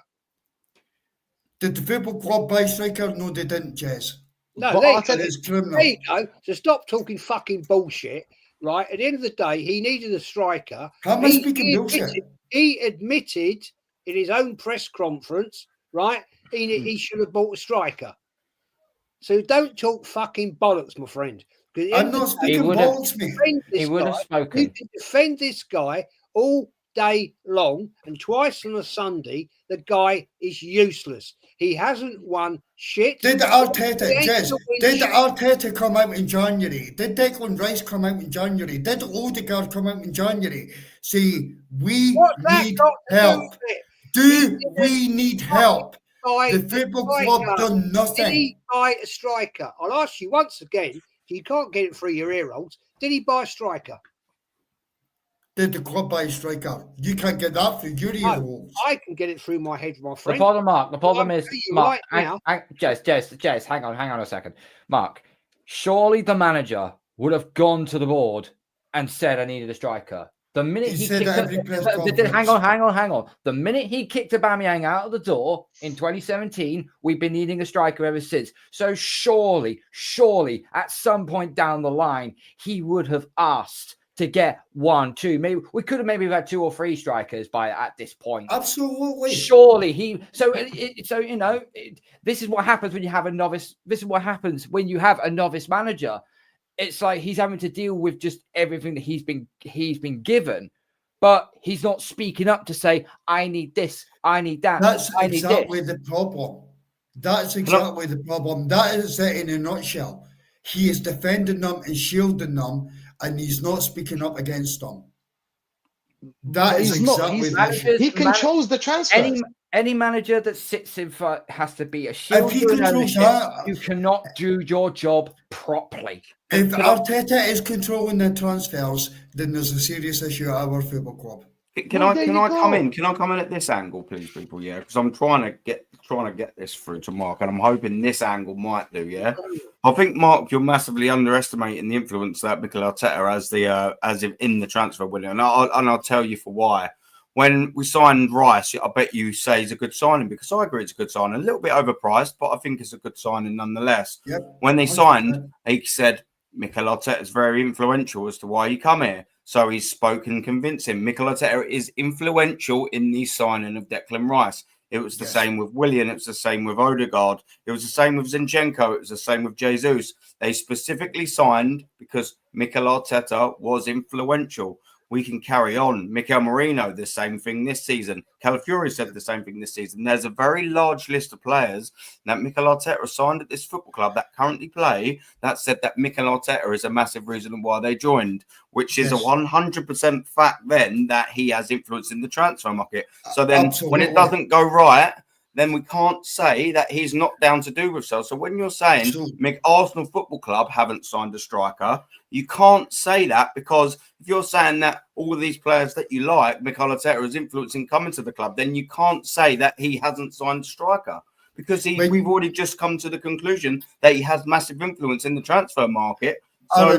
Did the football club buy a striker? No, they didn't, Jez. No, it's criminal. There you go. So stop talking fucking bullshit. Right, at the end of the day, he needed a striker. How am I speaking bullshit? He admitted in his own press conference, right, he should have bought a striker. So don't talk fucking bollocks, my friend. I'm not speaking bollocks, mate. He would have spoken. You can defend this guy all day long, and twice on a Sunday, the guy is useless. He hasn't won shit. Did Arteta come out in January? Did Declan Rice come out in January? Did Odegaard come out in January? Say, we need help. Do we need help? The football club done nothing. Did he buy a striker? I'll ask you once again, you can't get it through your ear holes. Did he buy a striker? Did the club buy a striker? You can't get that through your ear holes. I can get it through my head, my friend. The problem is, Mark, Jez, hang on a second. Mark, surely the manager would have gone to the board and said, I needed a striker. The minute he kicked hang on. The minute he kicked Aubameyang out of the door in 2017, we've been needing a striker ever since. So surely, at some point down the line, he would have asked to get 1, 2. Maybe we could have had 2 or 3 strikers at this point. Absolutely. Surely this is what happens when you have a novice. This is what happens when you have a novice manager. It's like he's having to deal with just everything that he's been given, but he's not speaking up to say, I need this, I need that. That's exactly the problem. That's exactly the problem. That is it in a nutshell. He is defending them and shielding them, and he's not speaking up against them. That is exactly the issue. He controls the transfer. Any manager that sits in front has to be a shielder. You cannot do your job properly. If Arteta is controlling the transfers, then there's a serious issue at our football club. Can I come in? Can I come in at this angle, please, people? Yeah, because I'm trying to get this through to Mark, and I'm hoping this angle might do. Yeah, I think Mark, you're massively underestimating the influence that Mikel Arteta has in the transfer window, and I'll tell you for why. When we signed Rice, I bet you say he's a good signing, because I agree it's a good signing. A little bit overpriced, but I think it's a good signing nonetheless. Yep. When they signed, he said Mikel Arteta is very influential as to why he come here. So he's spoken convincing. Mikel Arteta is influential in the signing of Declan Rice. It was the same with Willian. It was the same with Odegaard. It was the same with Zinchenko. It was the same with Jesus. They specifically signed because Mikel Arteta was influential. we can carry on. Mikel Merino, the same thing this season. Calafiori said the same thing this season. There's a very large list of players that Mikel Arteta has signed at this football club that currently play that said that Mikel Arteta is a massive reason why they joined, which is a 100% fact then that he has influence in the transfer market. So then when it doesn't go right, then we can't say that he's not down to do with so. So when you're saying Arsenal Football Club haven't signed a striker, you can't say that, because if you're saying that all of these players that you like, Mikel Arteta is influencing coming to the club, then you can't say that he hasn't signed a striker, because we've already just come to the conclusion that he has massive influence in the transfer market. So,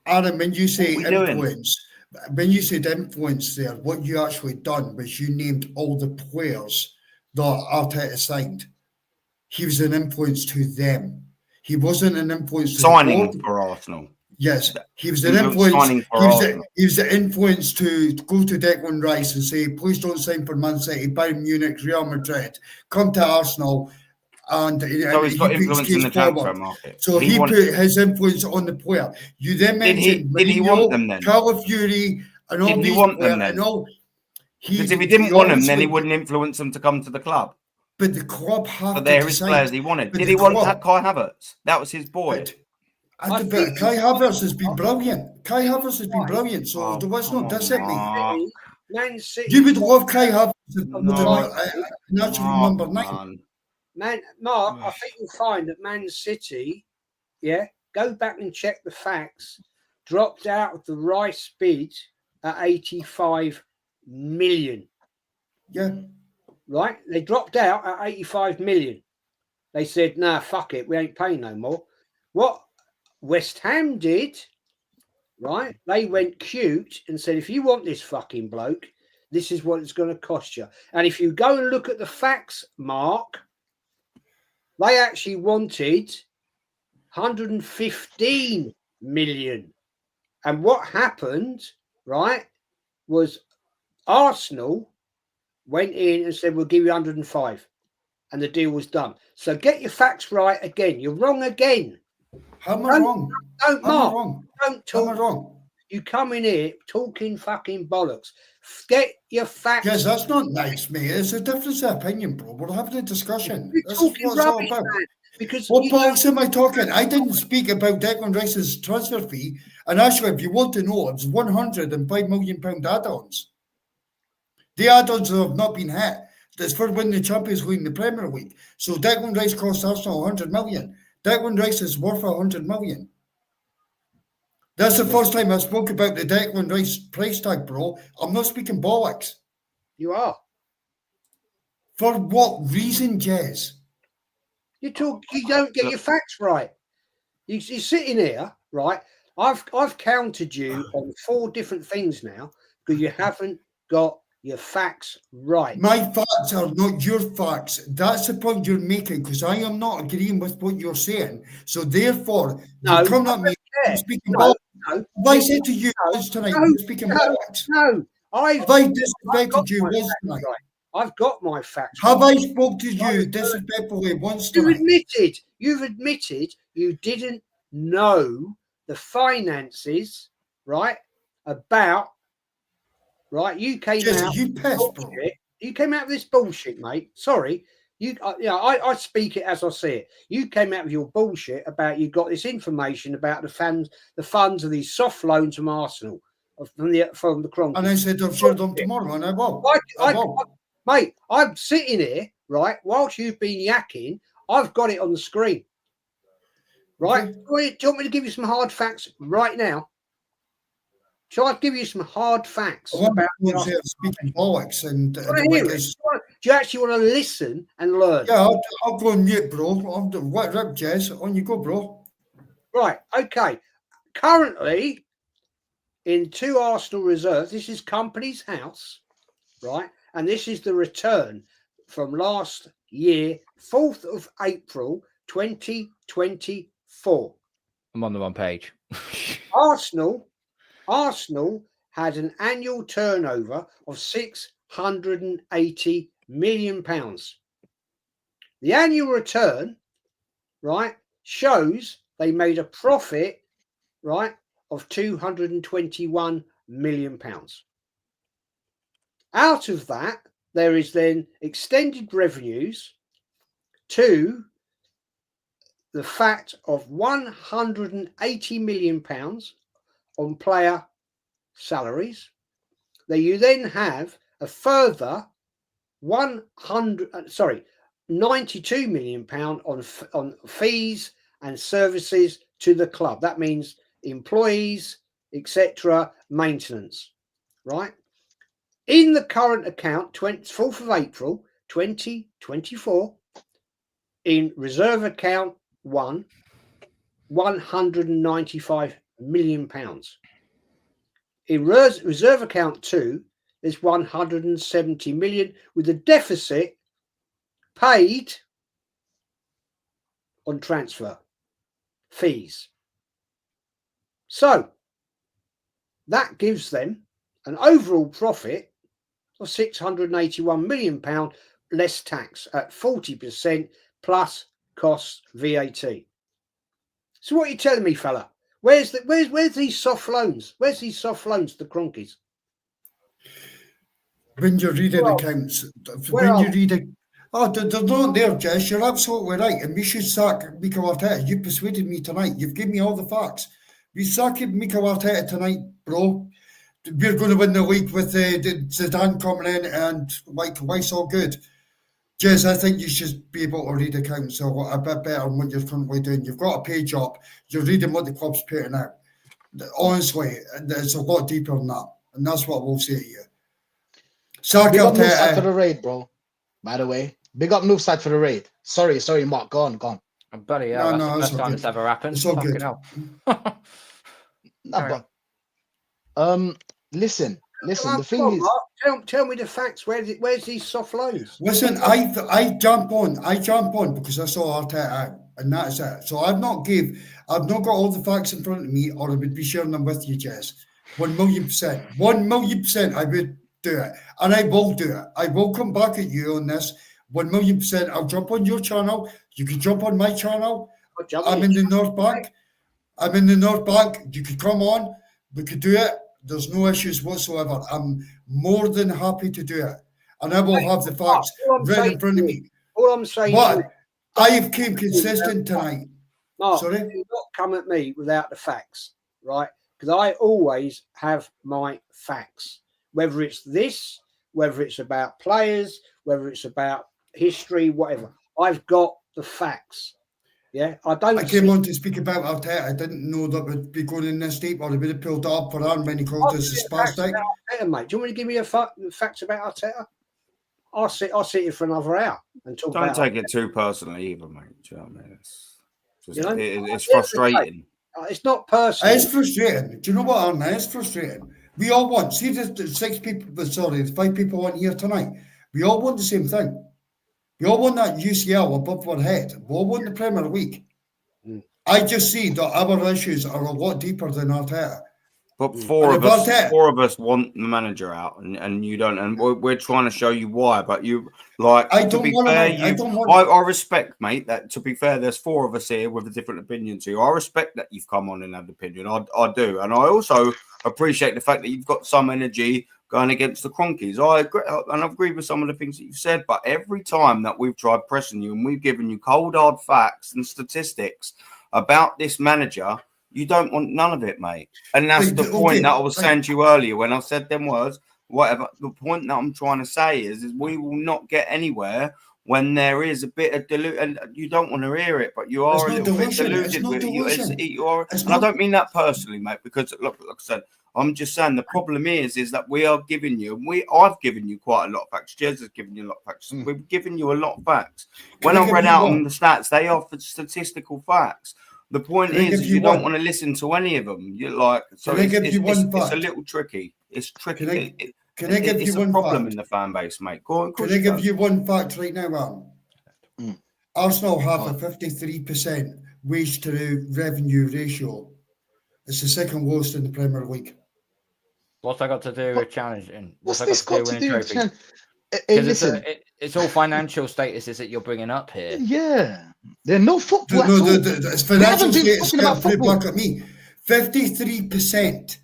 Aaron, when you say influence, when you said influence there, what you actually done was you named all the players that Arteta signed. He was an influence to them. He wasn't an influence to signing for Arsenal. Yes, he was an influence. He was the influence to go to Declan Rice and say, please don't sign for Man City, Bayern Munich, Real Madrid, come to Arsenal. And so he's got influence in the transfer market. So he put his influence on the player. You then mentioned did he want them then? Calafiori and all these. Did he want them then? Because if he didn't want them, then he wouldn't influence them to come to the club. But the club have to decide. His players he wanted. Did he want Kai Havertz? That was his boy. Kai Havertz has been brilliant. Kai Havertz has been brilliant. So let's not diss it, mate. Man City. You would love Kai Havertz natural number 9. Mark, I think you'll find that Man City, go back and check the facts, dropped out of the Rice bid at 85 million. Yeah. Right? They dropped out at 85 million. They said, nah, fuck it, we ain't paying no more. What West Ham did, right? They went cute and said, if you want this fucking bloke, this is what it's going to cost you. And if you go and look at the facts, Mark, they actually wanted 115 million. And what happened, right, was Arsenal went in and said, we'll give you 105. And the deal was done. So get your facts right again. You're wrong again. How am I wrong? Don't, Mark. Don't talk. How am I wrong? You come in here talking fucking bollocks. Get your facts. Yes, that's not nice, mate. It's a difference of opinion, bro. We're having a discussion. You're talking rubbish, man. Because what bollocks am I talking? I didn't speak about Declan Rice's transfer fee. And actually, if you want to know, it's £105 million add-ons. The add-ons have not been hit. That's for winning the Champions League and the Premier League. So Declan Rice cost Arsenal 100 million. Declan Rice is worth 100 million. That's the first time I spoke about the Declan Rice price tag, bro. I'm not speaking bollocks. You are. For what reason, Jez? You don't get your facts right. You're sitting here, right? I've counted you on 4 different things now because you haven't got your facts right. My facts are not your facts. That's the point you're making, because I am not agreeing with what you're saying. So therefore, you come at me speaking bollocks. Have I said to you once tonight, you're speaking bollocks? No. Have I disrespected you once tonight? Right. I've got my facts. Have I spoke to you disrespectfully once tonight? You've admitted you didn't know the finances, right? You came out. You pissed, bro. You came out with this bullshit, mate. Sorry. I speak it as I see it. You came out with your bullshit about you got this information about the funds of these soft loans from Arsenal from the Chronicles. And I said I've shared them tomorrow, and I will. Mate, I'm sitting here, right? Whilst you've been yakking, I've got it on the screen. Right? Okay. Do you want me to give you some hard facts right now? Shall I give you some hard facts about speaking bollocks and do you actually want to listen and learn? Yeah, I'll go on mute, bro. What up, Jez? On you go, bro. Right, okay. Currently, in 2 Arsenal reserves, this is Company's House, right? And this is the return from last year, 4th of April, 2024. I'm on the wrong page. Arsenal had an annual turnover of £680 million. The annual return, right, shows they made a profit, right, of £221 million. Out of that, there is then extended revenues to the fact of 180 million pounds on player salaries. You then have a further 92 million pound on fees and services to the club. That means employees, etc., maintenance, right? In the current account, 4th of April 2024, in reserve account 1, 195 million pounds. In reserve account 2, there's 170 million, with a deficit paid on transfer fees. So that gives them an overall profit of 681 million pound less tax at 40% plus costs VAT. So what are you telling me, fella? Where's these soft loans? Where's these soft loans to Cronkies? When you're reading accounts, when you read it, they're not there, Jess. You're absolutely right. And we should sack Mikel Arteta. You persuaded me tonight. You've given me all the facts. We sack Mikel Arteta tonight, bro. We're going to win the league with Zidane coming in, and life's all good. Jez, I think you should be able to read accounts a bit better than what you're currently doing. You've got a page up. You're reading what the club's putting out. Honestly, it's a lot deeper than that. And that's what we'll say to you. Big up Northside for the raid, bro. By the way. Big up Northside for the raid. Sorry, Mark. Go on. Oh, buddy, that's the first time it's ever happened. It's all good. Listen. The thing is, Mark, tell me the facts. Where's these soft loans? Listen, I jump on because I saw Arteta out, and that is it. So I've not got all the facts in front of me, or I would be sharing them with you, Jess. 1,000,000%. 1,000,000%. I would do it, and I will do it. I will come back at you on this. 1,000,000%. I'll jump on your channel. You can jump on my channel. I'm in the North Bank. You could come on. We could do it. There's no issues whatsoever. I'm more than happy to do it. And I will have the facts right in front of me. All I'm saying But I have came consistent tonight. Mark, Sorry? do not come at me without the facts, right? Because I always have my facts. Whether it's this, whether it's about players, whether it's about history, whatever. I've got the facts. Yeah, I came on to speak about Arteta. I didn't know that would be going in this deep, or it would have pulled up for Aaron when he called us a spastic. Mate, do you want me to give me facts about Arteta? I'll sit here for another hour and talk. Don't take it too personally either, mate. Do you know what I mean? It's frustrating. It's not personal. It's frustrating. Do you know what, Aaron? It's frustrating. We all want. See, the 5 people on here tonight. We all want the same thing. We all want that UCL above our head. We all want the Premier League. I just see that our issues are a lot deeper than Arteta. But four of us want the manager out, and you don't. And we're trying to show you why. But you I respect, mate. That to be fair, there's 4 of us here with a different opinion to you. I respect that you've come on and had an opinion. I do, and I also appreciate the fact that you've got some energy going against the Cronkies. I agree, and I've agreed with some of the things that you've said. But every time that we've tried pressing you and we've given you cold hard facts and statistics about this manager, you don't want none of it, mate. And that's the point that I was saying to you earlier when I said them words. Whatever. The point that I'm trying to say is we will not get anywhere when there is a bit of delusion. And you don't want to hear it, but you are a little bit deluded with it. I don't mean that personally, mate, because look, like I said, I'm just saying the problem is that we are giving you, I've given you quite a lot of facts. Jez has given you a lot of facts. We've given you a lot of facts. When I read out on the stats, they are for statistical facts. The point is you don't want to listen to any of them. You're like, so it's a little tricky. It's tricky. Can I give you one problem fact? In the fan base, mate? Go on. Can I give you one fact right now, Alan? Arsenal have a 53% wage to revenue ratio. It's the second lowest in the Premier League. What's that got to do with challenging? What's this got to do with challenging? Listen, it's all financial statuses that you're bringing up here. Yeah, there's no football. It's financial status. Back at me. 53%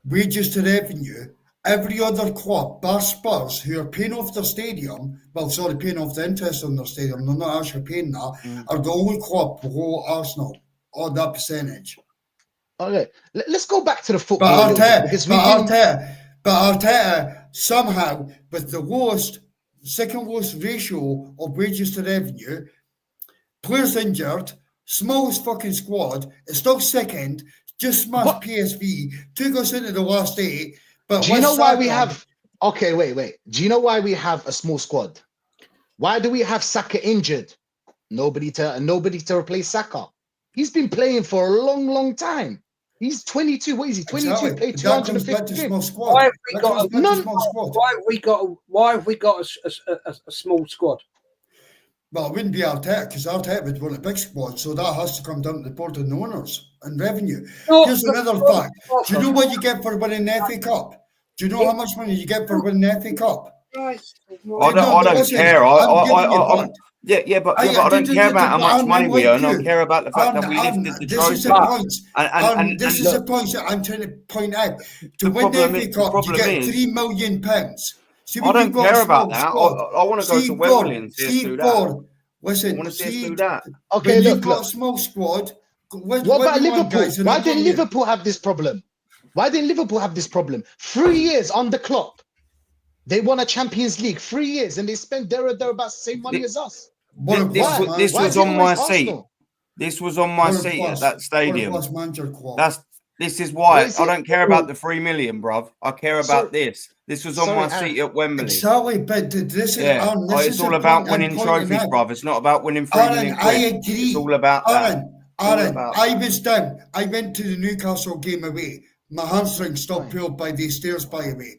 wages to revenue, every other club, bar Spurs, who are paying off their stadium, paying off the interest on their stadium, they're not actually paying that, are the only club below Arsenal on that percentage. Okay, let's go back to the football a little bit, because Arteta somehow, with the second lowest ratio of wages to revenue, players injured, smallest fucking squad, is still second, just smashed PSV, took us into the last 8. But do you know why we have? Okay, wait. Do you know why we have a small squad? Why do we have Saka injured? Nobody to replace Saka. He's been playing for a long time. He's 22. What is he? 22. Exactly. Played That comes 250 back to small games. squad. Why have we got a small squad? Well, it wouldn't be Arteta, because Arteta would want a big squad, so that has to come down to the board of the owners and revenue. Here's another fact. Do you know what you get for winning the FA Cup? Do you know how much money you get for winning the FA Cup? I don't care. But I don't care about how much money we earn. I care about the fact that we lifted the trophy. This is the point that I'm trying to point out. To win the FA Cup, you get £3 million. I don't care about that. I want to go to Wembley and see us do that. Listen, I want to see us do that. Okay, you've got a small squad. What about Liverpool? Why didn't Liverpool have this problem? 3 years under Klopp, they won a Champions League. 3 years, and they spent there about the same money as us. This was on my seat. This was on my seat at that stadium. This is why I don't care about the 3 million, bruv. I care about this. This was on my seat at Wembley. Exactly, but this is it's all about winning trophies, bruv. It's not about winning 3 million quid. I agree. It's all about that. Aaron, I was down. I went to the Newcastle game away. My hamstring stopped pulled by these stairs, by the way.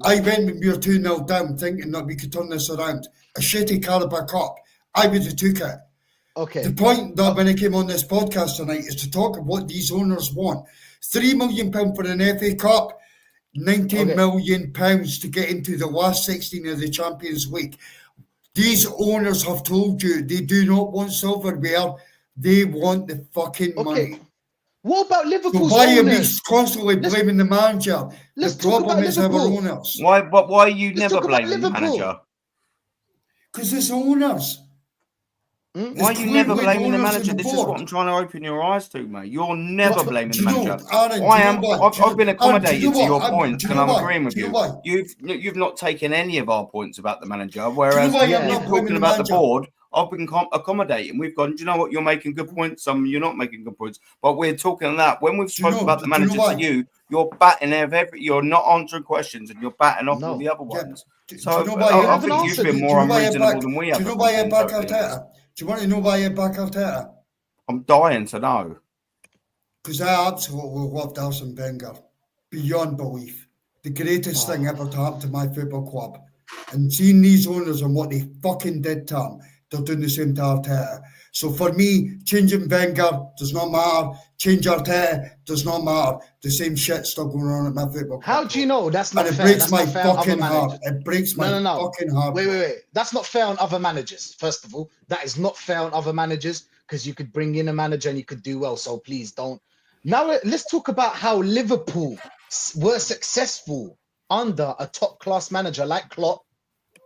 I went when we were 2-0 down, thinking that we could turn this around. A shitty Carabao Cup. I would have took it. Okay. The point that when I came on this podcast tonight is to talk about what these owners want. £3 million for an FA Cup, £19 million to get into the last 16 of the Champions League. These owners have told you they do not want silverware. They want the fucking money. What about Liverpool's so why owners? Are we constantly blaming the manager? The problem is our owners. Why are you never blaming the manager? Because it's owners. Why are you never blaming the manager? This is what I'm trying to open your eyes to, mate. You're never blaming the manager. I've been accommodated to your points, and I'm agreeing with you. You've not taken any of our points about the manager, whereas you're talking about the board. I've been accommodating. We've gone, do you know what? You're making good points. Some you're not making good points. But we're talking that when we've spoken about the manager to you, you're batting you're not answering questions and you're batting off all the other ones. So I think you've been more unreasonable than we have. Do you know why you're back Arteta? Do you want to know why you're back Arteta? I'm dying to know. Because I absolutely loved Arsene Wenger. Beyond belief. The greatest thing ever to happen to my football club. And seeing these owners and what they fucking did to him, they're doing the same to Arteta. So for me, changing Wenger does not matter. Change Arteta does not matter. The same shit's still going on at my football club. How do you know that's not fair? And it breaks my fucking heart. It breaks my fucking heart. Wait. That's not fair on other managers, first of all. That is not fair on other managers, because you could bring in a manager and you could do well. So please don't. Now let's talk about how Liverpool were successful under a top-class manager like Klopp,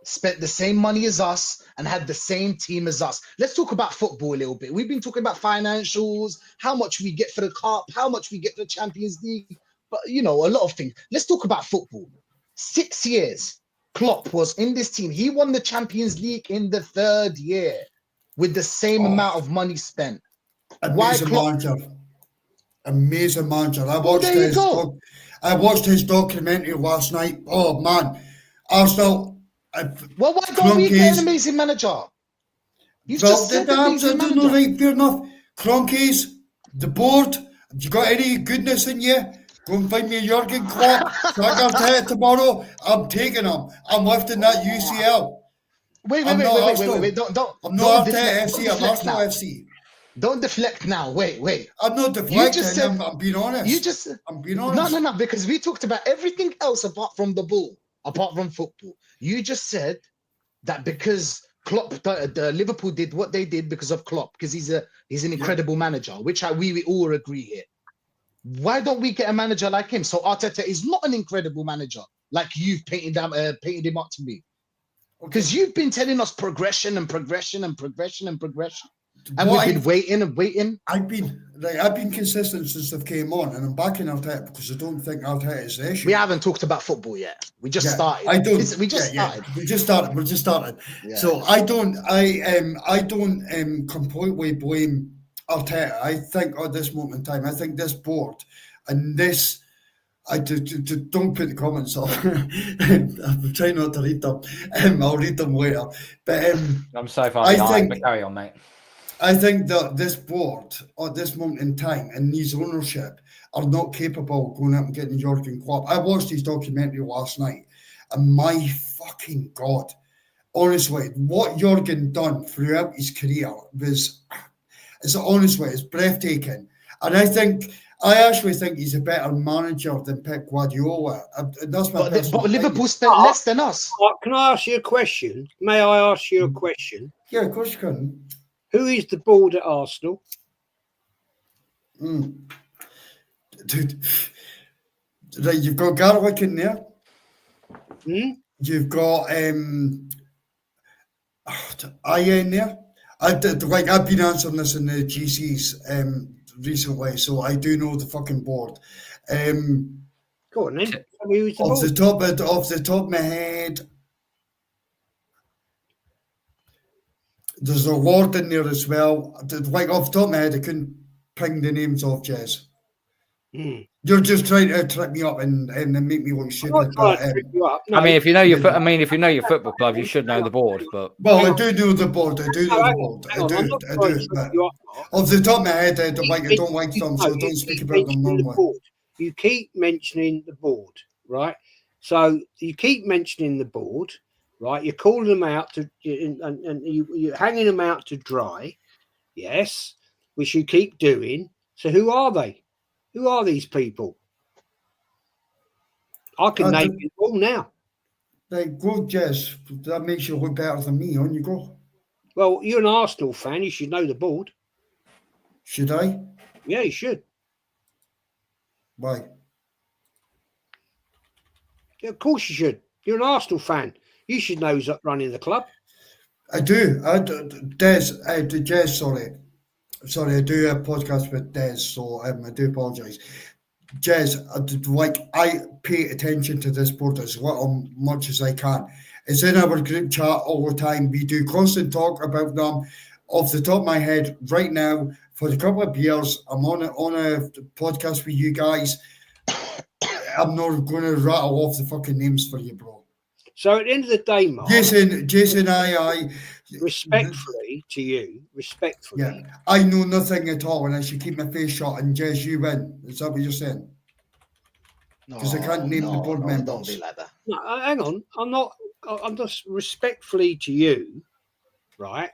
spent the same money as us and had the same team as us. Let's talk about football a little bit. We've been talking about financials, how much we get for the cup, how much we get for the Champions League, but a lot of things. Let's talk about football. 6 years, Klopp was in this team. He won the Champions League in the 3rd year with the same amount of money spent. Amazing manager. I watched his documentary last night. Oh man, Arsenal. Why don't we get an amazing manager? You've just said amazing manager. Right, fair enough. Cronkies, the board. Have you got any goodness in you? Go and find me a Jurgen Klopp. Arteta tomorrow. I'm taking him. I'm lifting that UCL. Wait. Don't. I'm not Arteta FC. I'm Arsenal FC. Don't deflect now. Wait. I'm not deflecting. I'm being honest. I'm being honest. No. Because we talked about everything else apart from the ball, apart from football. You just said that because Klopp, the Liverpool did what they did because of Klopp, because he's an incredible manager, which we all agree here. Why don't we get a manager like him? So Arteta is not an incredible manager like you've painted him up to be. Because you've been telling us progression and progression and progression and progression. And we've been waiting and waiting. I've been consistent since I've came on, and I'm backing Arteta because I don't think Arteta is the issue. We haven't talked about football yet. We just started. We just started. We just started. Yeah. So I don't completely blame Arteta. I think at this moment in time, I think this board and this. Don't put the comments up. I'm trying not to read them. I'll read them later. But I'm so far behind, but carry on, mate. I think that this board at this moment in time and these ownership are not capable of going out and getting Jurgen Klopp. I watched his documentary last night, and my fucking God, honestly, what Jurgen done throughout his career it's breathtaking. And I actually think he's a better manager than Pep Guardiola. That's my but Liverpool spent less than us. Can I ask you a question? May I ask you a question? Yeah, of course you can. Who is the board at Arsenal? Dude, right, you've got Garlic in there. You've got Aya in there. I've been answering this in the GCs recently, so I do know the fucking board. Go on then. Off the top of my head, there's a Lord in there as well. Off the top of my head, I couldn't ping the names off, Jez. You're just trying to trip me up and make me look stupid. No. I mean, if you know your football club, you should know the board. But I do know the board. I do. But off the top of my head, I don't like them, so don't speak about them normally. You keep mentioning the board, right? So you keep mentioning the board, right? You're calling them out and you're hanging them out to dry, yes, which you keep doing. So who are they? Who are these people? I can name you all now. Go, Jess. That makes you look better than me. On you go. Well, you're an Arsenal fan. You should know the board. Should I? Yeah, you should. Why? Yeah, of course you should. You're an Arsenal fan. You should know who's up running the club. I do. Jess, sorry. Sorry, I do a podcast with Des, so I do apologise. Jez, I pay attention to this board as much as I can. It's in our group chat all the time. We do constant talk about them. Off the top of my head, right now, for a couple of years, I'm on a podcast with you guys. I'm not going to rattle off the fucking names for you, bro. So at the end of the day, Mark, Jason, I respectfully to you, yeah, I know nothing at all, and I should keep my face shut. And Jez, you win. Is that what you're saying? Because I can't name the board members. Don't be like that. No, hang on. I'm just respectfully to you, right?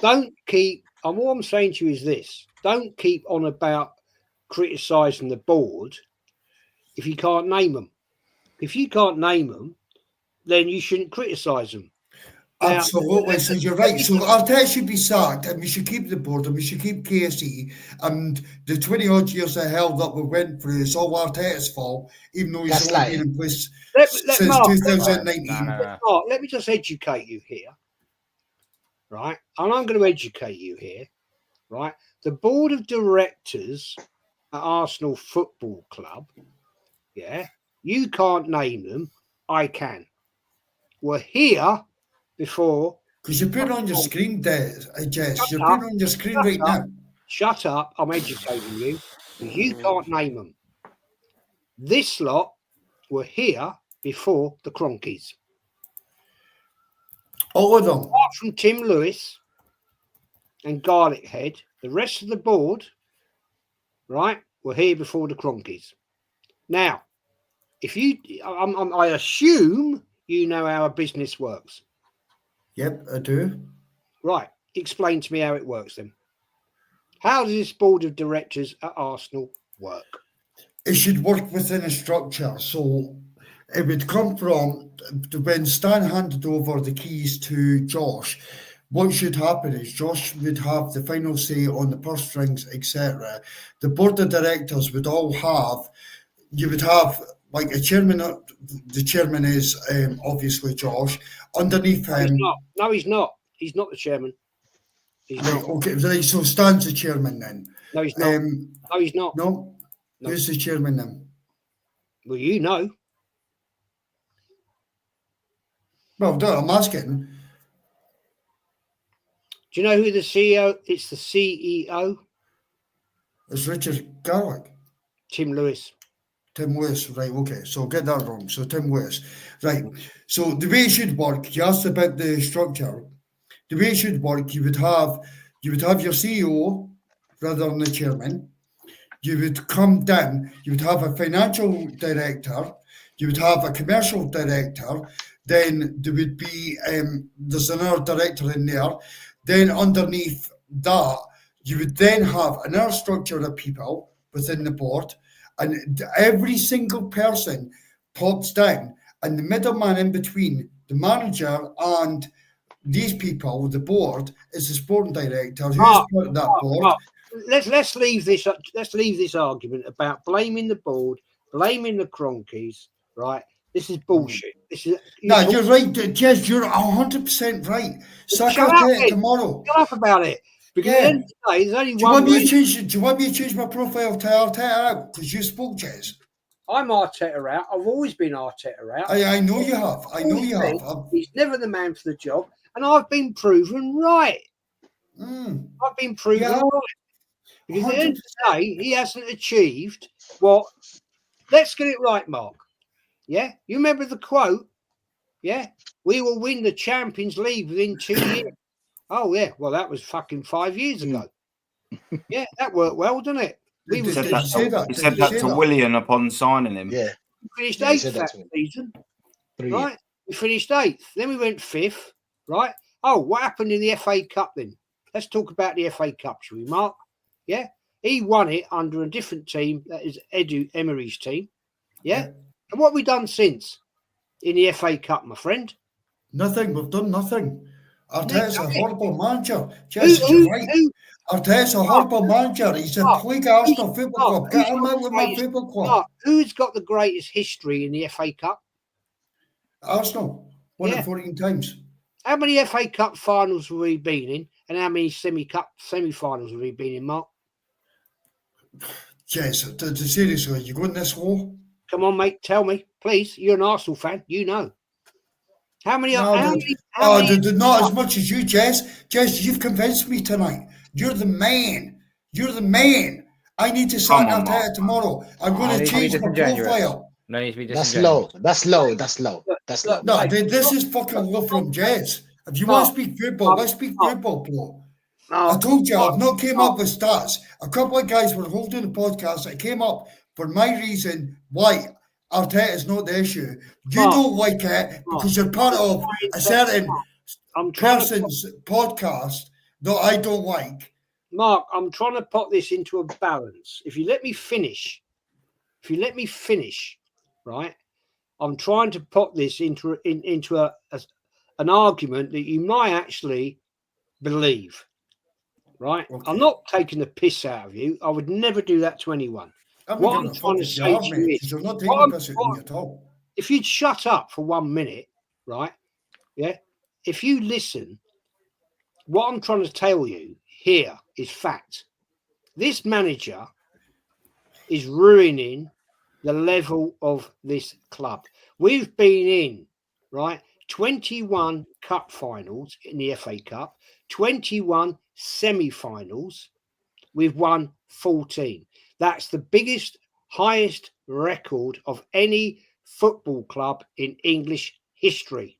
Don't keep. All I'm saying to you is this: don't keep on about criticising the board if you can't name them. If you can't name them, then you shouldn't criticise them. Absolutely. So you're right. So Arteta should be sacked, and we should keep the board, and we should keep KSE. And the 20 odd years I held up we went through, it's all Arteta's fault, even though he's only been in place since 2019. Mark, let me just educate you here, right? And I'm going to educate you here, right? The board of directors at Arsenal Football Club, yeah, you can't name them, I can. We're here before. Because you put it on your screen, Jess. You're putting it on your screen right now. Shut up. I'm educating you. You can't name them. This lot were here before the Cronkies. All of them. Apart from Tim Lewis and Garlic Head, the rest of the board, right, were here before the Cronkies. Now, if you, I assume you know how a business works. Yep, I do. Right. Explain to me how it works then. How does this board of directors at Arsenal work? It should work within a structure. So it would come from when Stan handed over the keys to Josh. what should happen is Josh would have the final say on the purse strings, etc. The board of directors would all have, you would have like a chairman. The chairman is obviously Josh. Underneath him, no, he's not. He's not the chairman. He's right? not. Okay, right. So Stan's the chairman then. No, he's not. No, he's not. No, who's the chairman then? Well, you know. Well, I'm asking. Do you know who the CEO? It's the CEO. It's Richard Garlick. Tim Lewis. Tim Lewis, right, okay, so get that wrong. So Tim Lewis, right. So the way it should work, you asked about the structure. The way it should work, you would have your CEO rather than the chairman. You would come down, you would have a financial director, you would have a commercial director, then there would be there's another director in there. Then underneath that, you would then have another structure of people within the board. And every single person pops down, and the middleman in between the manager and these people, the board, is the sporting director who's part of that board. Let's leave this. Let's leave this argument about blaming the board, blaming the Cronkies. Right? This is bullshit. This is you're right, Jez. You're 100% right. Sack ARTETA tomorrow. Shut up about it. Because at the end of the day, there's only do you want me to change my profile to ARTETA out? Because you spoke, Jez. I'm ARTETA out. I've always been ARTETA out. I know you have. I know you have. He's never the man for the job. And I've been proven right. I've been proven right. Because at the end of the day, he hasn't achieved what... Let's get it right, Mark. Yeah? You remember the quote? Yeah? We will win the Champions League within 2 years. Oh, yeah. Well, that was fucking 5 years ago. Yeah, that worked well, didn't it? He said that to Willian upon signing him. Yeah. We finished 8th that season. Right? We finished 8th. Then we went 5th. Right? Oh, what happened in the FA Cup then? Let's talk about the FA Cup, shall we, Mark? Yeah? He won it under a different team. That is Emery's team. Yeah? And what have we done since in the FA Cup, my friend? Nothing. We've done nothing. Arteta's a horrible manager. Jess, you're right. Arteta's a horrible manager. He's a plague Arsenal Football Club. Get him out with my football club. Who's got the greatest history in the FA Cup? Arsenal. Won it 14 times. How many FA Cup finals have we been in? And how many semi-finals have we been in, Mark? Jess, seriously, you going this low? Come on, mate. Tell me, please. You're an Arsenal fan. You know. How many? Not as much as you, Jess. Jess, you've convinced me tonight. You're the man. You're the man. I need to sign ARTETA tomorrow. I'm going to change my profile. No need to be That's low. That's low. That's low. That's low. No, this is fucking low from Jess. If you want to speak football, let's speak football, bro. I told you I've not came up with stats. A couple of guys were holding the podcast. I came up for my reason why ARTETA is not the issue. You don't like it because you're part of a certain person's podcast that I don't like. Mark, I'm trying to put this into a balance. If you let me finish, right? I'm trying to put this into an argument that you might actually believe, right? Okay. I'm not taking the piss out of you. I would never do that to anyone. What I'm trying to say to you is, you're not taking the piss out of me at all. If you'd shut up for 1 minute, right? Yeah. If you listen, what I'm trying to tell you here is fact. This manager is ruining the level of this club. We've been in, right, 21 cup finals in the FA Cup, 21 semi-finals. We've won 14. That's the biggest, highest record of any football club in English history.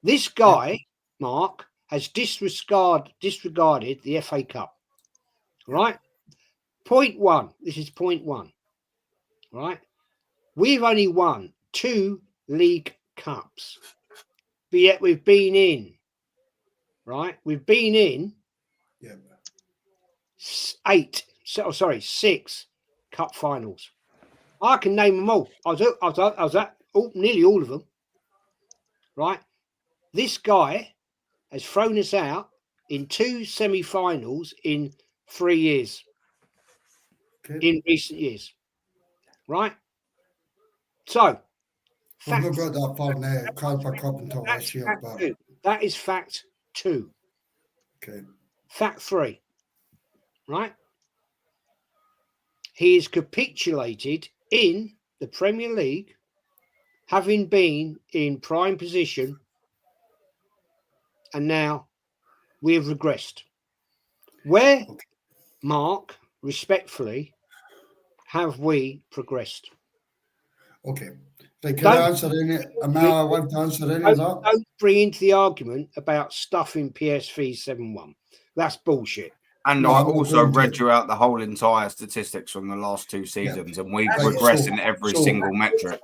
This guy, Mark, has disregarded the FA Cup, right? Point one. This is point one, right? We've only won 2 league cups, but yet we've been in, right? We've been in 6 cup finals. I can name them all. I was at nearly all of them, right? This guy has thrown us out in 2 semi-finals in 3 years, Okay. in recent years, right? So, We've not fact, got that far now. Carver Cup until that's this year, fact but 2. That is fact 2. okay. Fact 3, right? He is capitulated in the Premier League, having been in prime position, and now we have regressed. Where, Mark, respectfully, have we progressed? Okay. Right, can I Don't- answer any? Am I allowed to answer any of that? Don't bring into the argument about stuffing PSV 7-1. That's bullshit. And No, I I'm not also going to. read you out the whole entire statistics from the last 2 seasons, and we've Right, regressed so- in every so- single metric.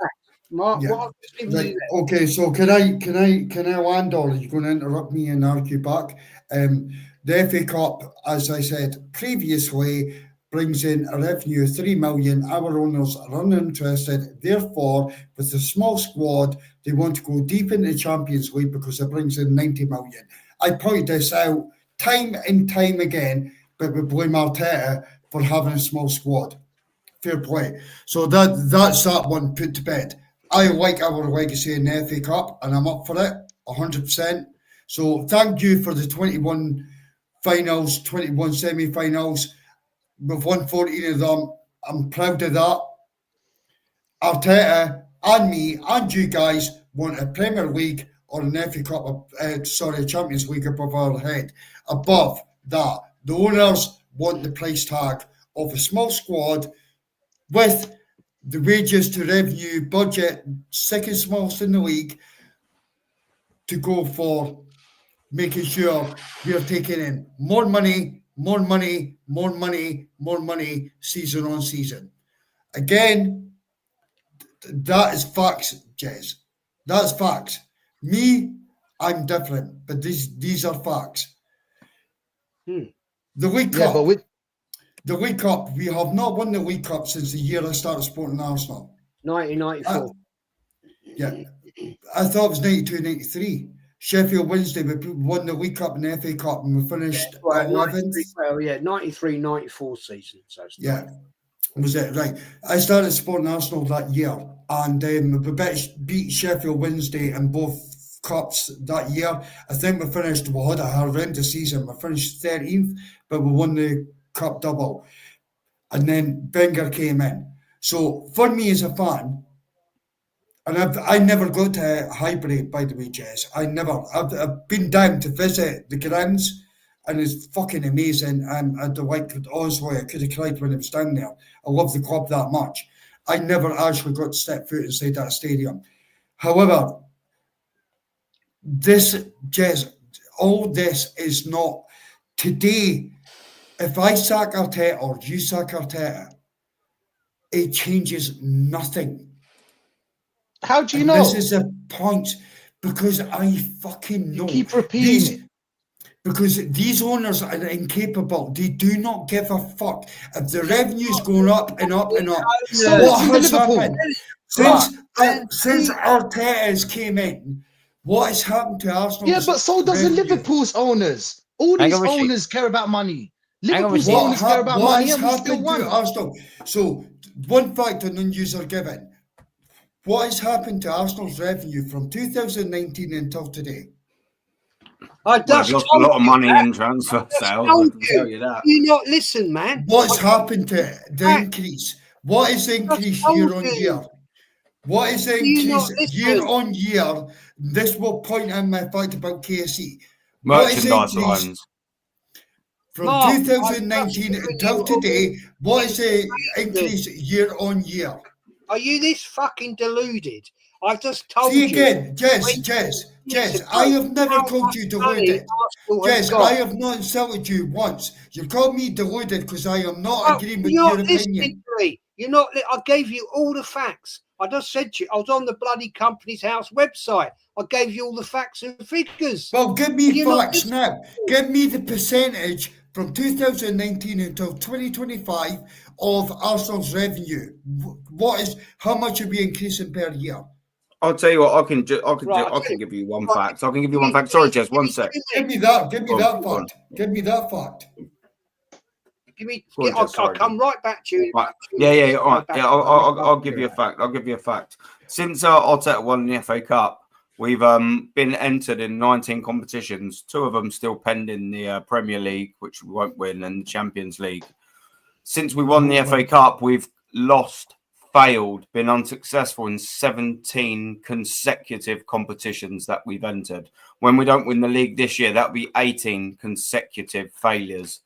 Mark, Yeah. what I've just given Right. you there, Okay. So can I land, or are you going to interrupt me and argue back? The FA Cup, as I said previously, brings in a revenue of 3 million. Our owners are uninterested. Therefore, with a small squad, they want to go deep in the Champions League because it brings in 90 million. I point this out time and time again, but we blame Arteta for having a small squad. Fair play. So that's that one put to bed. I like our legacy in the FA Cup, and I'm up for it 100%. So thank you for the 21 finals, 21 semi-finals. We've won 14 of them. I'm proud of that. Arteta and me and you guys want a Premier League or an FA Cup, Champions League above our head. Above that, the owners want the price tag of a small squad with the wages to revenue budget, second smallest in the league, to go for making sure we are taking in more money, more money, more money, more money, season on season. Again, that is facts, Jez. That's facts. Me, I'm different, but these are facts. Hmm. The League Yeah, Cup. but with The League Cup, we have not won the League Cup since the year I started supporting Arsenal. 1994. Yeah, I thought it was 92, 93. Sheffield Wednesday, we won the League Cup and the FA Cup, and we finished Well, 11th. 93, 94 season. So it's Yeah, was it right? I started supporting Arsenal that year, and we beat Sheffield Wednesday in both cups that year. I think we finished. We had a horrendous season. We finished 13th, but we won the cup double, and then Wenger came in. So for me as a fan, and I never go to Highbury, by the way, Jess. I've been down to visit the grounds, and it's fucking amazing. And I like Oslo. I could have cried when I was down there. I love the club that much. I never actually got to step foot inside that stadium. However, this, Jess, all this is not today. If I sack Arteta or you sack Arteta, it changes nothing. how do you And know? this is a point, because I fucking know. You keep repeating it. Because these owners are incapable. They do not give a fuck. If the revenue's going up and up and up, So what it's has Liverpool. happened? Since Arteta has came in, what has happened to Arsenal? Yeah, but so does the revenue? Liverpool's owners. All Hang these on, Rishi. owners care about money. Hang on, Liverpool's Rishi. owners care about money, has and we still happened to won. Arsenal? So one factor none-use are given. What has happened to Arsenal's revenue from 2019 until today? I Well, just they've lost a told lot of you money that. in transfer sales, I told can you. tell you that. You not listen, man. What's happened to the Right. increase? What is the increase told year on you. year? What is the You not increase listen. year on year? This will point out my fact about KSE. What is the Merchandise increase lines. from Mark, 2019 I've just until given you today? What is the all- increase year on year? Are you this fucking deluded? I've just told See you. again, Jess, I have never how called much you money deluded. Arsenal has Jess, got. I have not insulted you once. You called me deluded because I am not Oh, agreeing with you're your not listening opinion. to me. You're not. I gave you all the facts. I just said to you, I was on the bloody company's house website. I gave you all the facts and figures. Well, give me You're not facts listening. now. Give me the percentage from 2019 until 2025 of Arsenal's revenue. How much are we increasing per year? I'll tell you what. I can Right, give you one Right. fact. I can give you one fact. Sorry, Jess. One sec. Give me that. Give me Go on, that go on. fact. Give me that fact. Go on, I'll Jess, sorry. come right back to you. Right. Yeah. All right. Yeah, I'll give you a fact. I'll give you a fact. Since Arteta won the FA Cup, we've been entered in 19 competitions. 2 of them still pending the Premier League, which we won't win, and the Champions League. Since we won the FA Cup, we've lost, failed, been unsuccessful in 17 consecutive competitions that we've entered. When we don't win the league this year, that'll be 18 consecutive failures.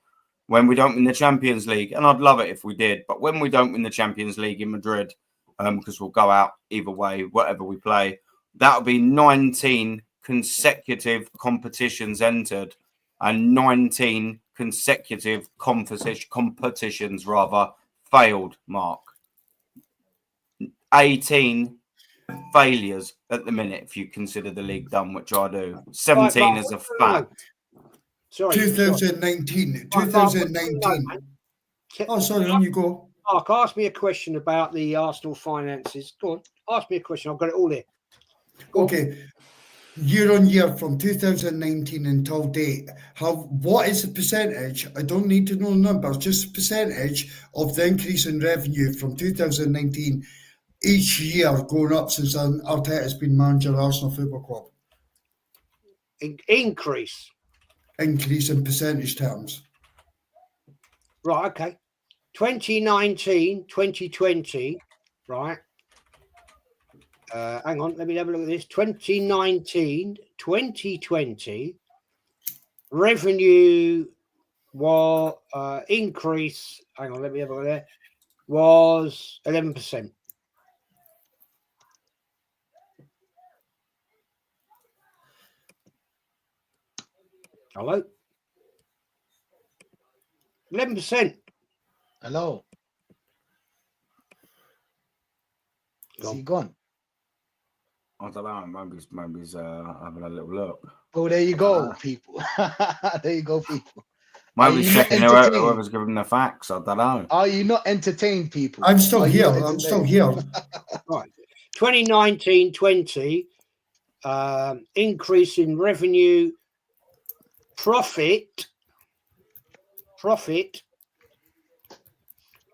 When we don't win the Champions League, and I'd love it if we did, but when we don't win the Champions League in Madrid, because we'll go out either way, whatever we play, that'll be 19 consecutive competitions entered and 19 consecutive competitions failed, Mark. 18 failures at the minute, if you consider the league done, which I do. 17 is a fact. Sorry. 2019. 2019. Oh, sorry, on you go. Mark, ask me a question about the Arsenal finances. Go on, ask me a question. I've got it all here. Okay. Year on year from 2019 until date, what is the percentage? I don't need to know numbers, just percentage of the increase in revenue from 2019 each year going up since Arteta has been manager of Arsenal Football Club. Increase in percentage terms. Right, okay. 2019, 2020, right? Hang on, let me have a look at this. 2019, 2020, revenue was increase. Hang on, let me have a look there. Was 11%. Hello? 11%. Hello. Is he gone? I don't know. Maybe he's having a little look. Oh, there you go, people. There you go, people. Maybe he's checking whoever's giving the facts. I don't know. Are you not entertained, people? I'm still here. I'm still here. Right. 2019-20, increase in revenue, profit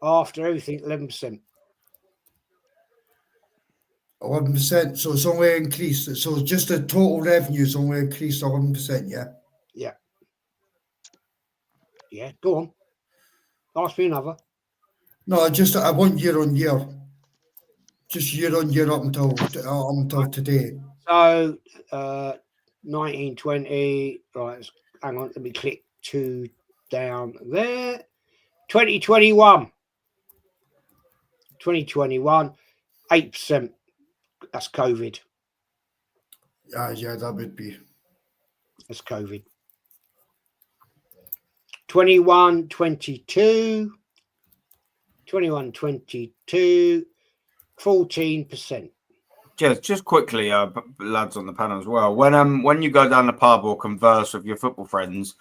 after everything, 11%. 11%. So it's only increased. So just the total revenue is only increased 11%. Yeah. Yeah. Yeah. Go on. Ask me another. No, I want year on year. Just year on year up until today. So 1920. Right. Hang on. Let me click 2 down there. 2021. 8%. That's COVID. Yeah, that would be. That's COVID. 21-22. 21-22. 14%. Just quickly, lads on the panel as well. When you go down the pub or converse with your football friends,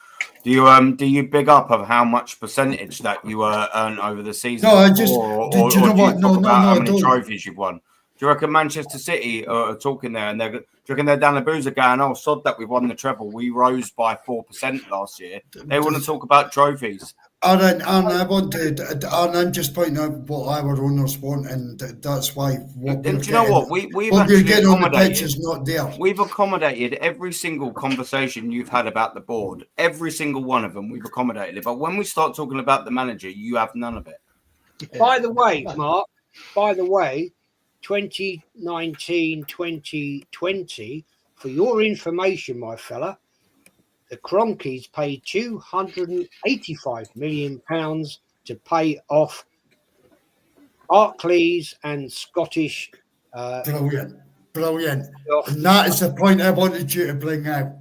do you big up of how much percentage that you earn over the season? No, I just. Or do you know what? No, how many trophies you've won? Do you reckon Manchester City are talking there, and do you reckon they're down the boozer going, "Oh, sod that, we won the treble. We rose by 4% last year." They want to talk about trophies. And I want to, and I'm just pointing out what our owners want, and that's why. And do you know what we've what we're actually getting on the pitch accommodated? is not there. We've accommodated every single conversation you've had about the board. Every single one of them, we've accommodated it. But when we start talking about the manager, you have none of it. Yeah. By the way, Mark, 2019, 2020, for your information, my fella, the Cronkies paid £285 million to pay off Barclays and Scottish. Brilliant. And that is the point I wanted you to bring out.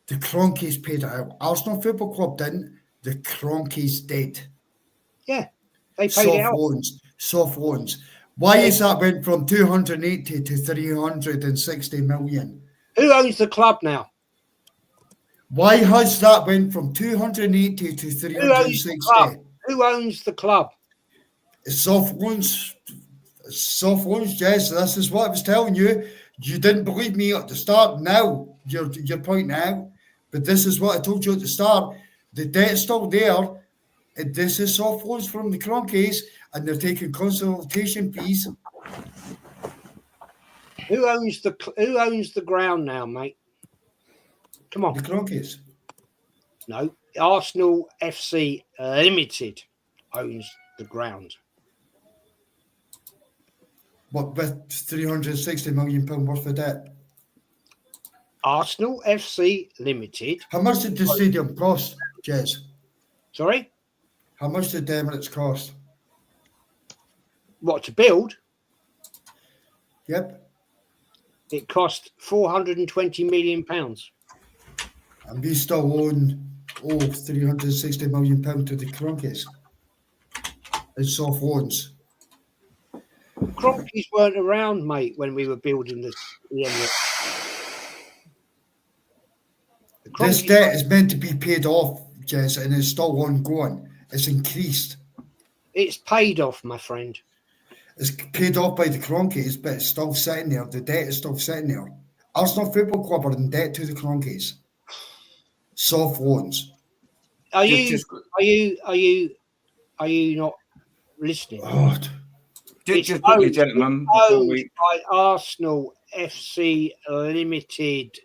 The Cronkies paid it out. Arsenal Football Club didn't. The Cronkies did. Yeah, they paid it out. Soft loans. Why is that went from 280 to 360 million? Who owns the club now? Why has that went from 280 to 360? Who owns the club? Soft loans, Jess. This is what I was telling you. You didn't believe me at the start. Now you're pointing out, but this is what I told you at the start. The debt's still there. And this is soft loans from the Cronkies, and they're taking consultation fees. Who owns the ground now, mate? Come on. The Cronkies. No, Arsenal FC Limited owns the ground. What, with £360 million worth of debt? Arsenal FC Limited. How much did the stadium cost, Jez? Sorry? How much did the Emirates cost? What, to build? Yep. It cost £420 million. And we still own, £360 million to the Cronkies in soft loans. Cronkies weren't around, mate, when we were building the Emirates. This debt is meant to be paid off, Jez, and it's still ongoing. It's increased. It's paid off, my friend. It's paid off by the Cronkies, but it's still sitting there. The debt is still sitting there. Arsenal Football Club are in debt to the Cronkies. Soft loans. Are you not listening? Oh, Just quickly, gentlemen, before we by Arsenal FC Limited.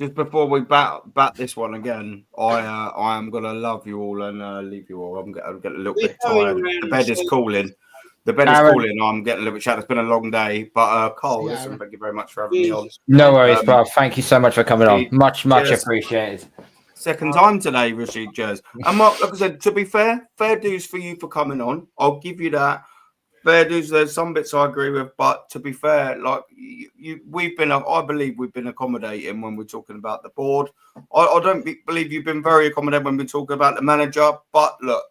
just before we bat this one again, I am gonna love you all and leave you all. I'm getting a little bit tired. The bed is calling. The bed is calling. I'm getting a little bit shattered. It's been a long day, but Carl, listen, thank you very much for having me on. No worries, bro. Thank you so much for coming on. Much cheers. appreciated. Second time today, Rashid Jez. And Mark, like I said, to be fair dues for you for coming on. I'll give you that. Fair dues. There's some bits I agree with, but to be fair, like I believe we've been accommodating when we're talking about the board. I don't believe you've been very accommodating when we're talking about the manager. But look,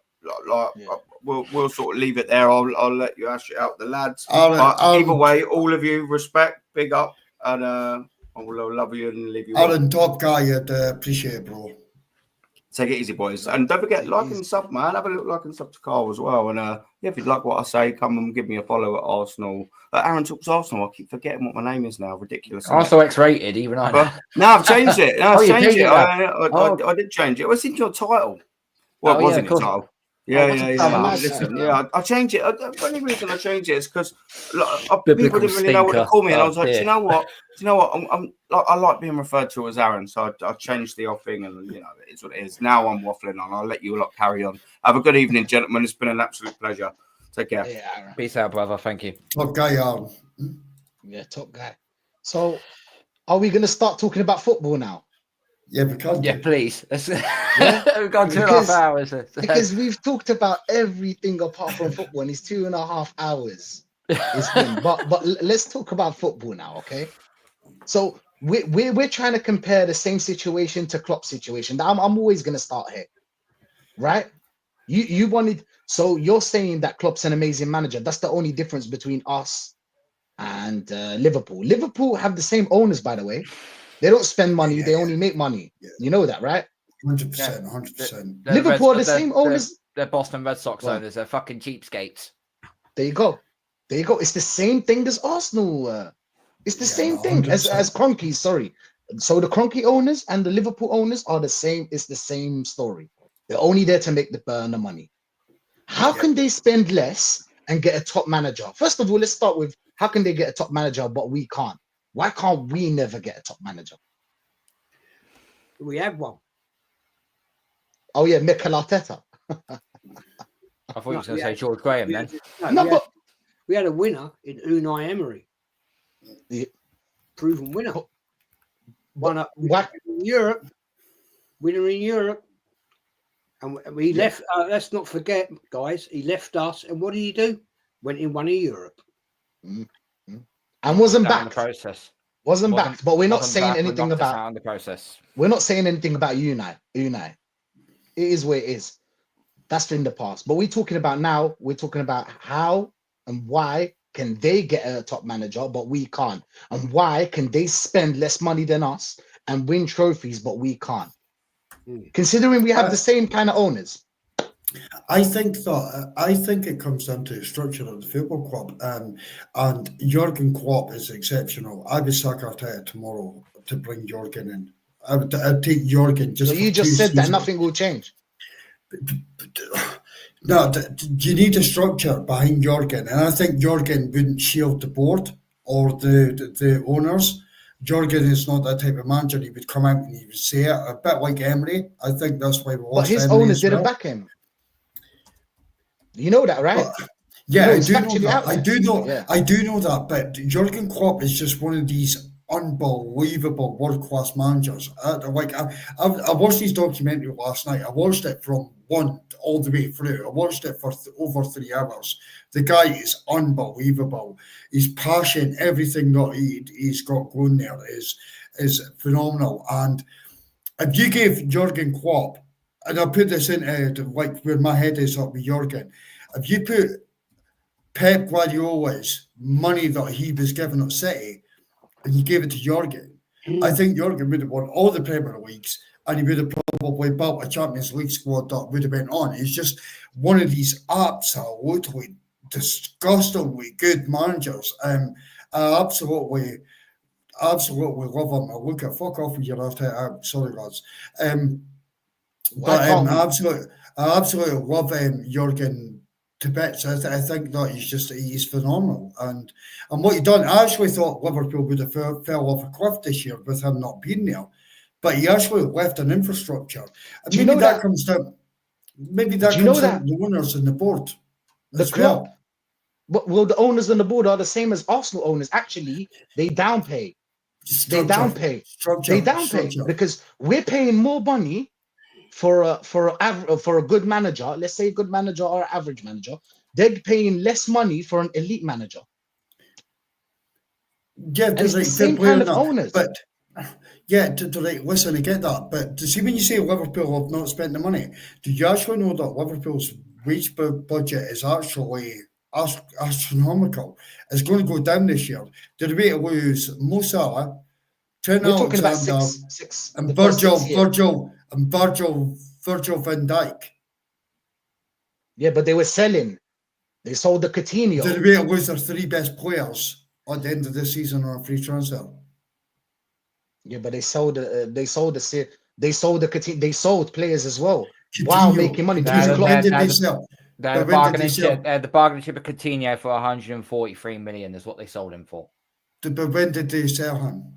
we'll sort of leave it there. I'll let you ash it out, the lads. Either way, all of you, respect, big up, and I will love you and leave you. Alan, top guy, I'd appreciate it, bro. Take it easy, boys. And don't forget, like and sub, man. Have a look, like and sub to Carl as well. And if you'd like what I say, come and give me a follow at Arsenal. Aaron Talks Arsenal. I keep forgetting what my name is now. Ridiculous. Arsenal X-rated, even I know. No, I've changed it. No, I've changed it. I did change it. Well, it's in your title. Well, it was in your title. Yeah. Listen, I changed it. The only reason I changed it is because people didn't really know what to call me, and I was like, do you know what? I like being referred to as Aaron, so I changed the whole thing, and it's what it is. Now I'm waffling on. I'll let you lot carry on. Have a good evening, gentlemen. It's been an absolute pleasure. Take care. Yeah, peace out, brother. Thank you. Top guy, Aaron. Yeah, top guy. So, are we going to start talking about football now? Yeah, we can. Yeah, please. We've gone 2.5 hours. Because we've talked about everything apart from football, and it's 2.5 hours. It's been, but let's talk about football now, okay? So we're trying to compare the same situation to Klopp's situation. I'm always going to start here, right? You wanted, so you're saying that Klopp's an amazing manager. That's the only difference between us and Liverpool. Liverpool have the same owners, by the way. They don't spend money. They only make money. Yeah. You know that, right? 100%. 100%. Liverpool are the same owners. They're Boston Red Sox owners. They're fucking cheapskates. There you go. It's the same thing as Arsenal. It's the same thing 100%. as Kroenke. Sorry. So the Kroenke owners and the Liverpool owners are the same. It's the same story. They're only there to make the money. How can they spend less and get a top manager? First of all, let's start with how can they get a top manager, but we can't? Why can't we never get a top manager? We have one. Oh yeah, Mikel Arteta. I thought you were going to say George Graham then. We had a winner in Unai Emery. Yeah. Proven winner. Winner in Europe. And we left, let's not forget, guys, he left us. And what did he do? Went in one in Europe. Mm-hmm. And wasn't back. The process. Wasn't back. But we're not saying anything about the process. We're not saying anything about Unai. It is where it is. That's in the past. But we're talking about now. We're talking about how and why can they get a top manager, but we can't. And why can they spend less money than us and win trophies, but we can't? Considering we have the same kind of owners. I think it comes down to the structure of the football club, and Jurgen Klopp is exceptional. I would sack Arteta tomorrow to bring Jurgen in. I'd take Jurgen just But for you just 2 said that seasons. nothing will change. No, you need a structure behind Jurgen, and I think Jurgen wouldn't shield the board or the owners. Jurgen is not that type of manager. He would come out and he would say it, a bit like Emery. I think that's why we But lost his Emery owners as didn't well. back him. You know that, right? But yeah, know I it's do know factually that. out there. Yeah. I do know that. But Jurgen Klopp is just one of these unbelievable world-class managers. I watched his documentary last night. I watched it from one all the way through. I watched it for over 3 hours. The guy is unbelievable. His passion, everything that he's got going there is phenomenal. And if you gave Jurgen Klopp, and I'll put this into like where my head is up with Jurgen, if you put Pep Guardiola's money that he was given at City and you gave it to Jurgen, I think Jurgen would have won all the Premier Leagues and he would have probably built a Champions League squad that would have went on. He's just one of these absolutely disgustingly good managers. I absolutely love him. I look at fuck off with your after. Sorry, lads. But I absolutely love Jurgen to bits. I think that he's phenomenal, and what he done. I actually thought Liverpool would have fell off a cliff this year with him not being there, but he actually left an infrastructure, and maybe that comes down. Maybe that comes down to the owners and the board as well. Well, the owners and the board are the same as Arsenal owners. Actually, they downpay. They downpay because we're paying more money for a good manager. Let's say a good manager or an average manager. They're paying less money for an elite manager. Yeah, it's the same kind of owners. But yeah, listen, I get that. But to see when you say Liverpool have not spent the money, do you actually know that Liverpool's wage budget is actually astronomical? It's going to go down this year. They're about to lose Mo Salah, Trent Alexander, and Virgil van Dijk. Yeah, but they were selling. They sold the Coutinho. They're about to lose their 3 best players at the end of the season on a free transfer. Yeah, but they sold the Coutinho. They sold players as well. Wow, making money. The bargaining chip of Coutinho for 143 million is what they sold him for. But when did they sell him?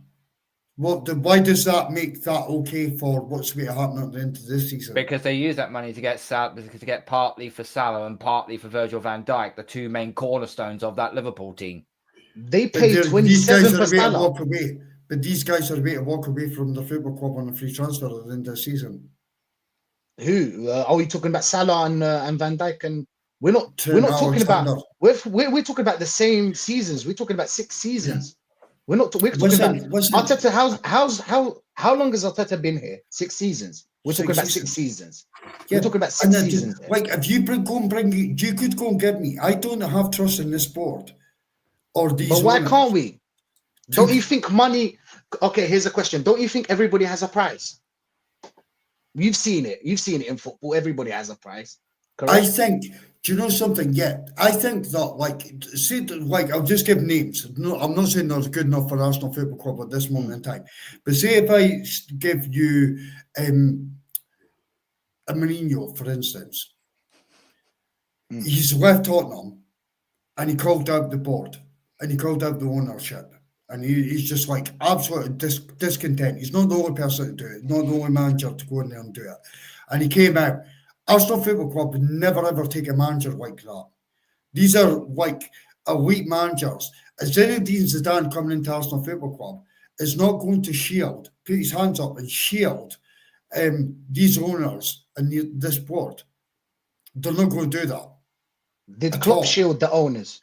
Why does that make that okay for what's going to happen at the end of this season? Because they use that money to get partly for Salah and partly for Virgil van Dijk, the 2 main cornerstones of that Liverpool team. They paid 27 for Salah. But these guys are about to walk away from the football club on a free transfer at the end of the season. Who are we talking about? Salah and Van Dijk, and we're not talking about. We're talking about the same seasons. We're talking about 6 seasons. We're talking about Arteta. How long has Arteta been here? 6 seasons. We're talking about 6 seasons. Yeah. We're talking about 6 seasons. Like if you could go and give me. I don't have trust in this board or these. But why can't we? Don't you think money? Okay, here's a question. Don't you think everybody has a price? You've seen it. You've seen it in football. Everybody has a price. Correct? I think. Do you know something? Yeah, I think that I'll just give names. No, I'm not saying that's good enough for Arsenal Football Club at this moment in time. But say if I give you a Mourinho, for instance, he's left Tottenham, and he called out the board, and he called out the ownership, and he's just like absolutely discontent. He's not the only person to do it, not the only manager to go in there and do it. And he came out. Arsenal Football Club would never ever take a manager like that. These are like elite managers. Zinedine Zidane coming into Arsenal Football Club is not going to put his hands up and shield these owners and this board. They're not going to do that. Did Klopp shield the owners?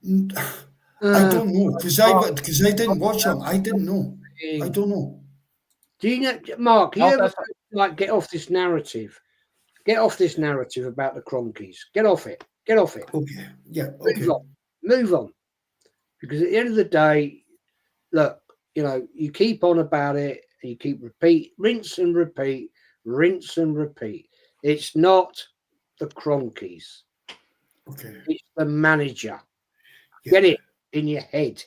I don't know because I didn't watch them. I didn't know. I don't know. Do you know, Mark? You ever get off this narrative? Get off this narrative about the Cronkies. Get off it. Okay. Yeah. Okay. Move on. Because at the end of the day, look, you keep on about it. And you keep rinse and repeat rinse and repeat. It's not the Cronkies. Okay. It's the manager. Yeah. Get it in your head.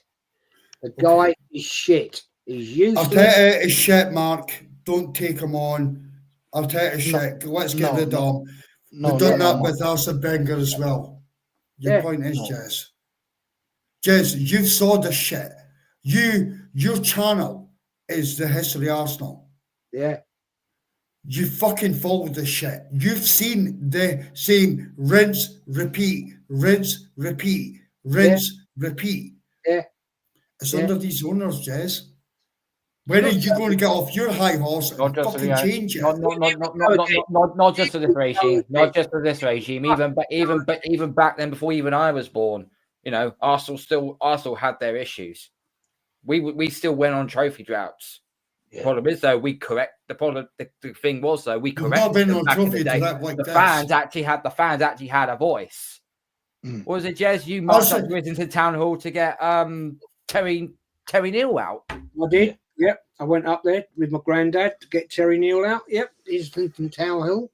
The guy is shit. He's useless. Arteta is shit, Mark. Don't take him on. Arteta is shit. Let's get rid of him. We've done that with Arsene Wenger as well. Your point is, Jez. Jez, you saw the shit. Your channel is the History Arsenal. Yeah. You fucking follow the shit. You've seen the same rinse, repeat, rinse, repeat, rinse, repeat. Yeah. It's under these owners, Jez. When are you going to get off your high horse and fucking change it? Not just for this regime. Not just for this regime. Even back then, before even I was born, you know, Arsenal had their issues. We still went on trophy droughts. The problem is though, we correct the problem. The thing was though, we corrected them back in the day. The fans actually had a voice. What was it, Jez? You marched up into town hall to get Terry Neal out. I did. Yep, I went up there with my granddad to get Terry Neal out. Yep, Islington Town Hall,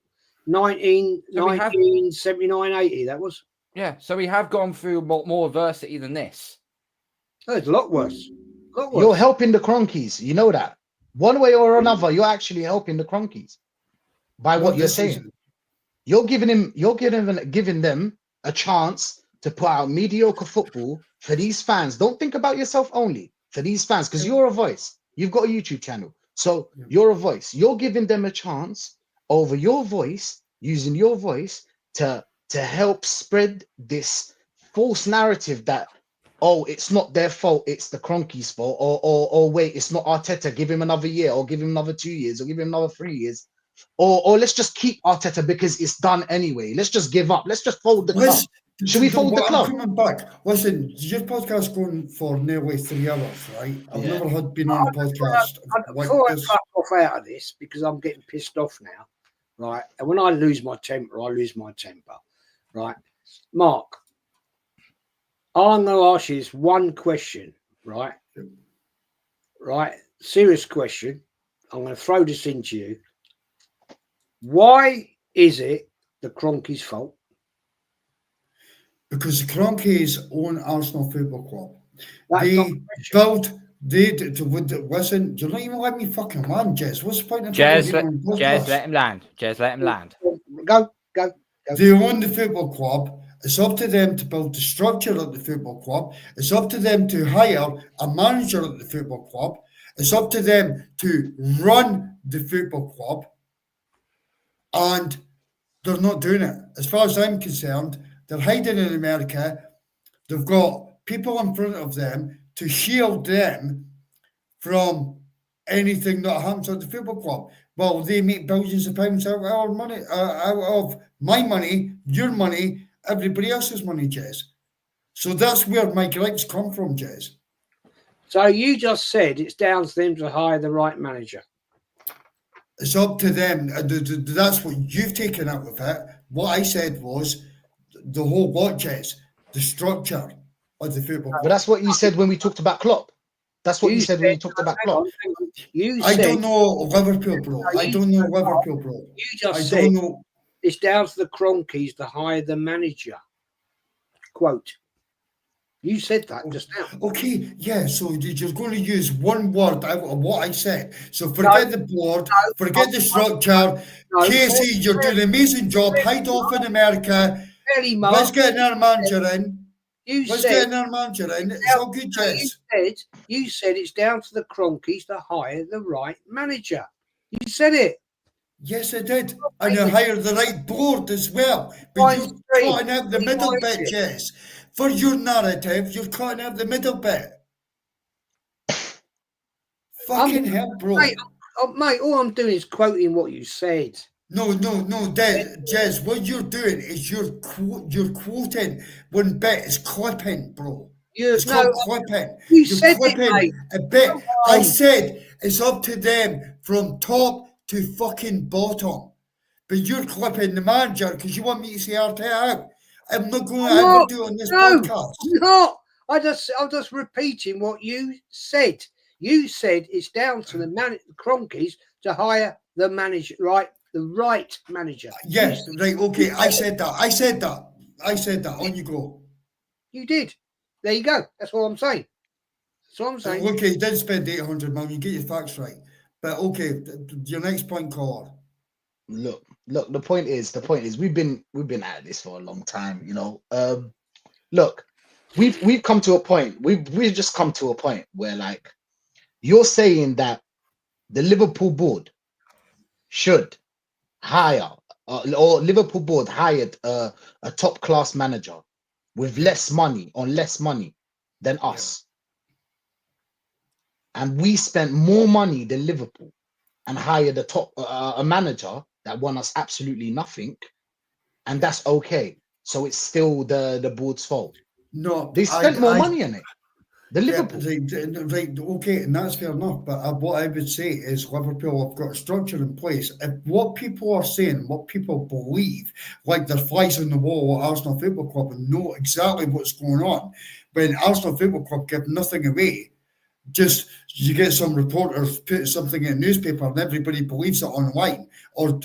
1979-80. That was. Yeah, so we have gone through more adversity than this. Oh, it's a lot worse. You're helping the Cronkies. You know that. One way or another, you're actually helping the Cronkies by what you're saying. You're giving them a chance to put out mediocre football for these fans. Don't think about yourself only. For these fans, because you're a voice. You've got a YouTube channel. So you're a voice. You're giving them a chance over your voice, using your voice to help spread this false narrative that, oh, it's not their fault, it's the Cronkies' fault, or wait, it's not Arteta, give him another year, or give him another 2 years, or give him another 3 years. Or let's just keep Arteta because it's done anyway. Let's just give up. Let's just fold the club. Should we fold the club? I'm coming back. Listen, your podcast going for nearly 3 hours, right? I've never been on a podcast before I cut off out of this, because I'm getting pissed off now, right? And when I lose my temper, right? Mark, I'm going to ask you this one question, right? Right? Serious question. I'm going to throw this into you. Why is it the Cronkies' fault? Because the Cronkies own Arsenal Football Club. Listen, you're not even letting me fucking land, Jez. What's the point of Jez, let him land. Go. They own the football club. It's up to them to build the structure of the football club. It's up to them to hire a manager of the football club. It's up to them to run the football club. And they're not doing it. As far as I'm concerned, they're hiding in America. They've got people in front of them to shield them from anything that happens at the football club. Well, they make billions of pounds out of our money, out of my money, your money, everybody else's money, Jez. So that's where my gripes come from, Jez. So you just said it's down to them to hire the right manager. It's up to them. That's what you've taken out of it. What I said was the whole lot, Jez, the structure of the football club. But that's what you said when we talked about Klopp. That's what you said when you talked about Klopp. I don't know Liverpool, bro. I don't know Liverpool, bro. You just said it's down to the Cronkies to hire the manager. Quote. You said that just now. Okay, yeah, so you're going to use one word out of what I said. So forget the board, forget the structure. Casey, you're doing an amazing job. Hide off in America. Let's get another manager in. Get another manager in. It's all good, Jez. You said it's down to the Cronkies to hire the right manager. You said it. Yes, I did. And I hired the right board as well. But you're cutting out the middle bit, Jez. For your narrative, you're cutting out the middle bit. Fucking hell, bro. Mate, all I'm doing is quoting what you said. No, Jez, what you're doing is you're quoting one bit. It's clipping, bro. It's called clipping. You're clipping a bit. I said it's up to them from top to fucking bottom. But you're clipping the manager because you want me to say Arteta out. I'm not going to ever do it on this podcast. No, I'm just repeating what you said. You said it's down to the Cronkies to hire the manager, right? The right manager. Yes, right. Okay, I said that. On you go. You did. There you go. That's what I'm saying. That's what I'm saying. Okay, you did spend 800 million. Get your facts right. But okay, your next point, caller. Look. The point is, we've been at this for a long time. You know. Look, we've come to a point. We've just come to a point where, like, you're saying that the Liverpool board should hire, or Liverpool board hired a top class manager with less money than us, and we spent more money than Liverpool and hired a manager that won us absolutely nothing, and that's okay. So it's still the board's fault. No, They spent more money on it. The Liverpool. Right, okay, and that's fair enough. But what I would say is Liverpool have got a structure in place. If what people are saying, what people believe, like they're flies on the wall at Arsenal Football Club and know exactly what's going on, when Arsenal Football Club give nothing away, just you get some reporters put something in a newspaper and everybody believes it online, or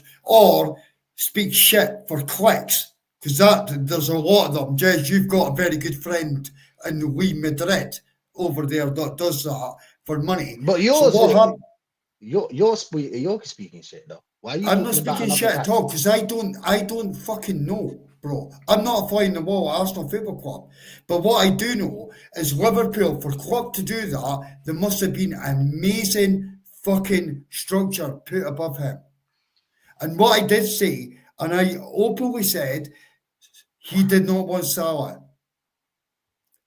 speak shit for clicks, because there's a lot of them. Jez, you've got a very good friend in Madrid over there that does that for money. But yours, so you're speaking shit though. Why are you? I'm not speaking shit at all, because I don't fucking know, bro. I'm not a fly in the wall at Arsenal Football Club. But what I do know is Liverpool, for Klopp to do that, there must have been an amazing fucking structure put above him. And what I did say, and I openly said, he did not want Salah.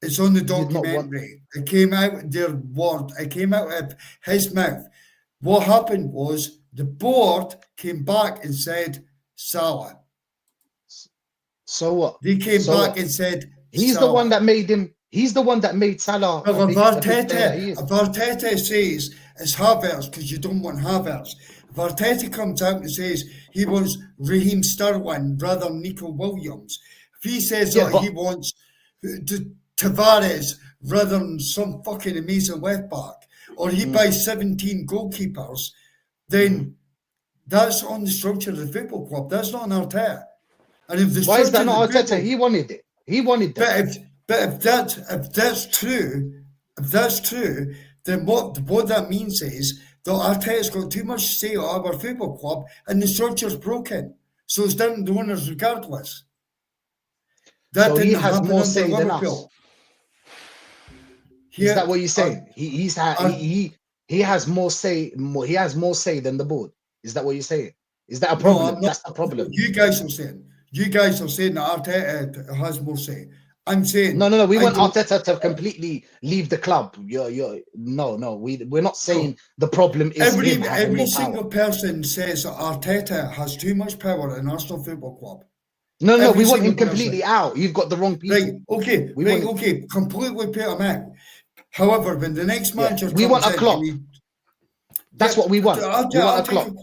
It's on the documentary. It came out, their word, it came out of his mouth. What happened was the board came back and said Salah. So what? They came back and said he's Salah. the one that made him. He's the one that made Salah. Well, Arteta says it's Havertz because you don't want Havertz. If Arteta comes out and says he wants Raheem Sterling rather than Nico Williams, if he says that he wants Tavares rather than some fucking amazing left back, or he buys 17 goalkeepers, then that's on the structure of the football club. That's not an Arteta. And if the why is that not Arteta? He wanted it. He wanted that. But if that's true, then what that means is that Arteta's got too much say on our football club, and the structure's broken. So it's down to the owners regardless. That so didn't he has happen more under say than Liverpool. us. Is that what you're saying? He has more say. He has more say than the board. Is that what you're saying? Is that a problem? That's the problem. You guys are saying that Arteta has more say. I'm saying no. We want Arteta to completely leave the club. No. We're not saying the problem is every single person says that Arteta has too much power in Arsenal Football Club. No. We want him completely out. You've got the wrong people. Right. Okay. Completely put him out. However, when the next manager we want a Klopp. That's what we want. We want a Klopp.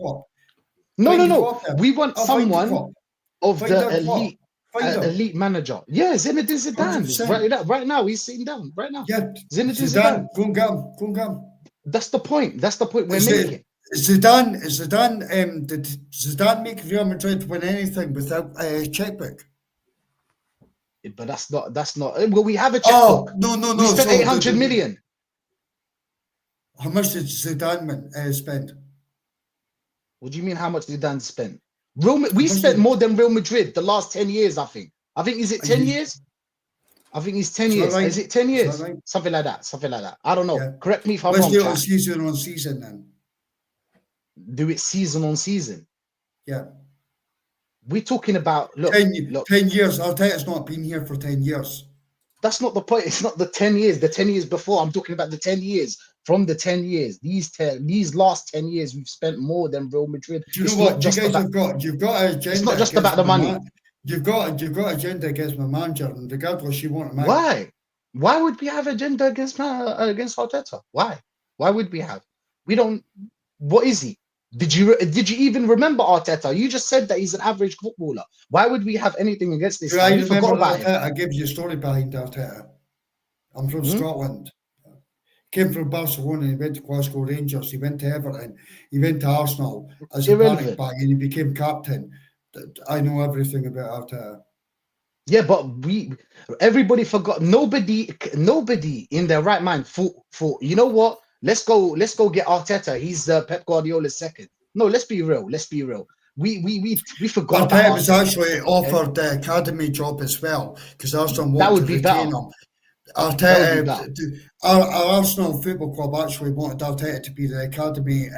No. We want someone of the elite manager. Yeah, Zinedine Zidane. Right now, he's sitting down. Right now. Yeah. Zinedine Zidane. Go and get him. That's the point. That's the point we're making. Did Zidane make Real Madrid win anything without a checkbook? But that's not. Well, we have a checkbook. No. We spent 800 million. How much did Zidane spend? What do you mean? How much did Zidane spend? We spent more than Real Madrid the last 10 years. I think. Is it 10 years? I think it's 10 years. Right? Is it 10 years? Right? Something like that. I don't know. Yeah. Correct me if I'm wrong. Let's do it season on season then. Do it season on season. Yeah. We're talking about 10 years. Arteta's not been here for 10 years. That's not the point. It's not the 10 years. The 10 years before. I'm talking about the 10 years. From the 10 years, these last 10 years, we've spent more than Real Madrid. Do you know what you guys have got? You've got an agenda. It's not just about the money. You've got agenda against my manager, and regardless, you want a manager. Why? Why would we have agenda against Arteta? Why? Why would we have? We don't. What is he? Did you even remember Arteta? You just said that he's an average footballer. Why would we have anything against this guy? I forgot about Arteta. I give you a story behind Arteta. I'm from Scotland. came from Barcelona, he went to Glasgow Rangers, he went to Everton, he went to Arsenal as a Irrelevant. panic bag, and he became captain. I know everything about Arteta. Yeah, but everybody forgot. Nobody in their right mind for you know what? Let's go get Arteta. He's Pep Guardiola's second. No, let's be real. We forgot about Arteta was Arteta. actually offered the academy job as well because Arsenal That wanted would to be retain better. him. That would be better. Our Arsenal Football Club actually wanted Arteta to be the academy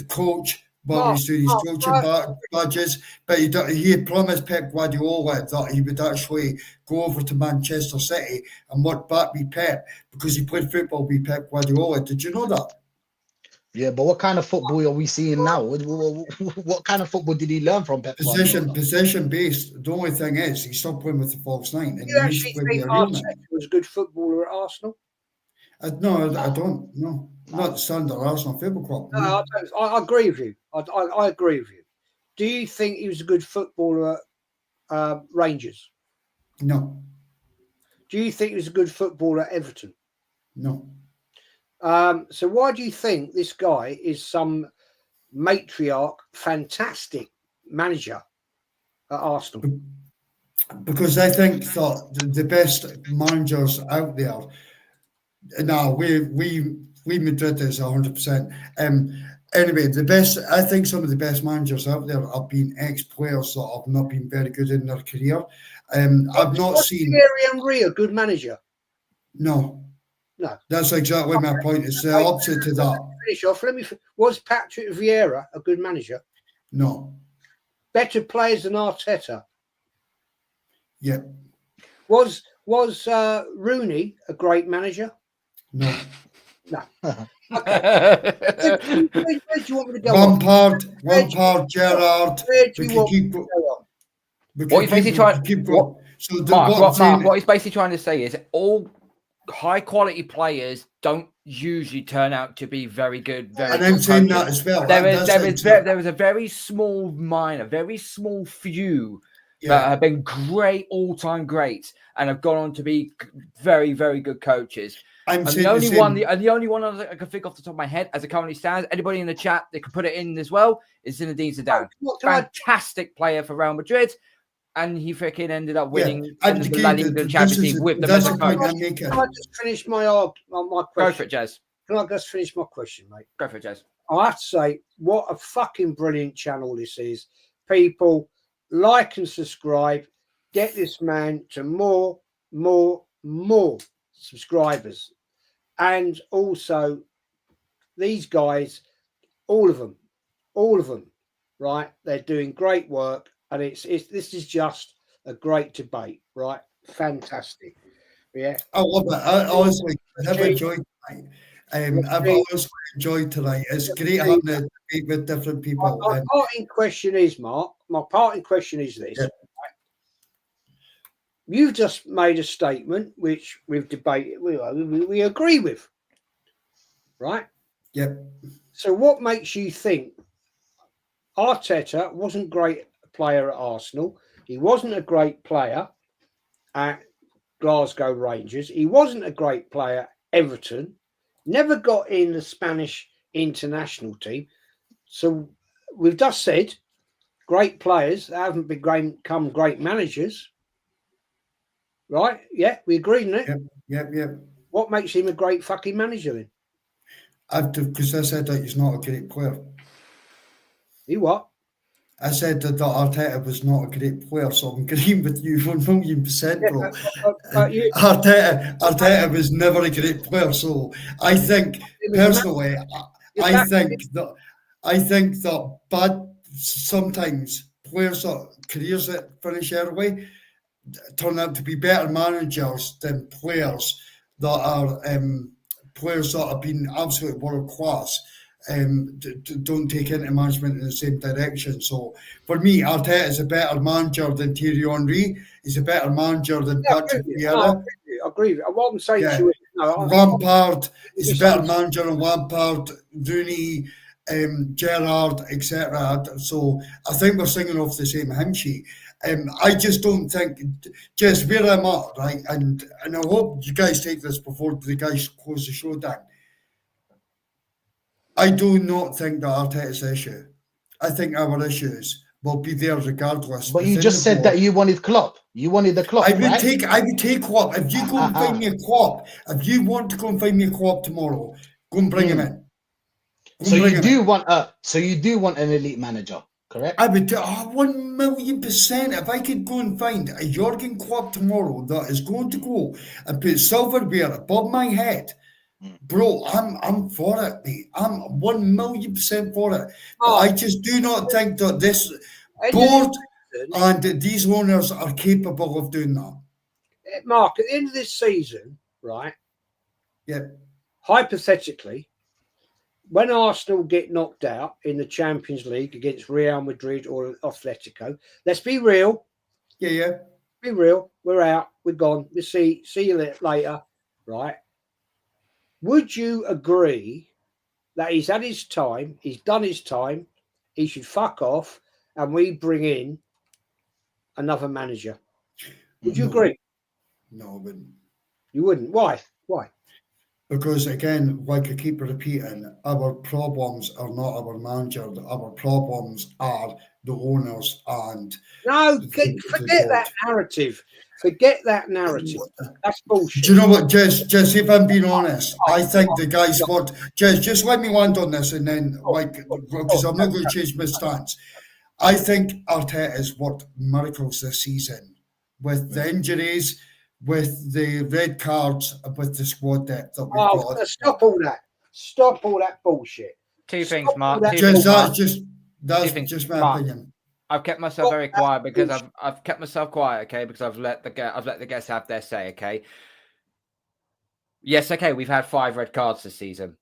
coach while he's doing his coaching badges, but he had promised Pep Guardiola that he would actually go over to Manchester City and work back with Pep because he played football with Pep Guardiola. Did you know that? Yeah, but what kind of football are we seeing now? What kind of football did he learn from Pep Guardiola? Possession based. The only thing is he's still playing with the false nine, and Do you he needs to actually play think with a real Arteta nine. was a good footballer at Arsenal? No, I don't. No, not standard Arsenal Football Club. No, I agree with you. I agree with you. Do you think he was a good footballer at Rangers? No, Do you think he was a good footballer at Everton? no. So why do you think this guy is some matriarch, fantastic manager at Arsenal? Because I think that the best managers out there. No, we Madrid is 100%. Anyway, I think some of the best managers out there have been ex-players that have not been very good in their career. I've not seen Thierry Henry a good manager. No. No. That's exactly my point. It's the opposite to that. Finish off. Was Patrick Vieira a good manager? No. Better players than Arteta? Yeah. Was Rooney a great manager? No. No. Okay. Where do you want me to go Lampard, Gerrard. Where do you want me to go on? What he's basically trying. What he's basically trying to say is all high quality players don't usually turn out to be very good. And I'm saying that as well. There is a very small few that have been great, all-time greats, and have gone on to be very, very good coaches. And the only one I can think off the top of my head, as it currently stands, anybody in the chat that can put it in as well, is Zinedine Zidane. Fantastic player for Real Madrid, and he freaking ended up winning the La Liga Champions League with the better coach. Can I just finish my question? Go for it, Jez. Can I just finish my question, mate? Go for it, Jez. I have to say, what a fucking brilliant channel this is. People, like and subscribe. Get this man to more subscribers. And also, these guys, all of them, right? They're doing great work. And this is just a great debate, right? Fantastic. Yeah. I love it. I honestly have enjoyed tonight. I've honestly enjoyed tonight. It's great having a debate with different people. My parting question is, Mark, this. Yeah. Right? You've just made a statement which we've debated, we agree with, right? Yep. So what makes you think Arteta wasn't great player at Arsenal? He wasn't a great player at Glasgow Rangers. He wasn't a great player at Everton. Never got in the Spanish international team. So we've just said great players that haven't become great managers. Right? Yeah, we agreed on it. Yep. What makes him a great fucking manager then? Because I said that he's not a great player. He what? I said that Arteta was not a great player, so I'm agreeing with you 1,000,000%, bro. Arteta was never a great player, so I think personally, I think that bad sometimes players that careers that finish early turn out to be better managers than players that are players that have been absolute world class. Don't take into management in the same direction. So for me, Arteta is a better manager than Thierry Henry. He's a better manager than Patrick Vieira. I agree with you. What I'm saying to you is, Lampard is a better manager than Lampard, Rooney, Gerrard, etc. So I think we're singing off the same hymn sheet. I just don't think, just where I'm at, right? And I hope you guys take this before the guys close the show down. I do not think that Arteta's issue. I think our issues will be there regardless. But you within just the said board. that you wanted Klopp. You wanted the Klopp, I would right? take Klopp. If you go and find me a Klopp, if you want to go and find me a Klopp tomorrow, go and bring him in. So you do want an elite manager, correct? I would 1,000,000%. If I could go and find a Jurgen Klopp tomorrow that is going to go and put silverware above my head, bro, I'm for it, mate. I'm 1,000,000% for it. But I just do not think that this board and these owners are capable of doing that. Mark, at the end of this season, right? Yeah. Hypothetically, when Arsenal get knocked out in the Champions League against Real Madrid or Atletico, let's be real. Yeah. Be real. We're out. We're gone. We'll see you later, right? Would you agree that he's had his time, he's done his time, he should fuck off, and we bring in another manager? Would you agree? No, I wouldn't. You wouldn't. Why? Because again, like I keep repeating, our problems are not our manager. Our problems are the owners and forget that narrative. Forget that narrative. That's bullshit. Do you know what, Jez, if I'm being honest, I think the guys want... Jez, just let me land on this and then, because I'm not going to change my stance. I think Arteta has worked miracles this season with the injuries, with the red cards, and with the squad depth that we've got. Stop all that. Stop all that bullshit. Two things, Mark. That's just my opinion. I've kept myself very quiet because I've kept myself quiet, okay, because I've let the guests have their say, okay. Yes, okay, we've had 5 red cards this season.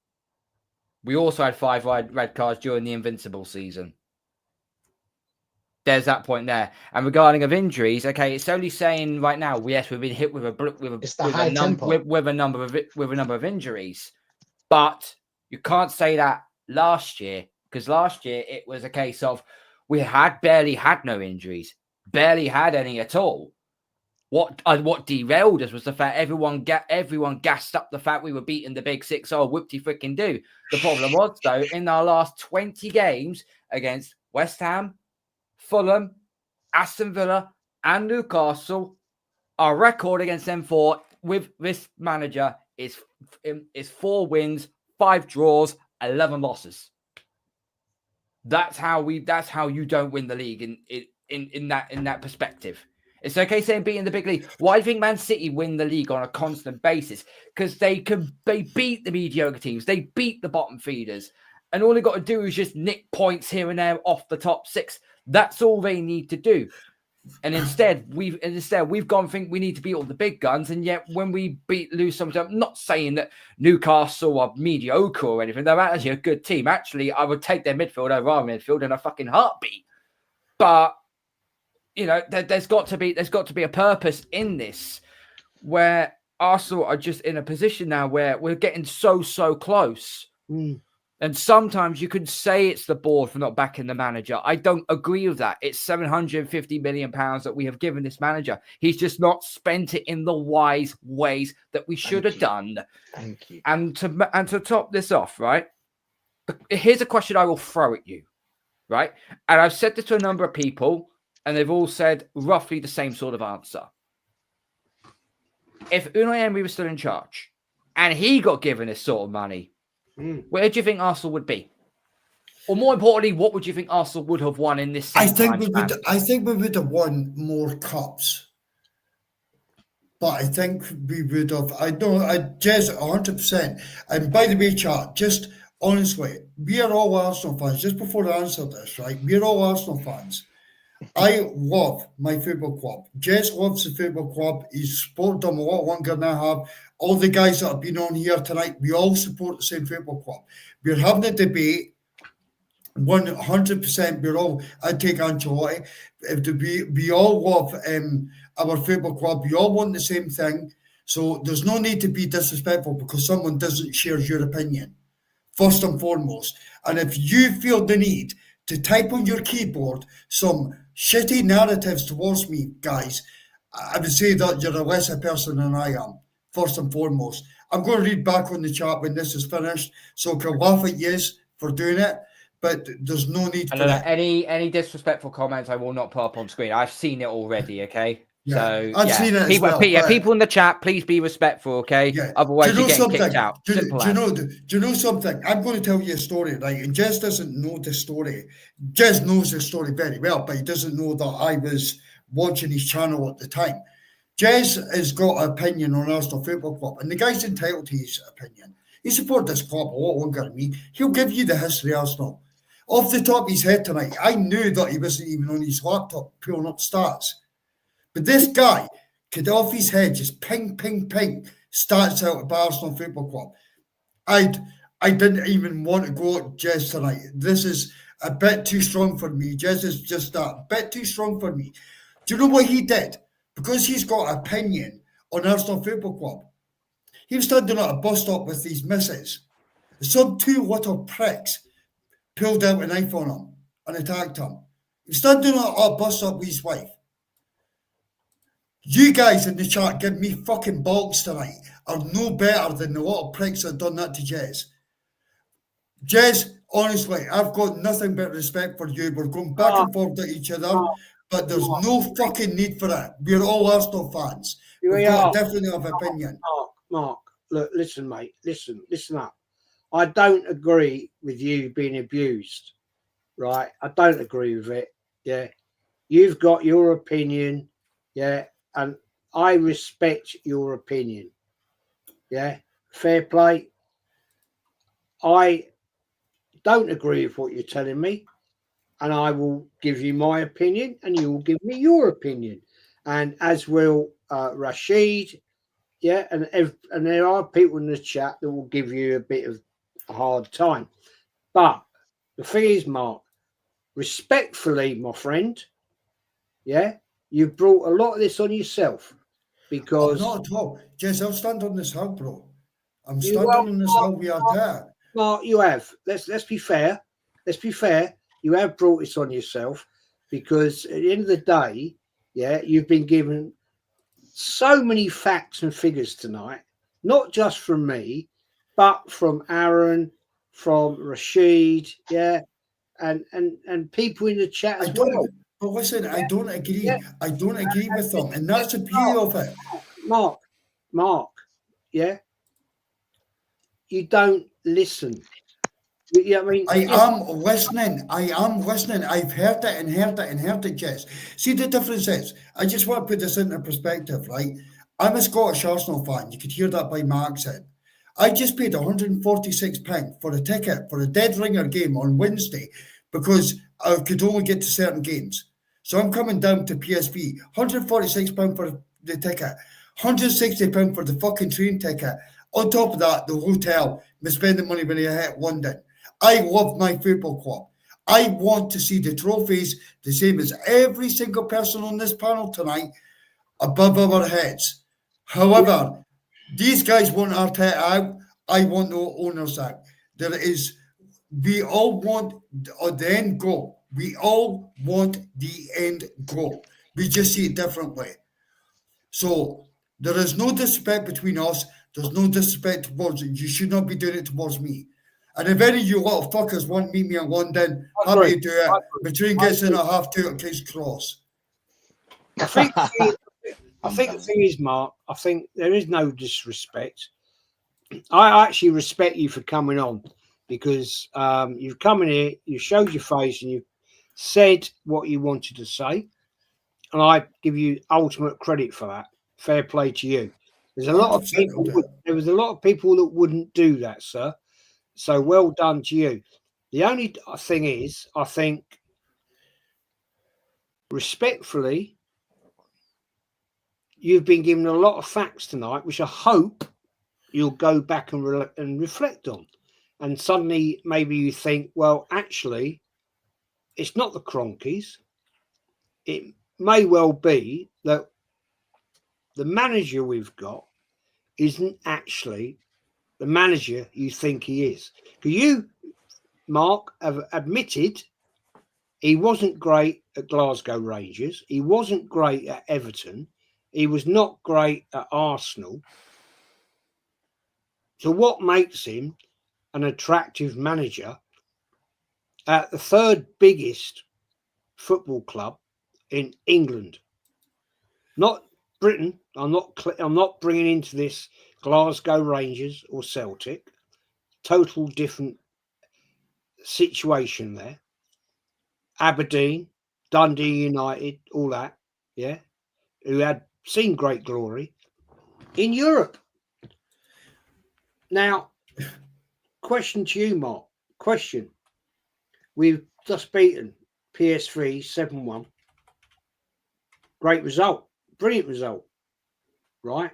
We also had 5 red cards during the Invincible season. There's that point there. And regarding of injuries, okay, it's only saying right now, yes, we've been hit with a number of injuries, but you can't say that last year, because last year it was a case of we barely had no injuries, barely had any at all. What derailed us was the fact everyone gassed up the fact we were beating the big 6-0 whoopty freaking do. The problem was, though, in our last 20 games against West Ham, Fulham, Aston Villa, and Newcastle, our record against them 4 with this manager is 4 wins, 5 draws, 11 losses. That's how you don't win the league in that perspective. It's okay saying beating the big league. Why do you think Man City win the league on a constant basis? Because they beat the mediocre teams, they beat the bottom feeders, and all they got to do is just nick points here and there off the top 6. That's all they need to do. And instead we've gone think we need to beat all the big guns, and yet when we lose some, I'm not saying that Newcastle are mediocre or anything. They're actually a good team. Actually, I would take their midfield over our midfield in a fucking heartbeat. But you know, there's got to be a purpose in this, where Arsenal are just in a position now where we're getting so close. And sometimes you could say it's the board for not backing the manager. I don't agree with that. It's £750 million that we have given this manager. He's just not spent it in the wise ways that we should have done. Thank you. And to top this off, right? Here's a question I will throw at you, right? And I've said this to a number of people, and they've all said roughly the same sort of answer. If Unai Emery was still in charge and he got given this sort of money, where do you think Arsenal would be? Or more importantly, what would you think Arsenal would have won in this same time span? I think we would have won more cups. But I think we would have, Jez, 100%. And by the way, chat, just honestly, we are all Arsenal fans. Just before I answer this, right? We're all Arsenal fans. I love my football club. Jez loves the football club. He's supported them a lot longer than I have. All the guys that have been on here tonight, we all support the same football club. We're having a debate. 100%. We're all. I take Ancelotti. We all love our football club. We all want the same thing. So there's no need to be disrespectful because someone doesn't share your opinion. First and foremost. And if you feel the need to type on your keyboard some shitty narratives towards me, guys, I would say that you're a lesser person than I am, first and foremost. I'm going to read back on the chat when this is finished, so I can laugh at you for doing it, but there's no need for it. Any disrespectful comments I will not put up on screen. I've seen it already, okay? Yeah, So I've seen it as people, well. yeah, people in the chat, please be respectful, okay? Yeah. Otherwise, you're getting kicked out. Do Simple you as. know something? I'm going to tell you a story, right? And Jez doesn't know the story. Jez knows the story very well, but he doesn't know that I was watching his channel at the time. Jez has got an opinion on Arsenal Football Club, and the guy's entitled to his opinion. He supports this club a lot longer than me. He'll give you the history of Arsenal. Off the top of his head tonight, I knew that he wasn't even on his laptop pulling up stats. But this guy could off his head just ping, ping, ping, stats out of Arsenal Football Club. I didn't even want to go at Jez tonight. This is a bit too strong for me. Jez is just a bit too strong for me. Do you know what he did? Because he's got an opinion on Arsenal Football Club. He was standing at a bus stop with these misses. Some two little pricks pulled out a knife on him and attacked him. He was standing at a bus stop with his wife. You guys in the chat give me fucking balls tonight are no better than the lot of pricks that done that to Jez. Jez, honestly, I've got nothing but respect for you. We're going back and forth at each other, but there's no fucking need for it. We're all Arsenal fans. We've got a different of opinion. Mark, look, listen, mate, listen up. I don't agree with you being abused, right? I don't agree with it. Yeah, you've got your opinion, yeah, and I respect your opinion. Yeah, fair play. I don't agree with what you're telling me, and I will give you my opinion, and you will give me your opinion, and as will Rashid. Yeah, and there are people in the chat that will give you a bit of a hard time. But the thing is, Mark, respectfully, my friend, yeah, you've brought a lot of this on yourself because not at all. Jez, I'll stand on this hill, bro. I'm standing on this hill we are there. Mark, you have. Let's be fair. Let's be fair. You have brought this on yourself because at the end of the day, yeah, you've been given so many facts and figures tonight, not just from me, but from Aaron, from Rashid, yeah, and people in the chat as well. But listen, I don't agree. Yeah. I don't agree with them, and that's the beauty of it. Mark, yeah, you don't listen. Yeah, I am listening. I've heard it and heard it and heard it, Jess. See, the difference is, I just want to put this into perspective, right? I'm a Scottish Arsenal fan. You could hear that by my accent. I just paid £146 for a ticket for a dead ringer game on Wednesday because I could only get to certain games. So I'm coming down to PSV. £146 for the ticket, £160 for the fucking train ticket. On top of that, the hotel, me spending money when I hit London. I love my football club. I want to see the trophies the same as every single person on this panel tonight above our heads. However, these guys want Arteta out. I want the owners out. We all want the end goal. We all want the end goal. We just see it differently. So there is no disrespect between us. There's no disrespect towards you. You should not be doing it towards me. And if any of you little fuckers want to meet me in London, happy to do it. The train gets in at 2:30 at King's Cross. I think the thing is, Mark, I think there is no disrespect. I actually respect you for coming on because you've come in here, you showed your face and you said what you wanted to say. And I give you ultimate credit for that. Fair play to you. There's a lot of people. There was a lot of people that wouldn't do that, sir. So well done to you. The only thing is, I think, respectfully, you've been given a lot of facts tonight, which I hope you'll go back and reflect on. And suddenly, maybe you think, well, actually, it's not the Cronkies. It may well be that the manager we've got isn't actually the manager you think he is. Because you, Mark, have admitted He wasn't great at Glasgow Rangers. He wasn't great at Everton. He was not great at Arsenal. So what makes him an attractive manager at the third biggest football club in England? Not Britain. I'm not bringing into this Glasgow Rangers or Celtic. Total different situation there. Aberdeen, Dundee United, all that, yeah, who had seen great glory in Europe. Now, question to you, Mark. Question. We've just beaten PSV 7-1. Great result. Brilliant result. Right?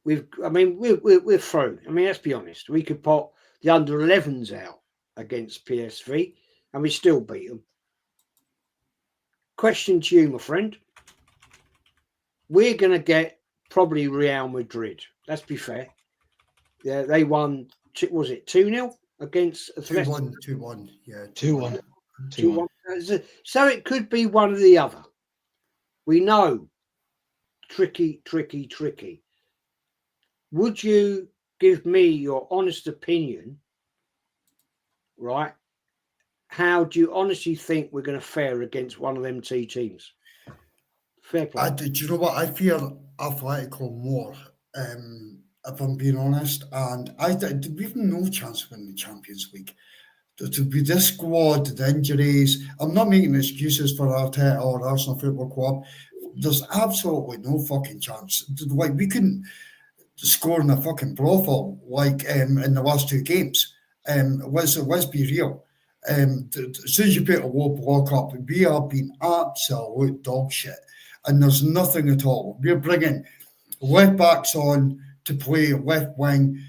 We're through. I mean, let's be honest. We could put the under 11s out against PSV and we still beat them. Question to you, my friend. We're going to get probably Real Madrid. Let's be fair. Yeah, they won, was it 2-0 against Atletico? 2-1. Yeah, 2-1. 2-1. So it could be one or the other. We know. Tricky. Would you give me your honest opinion, right? How do you honestly think we're going to fare against one of them two teams? Fair play. Do you know what? I fear Atletico more, if I'm being honest. And we've no chance of winning the Champions League. To be this squad, the injuries, I'm not making excuses for Arteta or Arsenal Football Club. There's absolutely no fucking chance. Like, we couldn't score in a fucking brothel like in the last two games. Let's be real. As soon as you put a low block up, we have been absolute dog shit, and there's nothing at all. We're bringing left backs on to play left wing.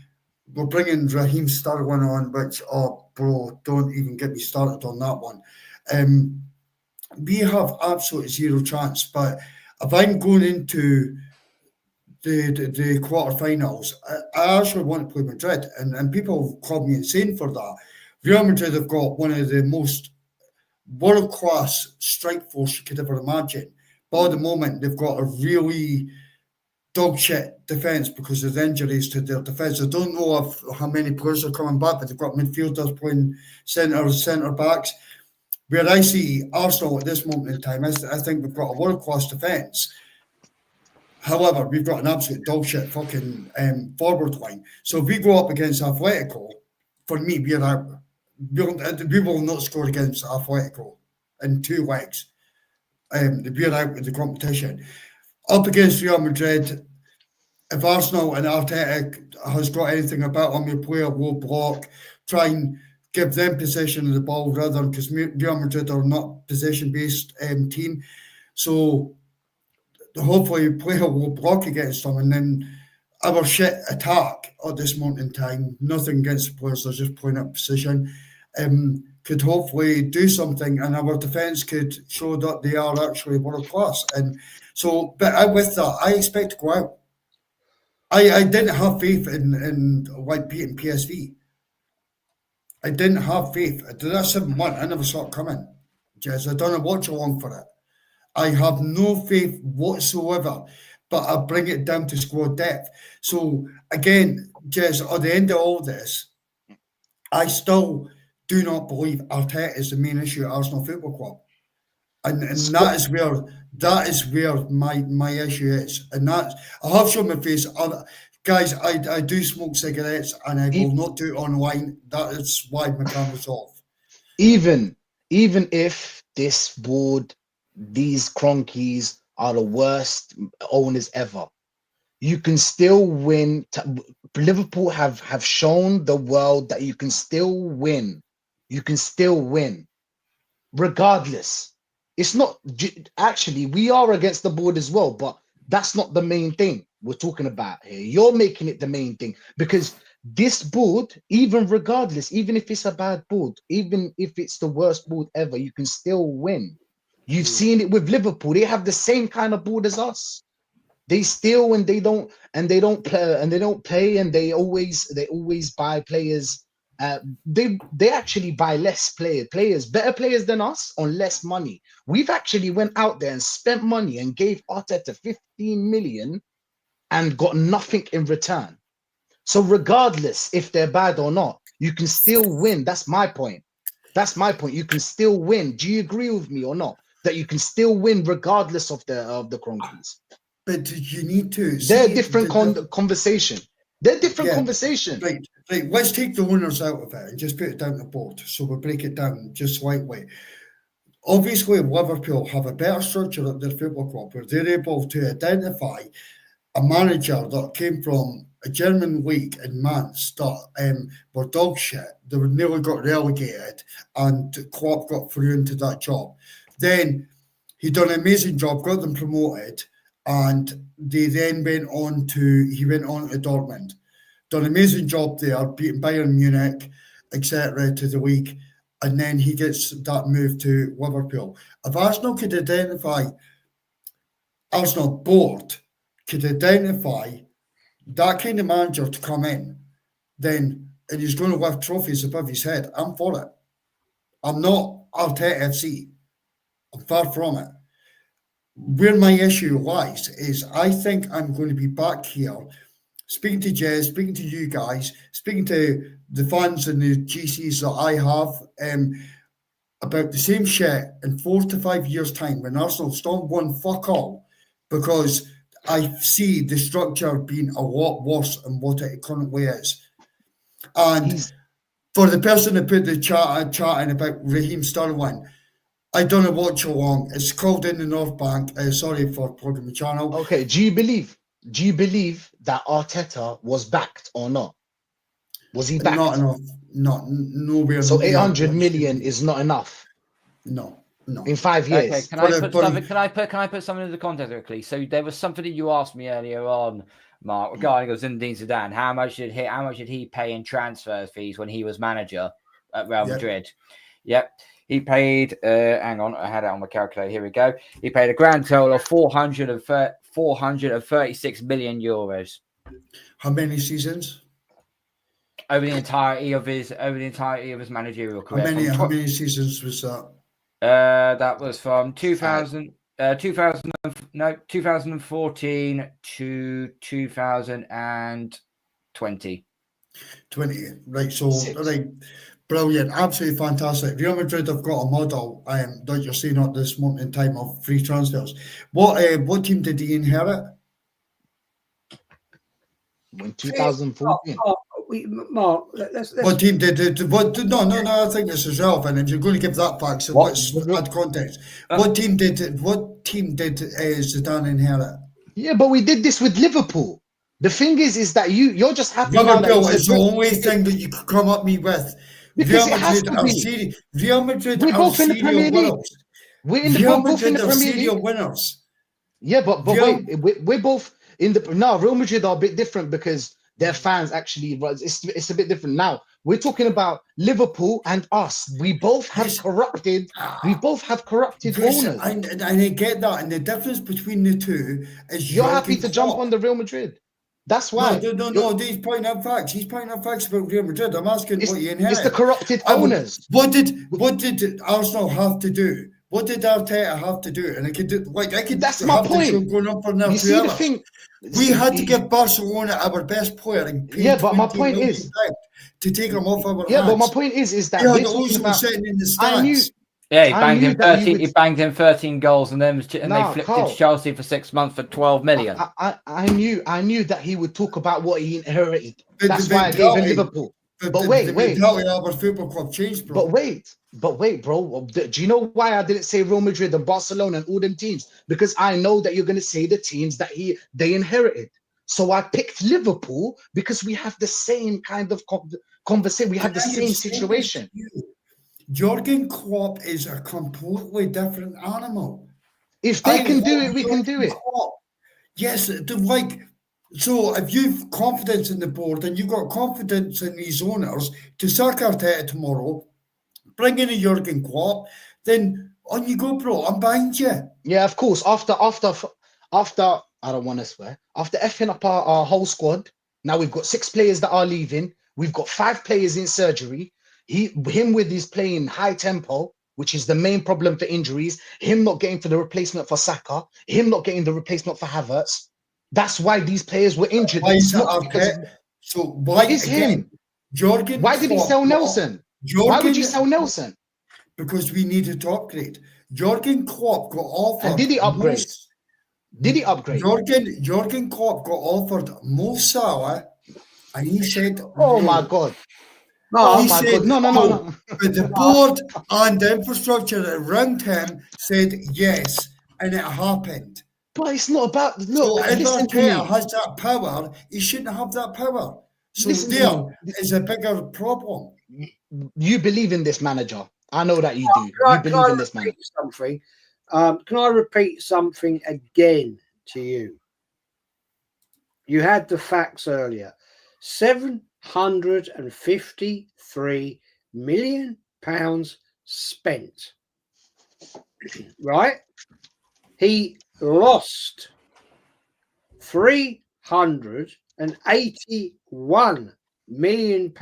We're bringing Raheem Sterling on, which, oh, bro, don't even get me started on that one. We have absolutely zero chance. But if I'm going into the quarterfinals, I actually want to play Madrid, and people call me insane for that. Real Madrid have got one of the most world-class strike force you could ever imagine. But at the moment, they've got a really dog shit defence because of the injuries to their defence. I don't know how many players are coming back, but they've got midfielders playing centre backs. Where I see Arsenal at this moment in time, I think we've got a world-class defence. However, we've got an absolute dog shit fucking forward line. So if we go up against Atletico, for me, we're out. We will not score against Atletico in 2 legs. We're out with the competition. Up against Real Madrid, if Arsenal and Arteta has got anything about them, we play a low block, try and give them possession of the ball rather than, because Real Madrid are not possession-based team. So hopefully we play a low block against them, and then our shit attack at this moment in time, nothing against the players, they're just playing up position, could hopefully do something, and our defence could show that they are actually world class. And so, but with that, I expect to go out. I didn't have faith in like beating PSV. I didn't have faith. I did that 7-1. I never saw it coming. Jez, I don't watch along for it. I have no faith whatsoever, but I bring it down to squad depth. So again, Jez, at the end of all this, I still do not believe Arteta is the main issue at Arsenal Football Club, and that is where my issue is, and that's, I have shown my face. Guys, I do smoke cigarettes, and I will not do it online. That is why my camera's off. Even if this board, these cronkies are the worst owners ever, you can still win. Liverpool have shown the world that you can still win. You can still win, regardless. It's not actually, we are against the board as well, but that's not the main thing we're talking about here. You're making it the main thing, because this board, even regardless, even if it's a bad board, even if it's the worst board ever, you can still win. You've seen it with Liverpool. They have the same kind of board as us. They steal and they don't play, and they always buy players they actually buy less players, better players than us on less money. We've actually went out there and spent money and gave Arteta 15 million and got nothing in return. So regardless if they're bad or not, you can still win. That's my point. That's my point. You can still win. Do you agree with me or not? That you can still win regardless of the Cronkies. But you need to. They're a different conversation. They're different conversation. Right. Let's take the owners out of it and just put it down the board. So we'll break it down just slightly. Obviously, Liverpool have a better structure at their football club where they're able to identify a manager that came from a German league in Mainz that were dog shit. They were nearly got relegated, and Klopp got through into that job. Then he done an amazing job, got them promoted, and they then went on to Dortmund. Done an amazing job there, beating Bayern Munich, etc. to the league, and then he gets that move to Liverpool. If Arsenal could identify, Arsenal board could identify that kind of manager to come in, then, and he's going to lift trophies above his head, I'm for it. I'm not Arteta FC. I'm far from it. Where my issue lies is I think I'm going to be back here speaking to Jez, speaking to you guys, speaking to the fans and the GCs that I have about the same shit in 4 to 5 years' time when Arsenal still won fuck all, because I see the structure being a lot worse than what it currently is. And for the person that put the chatting about Raheem Sterling, I don't know watch along. It's called In the North Bank. Sorry for plugging the channel. Okay, do you believe that Arteta was backed or not? Was he backed? Not enough. Nowhere. So 800 million is not enough. No. In 5 years. Okay, can I put something into the context quickly? So there was something that you asked me earlier on, Mark, regarding Zinedine Zidane. How much did he pay in transfer fees when he was manager at Real Madrid? Yep. He paid, hang on, I had it on my calculator. Here we go. He paid a grand total of 436 million euros. How many seasons? Over the entirety of his managerial career. How many seasons was that? That was from 2014 to 2020. 20, right? So, right. Brilliant, absolutely fantastic. Real Madrid have got a model that you're seeing at this moment in time of free transfers. What team did he inherit? In 2014. Mark, let's what team did it? No, I think this is relevant. If you're going to give that back, so let's add context. What team did Zidane inherit? Yeah, but we did this with Liverpool. The thing is that you're just happy. Liverpool is the only thing that you could come at me with. Because Real Madrid we're are both in the Premier serial League. winners. We're in the Real both in Madrid the are Premier serial League. winners. Yeah, but wait, we're both in the. No, Real Madrid are a bit different because their fans actually. It's a bit different now. We're talking about Liverpool and us. We both have corrupted. We both have corrupted owners. And I get that. And the difference between the two is you're happy to jump on the Real Madrid. That's why. No. He's pointing out facts. He's pointing out facts about Real Madrid. I'm asking what he inherited. It's the corrupted owners. What did Arsenal have to do? What did Arteta have to do? And I could do That's my point. Going on for now. You see the thing. We had to give Barcelona our best player and pay but my point is to take him off our hands. Yeah, but my point is that we're talking about sitting in the stands. He banged him 13 goals and they flipped it to Chelsea for 6 months for 12 million. I knew that he would talk about what he inherited. That's why I gave him Liverpool. But wait. Our football club changed, bro. But wait, bro. Do you know why I didn't say Real Madrid and Barcelona and all them teams? Because I know that you're going to say the teams that they inherited. So I picked Liverpool because we have the same kind of conversation. We have the same situation. Jurgen Klopp is a completely different animal. If they can do it, we can do it. Yes, so if you've confidence in the board and you've got confidence in these owners to sack Arteta tomorrow, bring in a Jurgen Klopp, then on you go, bro. I'm behind you. Yeah, of course. After I don't want to swear. After effing up our whole squad, now we've got 6 players that are leaving. We've got 5 players in surgery. Him with his playing high tempo, which is the main problem for injuries. Him not getting for the replacement for Saka. Him not getting the replacement for Havertz. That's why these players were injured. Why is It's it not because Arteta? So why it's again? him. Jurgen Why did he Klopp sell got- Nelson? Why would you Jurgen- sell Nelson? Because we needed to upgrade. Jurgen Klopp got offered. And did he upgrade? Did he upgrade? Jurgen Klopp got offered Mo Salah, and he said, Oh no. my God. Mark, Oh He my said, God. No. But the board and the infrastructure around him said yes, and it happened. But it's not about, look, So if listen to Arteta me. has that power, he shouldn't have that power. So Listen to there me. is a bigger problem. You believe in this manager. I know that you do. Can You I believe in this manager. repeat something? Can I repeat something again to you? You had the facts earlier. £753 million spent. Right? He lost £381 million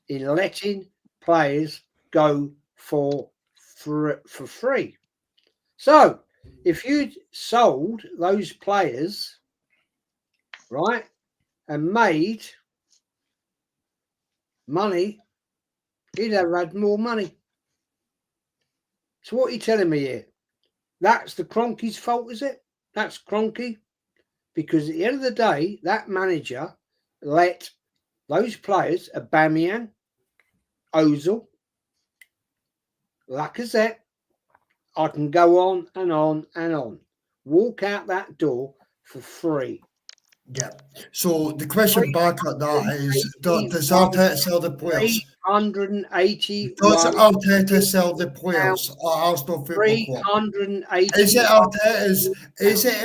in letting players go for free. So if you'd sold those players, right, and made money, you'd have had more money. So what are you telling me here? That's the Kroenke's fault, is it? That's Kroenke? Because at the end of the day, that manager let those players, Aubameyang, Ozil, Lacazette, I can go on and on and on, walk out that door for free. Yeah. So the question back at that is, does Arteta sell the players? 380. Does Arteta sell the players at Arsenal Football Club? 380. Is it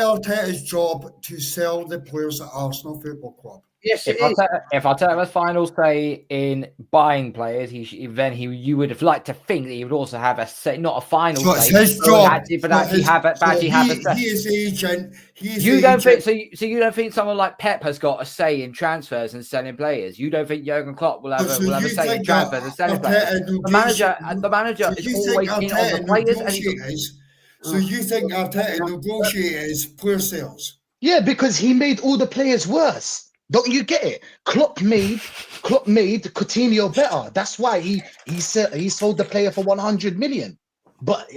Arteta's job to sell the players at Arsenal Football Club? Yes, it If is. Arteta has final say in buying players, you would have liked to think that he would also have a say, not a final So it's say, his job. but actually have a say. He is the agent. You don't think so? You don't think someone like Pep has got a say in transfers and selling players? You don't think Jurgen Klopp will have a say in transfers and selling players? The manager is always in on the players. So you think Arteta negotiates player sales? Yeah, because he made all the players worse. Don't you get it? Klopp made Coutinho better. That's why he sold the player for 100 million. But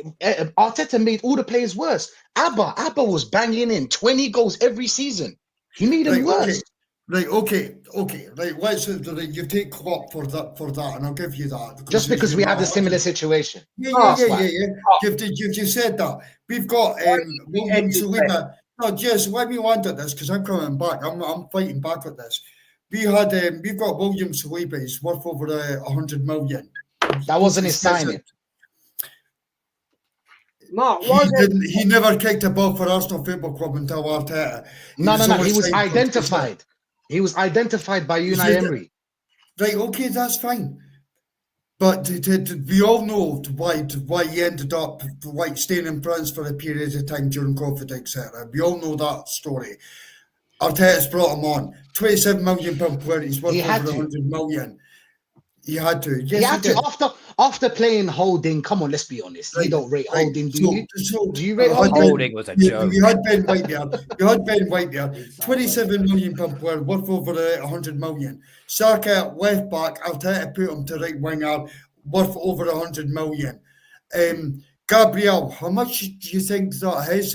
Arteta made all the players worse. Abba was banging in 20 goals every season. He made him worse. Okay. Let's you take Klopp for that, and I'll give you that. Just because we had a similar situation. Yeah. You've just said that. We've got William Saliba. No, just let me land at this because I'm coming back. I'm fighting back at this. We've got William Saliba. He's worth over 100 million. That wasn't his signing. Mark, he never kicked a ball for Arsenal Football Club until Arteta. No. He was identified. He was identified by Unai Emery. Right, okay, that's fine. But we all know why he ended up staying in France for a period of time during COVID, etc. We all know that story. Arteta's brought him on. £27 million player. He's worth over 100 million. He had to. Yes, he did. After playing Holding, come on, let's be honest. You don't rate Holding, do you? Do you rate Holding? Was a joke. You had Ben White there. 27 million player, worth over 100 million. Saka, left back, Arteta put him to right winger, worth over 100 million. Gabriel, how much do you think that his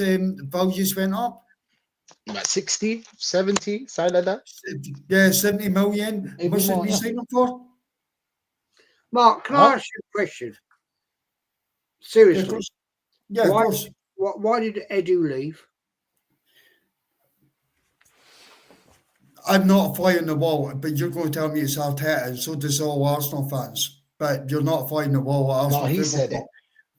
values went up? About 60, 70, something like that. Yeah, 70 million. How much did we sign him for? Mark, can I ask you a question? Seriously. Yeah, of course. Why did Edu leave? I'm not a fly on the wall, but you're going to tell me it's Arteta, and so does all Arsenal fans. But you're not a fly on the wall at Arsenal. No, he said it.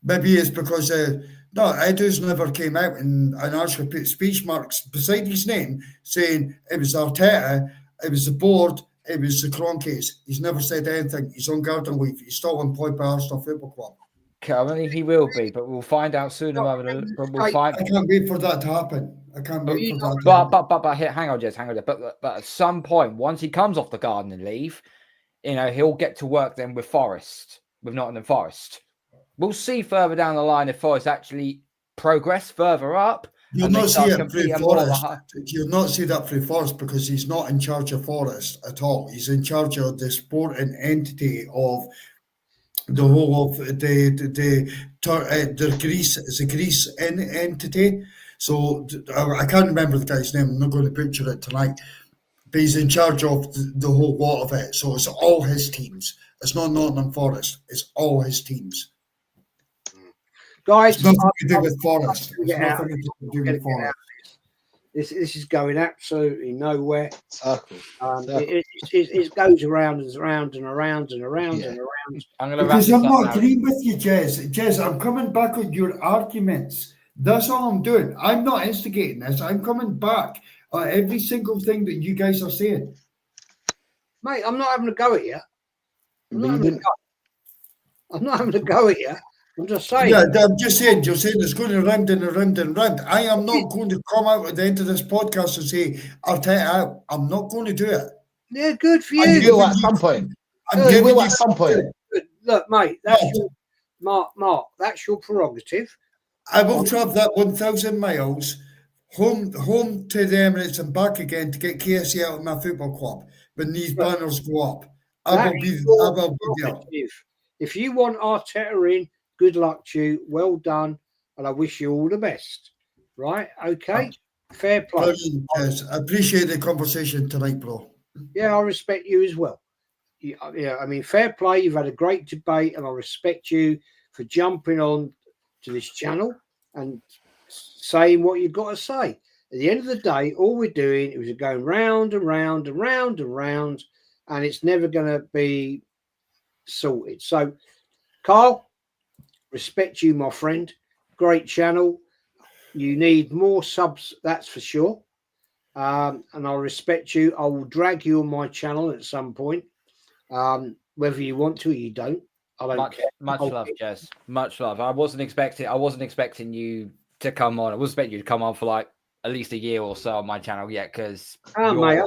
Maybe it's because Edu's never came out and actually put speech marks beside his name saying it was Arteta, it was the board, it was the Kroenkes. He's never said anything. He's on garden leave. He's still employed by Arsenal Football Club. I mean, he will be, but we'll find out sooner rather than. But we'll find. I can't wait for that to happen. I can't wait for that. But here, hang on, Jez, hang on. But at some point, once he comes off the gardening leave, he'll get to work then with Nottingham Forest. We'll see further down the line if Forest actually progress further up. You'll not see it through Forest. You'll not see that through Forest because he's not in charge of Forest at all. He's in charge of the sporting entity of the whole of the Greece. It's a Greece entity. So I can't remember the guy's name. I'm not going to butcher it tonight. But he's in charge of the whole lot of it. So it's all his teams. It's not Nottingham Forest. It's all his teams. Guys, it's nothing to do with Forest. It's nothing to do with Forest. This is going absolutely nowhere. It goes around and around and around and around and around. Because I'm not agreeing with you, Jez. Jez, I'm coming back on your arguments. That's all I'm doing. I'm not instigating this. I'm coming back on every single thing that you guys are saying. Mate, I'm not having a go at you. I'm not having a go at you. I'm just saying. Yeah, I'm just saying. You're saying it's going around and around and around. I am not going to come out at the end of this podcast and say, ARTETA out. I'm not going to do it. Yeah, good for you. You will at some point. You will at some point. Look, mate, that's your Mark, that's your prerogative. I will travel that 1,000 miles home to the Emirates and back again to get KSC out of my football club when these banners go up. I will be there. If you want Arteta in, good luck to you. Well done, and I wish you all the best. Right? Okay. Fair play. Yes, I appreciate the conversation tonight, bro. Yeah, I respect you as well. Yeah, I mean, fair play. You've had a great debate, and I respect you for jumping on to this channel and saying what you've got to say. At the end of the day, all we're doing is going round and round and round and round, and it's never going to be sorted. So, Carl, respect you, my friend. Great channel. You need more subs, that's for sure. And I respect you. I will drag you on my channel at some point, whether you want to or you don't. I don't care. Much love, Jez. Much love. I wasn't expecting you to come on. I was expecting you to come on for like at least a year or so on my channel yet, because I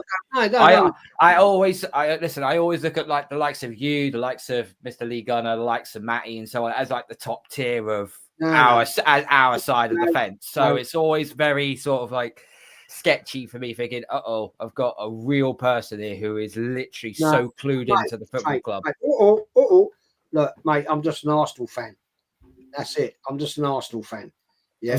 always look at like the likes of you, the likes of Mr. Lee Gunner, the likes of Matty, and so on as like the top tier of our side of the fence. So it's always very sort of like sketchy for me, thinking, I've got a real person here who is literally so clued into the football club. Look, mate, I'm just an Arsenal fan. That's it. I'm just an Arsenal fan. Yeah,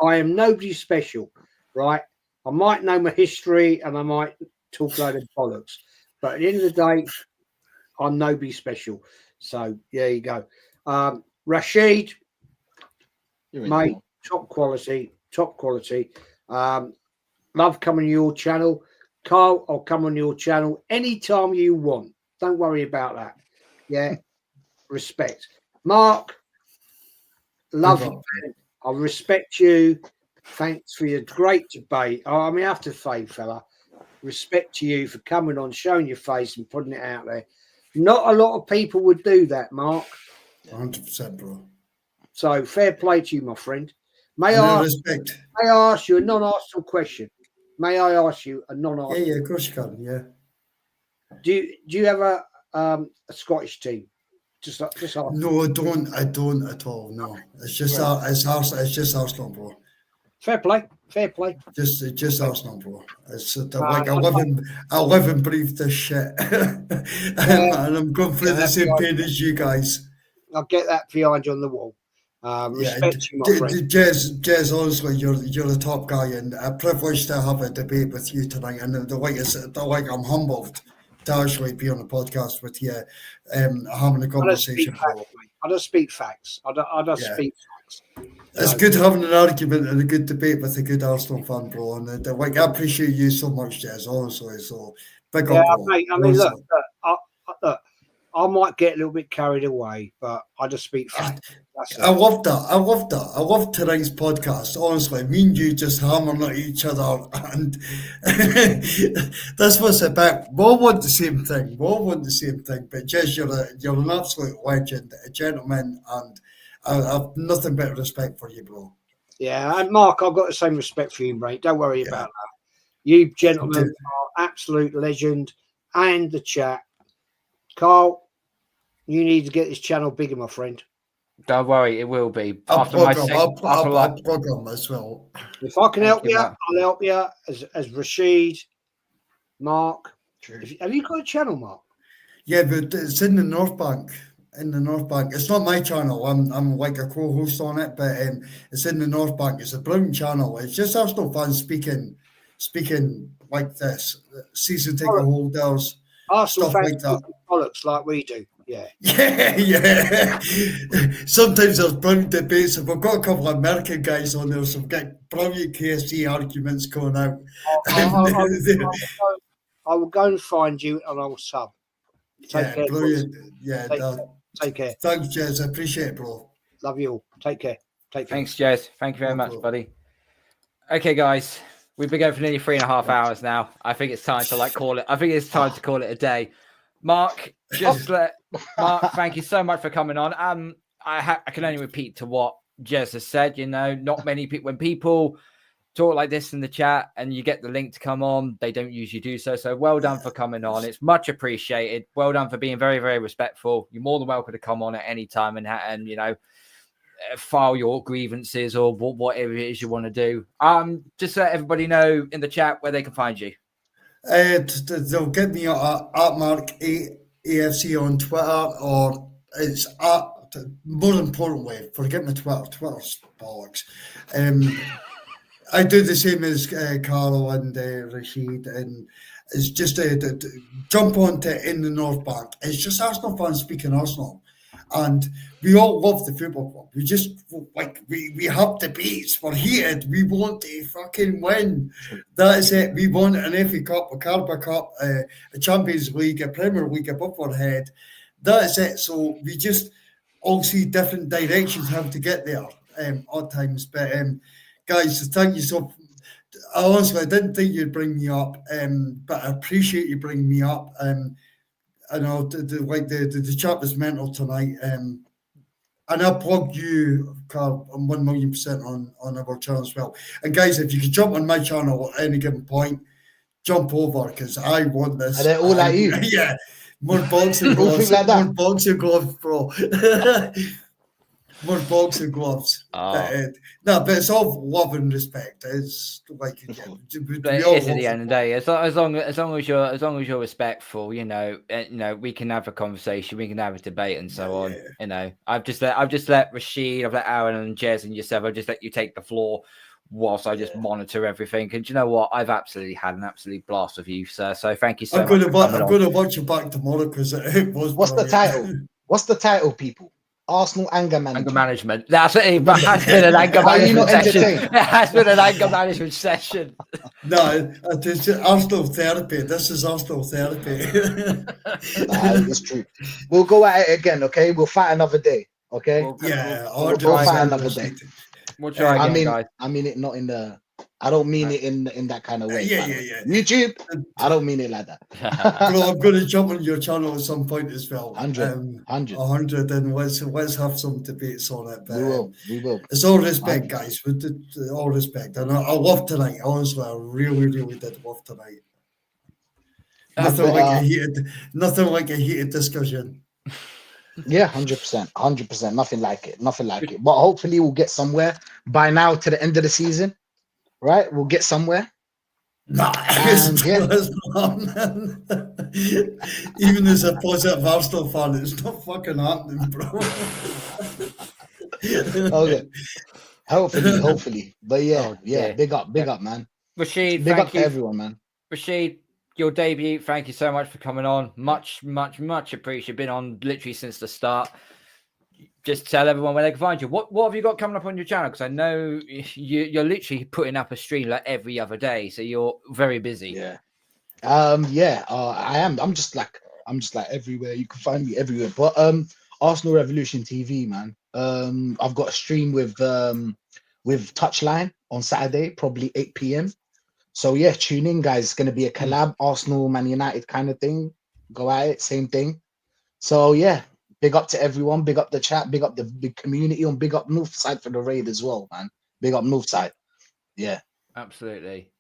I am nobody special, right? I might know my history and I might talk a load of bollocks, but at the end of the day, I'm nobody special. So there you go. Rashid, mate, top quality. Love coming to your channel. Carl, I'll come on your channel anytime you want. Don't worry about that. Yeah, respect. Mark, love you. I respect you. Thanks for your great debate. I mean, I have to say, fella, respect to you for coming on, showing your face and putting it out there. Not a lot of people would do that, Mark. 100%, bro. So fair play to you, my friend. May I ask you a non-Arsenal question? May I ask you a non-Arsenal? Yeah, of course you can. Yeah. Do you have a Scottish team? Just no, I don't at all. No, it's just Arsenal, bro. Fair play. Just Arsenal, bro. It's like I live and breathe this shit, and I'm going through the same pain as you guys. I'll get that behind you on the wall. Respect you, my friend. Jez, honestly, you're the top guy, and a privilege to have a debate with you tonight. And I'm humbled to actually be on a podcast with you, having a conversation. I don't speak facts. I don't speak facts. It's good having an argument and a good debate with a good Arsenal fan, bro. And I appreciate you so much, Jez, honestly. So big up, bro. Mate, I mean, look, I might get a little bit carried away, but I just speak fact. I love that. I love that. I love tonight's podcast. Honestly, me and you just hammering at each other, and that's what's about. We all want the same thing. We all want the same thing. But Jez, you're an absolute legend, a gentleman, and I have nothing but respect for you, bro. Yeah, and Mark, I've got the same respect for you, mate. Don't worry about that. You gentlemen are absolute legend, and the chat. Carl, you need to get this channel bigger, my friend. Don't worry, it will be. I'll program as well. If I can help you, I'll help you. As Rashid, Mark. Have you got a channel, Mark? Yeah, but it's in the North Bank. In the North Bank. It's not my channel. I'm like a co-host on it, but it's in the North Bank. It's a brilliant channel. It's just Arsenal fans speaking like this. Season ticket holders. Arsenal stuff fans like that. Bollocks like we do. Yeah. Yeah. Sometimes there's brilliant debates. If we've got a couple of American guys on there, so we've got brilliant KFC arguments going out. I will go and find you and I will sub. Take care, brilliant. Boys. Yeah, take care. Thanks, Jez. I appreciate it, bro. Love you all. Take care. Thanks, Jez. Thank you very much, buddy. Okay, guys. We've been going for nearly 3.5 hours now. I think it's time to call it. I think it's time to call it a day. Mark, Mark, thank you so much for coming on. I can only repeat to what Jez has said. You know, not many people, when people talk like this in the chat and you get the link to come on, they don't usually do so. So well done for coming on. It's much appreciated. Well done for being very, very respectful. You're more than welcome to come on at any time and you know, file your grievances or whatever it is you want to do. Just let everybody know in the chat where they can find you. They'll get me at AFC on Twitter, or it's more importantly, forget my Twitter. Twitter's bollocks. I do the same as Carlo and Rashid, and it's just jump onto In the North Bank. It's just Arsenal fans speaking Arsenal, and we all love the football club. We just we have debates. We're heated. We want to fucking win. That is it. We want an FA Cup, a Carabao Cup, a Champions League, a Premier League above our head. That is it. So we just all see different directions how to get there at times, but. Guys, thank you so. Honestly, I didn't think you'd bring me up, but I appreciate you bringing me up. I know the chat was mental tonight, and I plug you, Carl, 1,000,000% on our channel as well. And guys, if you could jump on my channel at any given point, jump over because I want this. Are they all like you? Yeah, more boxing gloves, like that. More boxing gloves, bro. More boxing gloves. No, but it's all love and respect. It's like it is at the end of the day. As long as you're respectful, you know, we can have a conversation, we can have a debate, and so on. You know, I've just let Rashid, I've let Aaron and Jez and yourself. I've just let you take the floor whilst I just monitor everything. And you know what? I've absolutely had an absolute blast with you, sir. So thank you so much. I'm going to watch you back tomorrow because it was. What's the title? What's the title, people? Arsenal anger management. Anger management. That's it. It has been an anger management session. It has been an anger management session. No, it's Arsenal therapy. This is Arsenal therapy. It's true. We'll go at it again, okay? We'll fight another day, okay? We'll fight another day. We'll try again, guys. I mean it not in the. I don't mean it in that kind of way. Yeah. YouTube, I don't mean it like that. Bro, I'm going to jump on your channel at some point as well. 100, and let's have some debates on it. But, we will. It's all respect, guys. With all respect, and I love tonight. Honestly, I really did love tonight. Nothing like a heated discussion. Yeah, 100%. Nothing like it. But hopefully, we'll get somewhere by now to the end of the season. Right, we'll get somewhere. Nah, even as a positive Arsenal fan, it's not fucking happening, bro. Okay. Hopefully. But yeah, big up, man. Rashid, big up to everyone, man. Rashid, your debut, thank you so much for coming on. Much appreciated. Been on literally since the start. Just tell everyone where they can find you. What have you got coming up on your channel? Because I know you're literally putting up a stream like every other day, so you're very busy. I am. I'm just like I'm just like everywhere. You can find me everywhere. But Arsenal Revolution TV, man. I've got a stream with Touchline on Saturday, probably 8 p.m. So yeah, tune in, guys. It's gonna be a collab, Arsenal Man United kind of thing. Go at it, same thing. So yeah, big up to everyone, big up the chat, big up the big community, and big up Northside for the raid as well, man. Big up Northside. Yeah. Absolutely.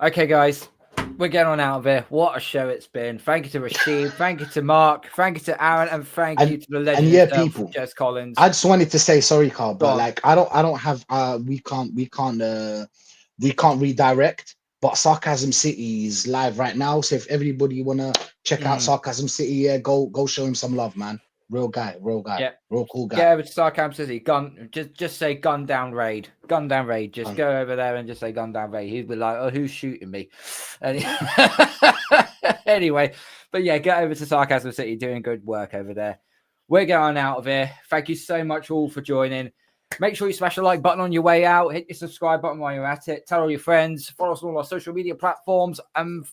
Okay, guys, we're getting on out of here. What a show it's been. Thank you to Rashid, thank you to Mark, thank you to Aaron, and thank you to the legend himself, people, Jez Collins. I just wanted to say sorry, Carl, but like I don't have we can't redirect. But Sarcasm City is live right now. So if everybody wanna check out Sarcasm City, yeah, go show him some love, man. Real guy, yeah, real cool guy. Get over to Sarcasm City. Just say gun down raid. Just go over there and just say gun down raid. He'd be like, oh, who's shooting me? Anyway, but yeah, get over to Sarcasm City, doing good work over there. We're going out of here. Thank you so much all for joining. Make sure you smash the like button on your way out. Hit your subscribe button while you're at it. Tell all your friends. Follow us on all our social media platforms. And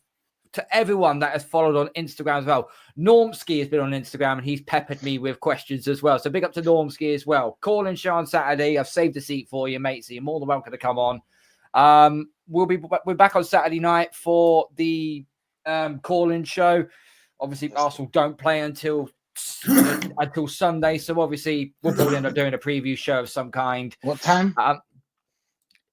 to everyone that has followed on Instagram as well. Normski has been on Instagram and he's peppered me with questions as well. So big up to Normski as well. Call in show on Saturday. I've saved a seat for you, mate. So you're more than welcome to come on. We're back on Saturday night for the call-in show. Obviously, Arsenal don't play until Sunday, so obviously we'll probably end up doing a preview show of some kind. What time?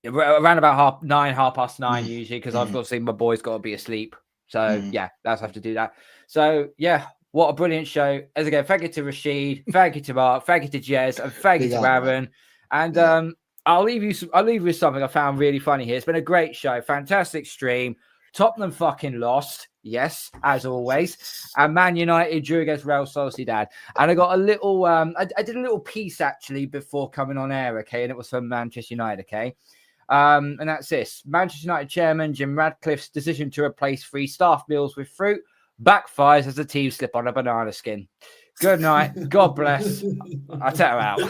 Around about 9:30 usually, because I've got to see my boys got to be asleep. So yeah, that's have to do that. So yeah, what a brilliant show! As again, thank you to Rashid, thank you to Mark, thank you to Jez, and thank you to Aaron. And I'll leave you with something I found really funny here. It's been a great show, fantastic stream. Tottenham fucking lost. Yes, as always. And Man United drew against Real Sociedad. And I got a little, I did a little piece actually before coming on air, okay? And it was from Manchester United, okay? And that's this. Manchester United chairman Jim Radcliffe's decision to replace free staff meals with fruit backfires as the team slip on a banana skin. Good night. God bless. I'll take her out.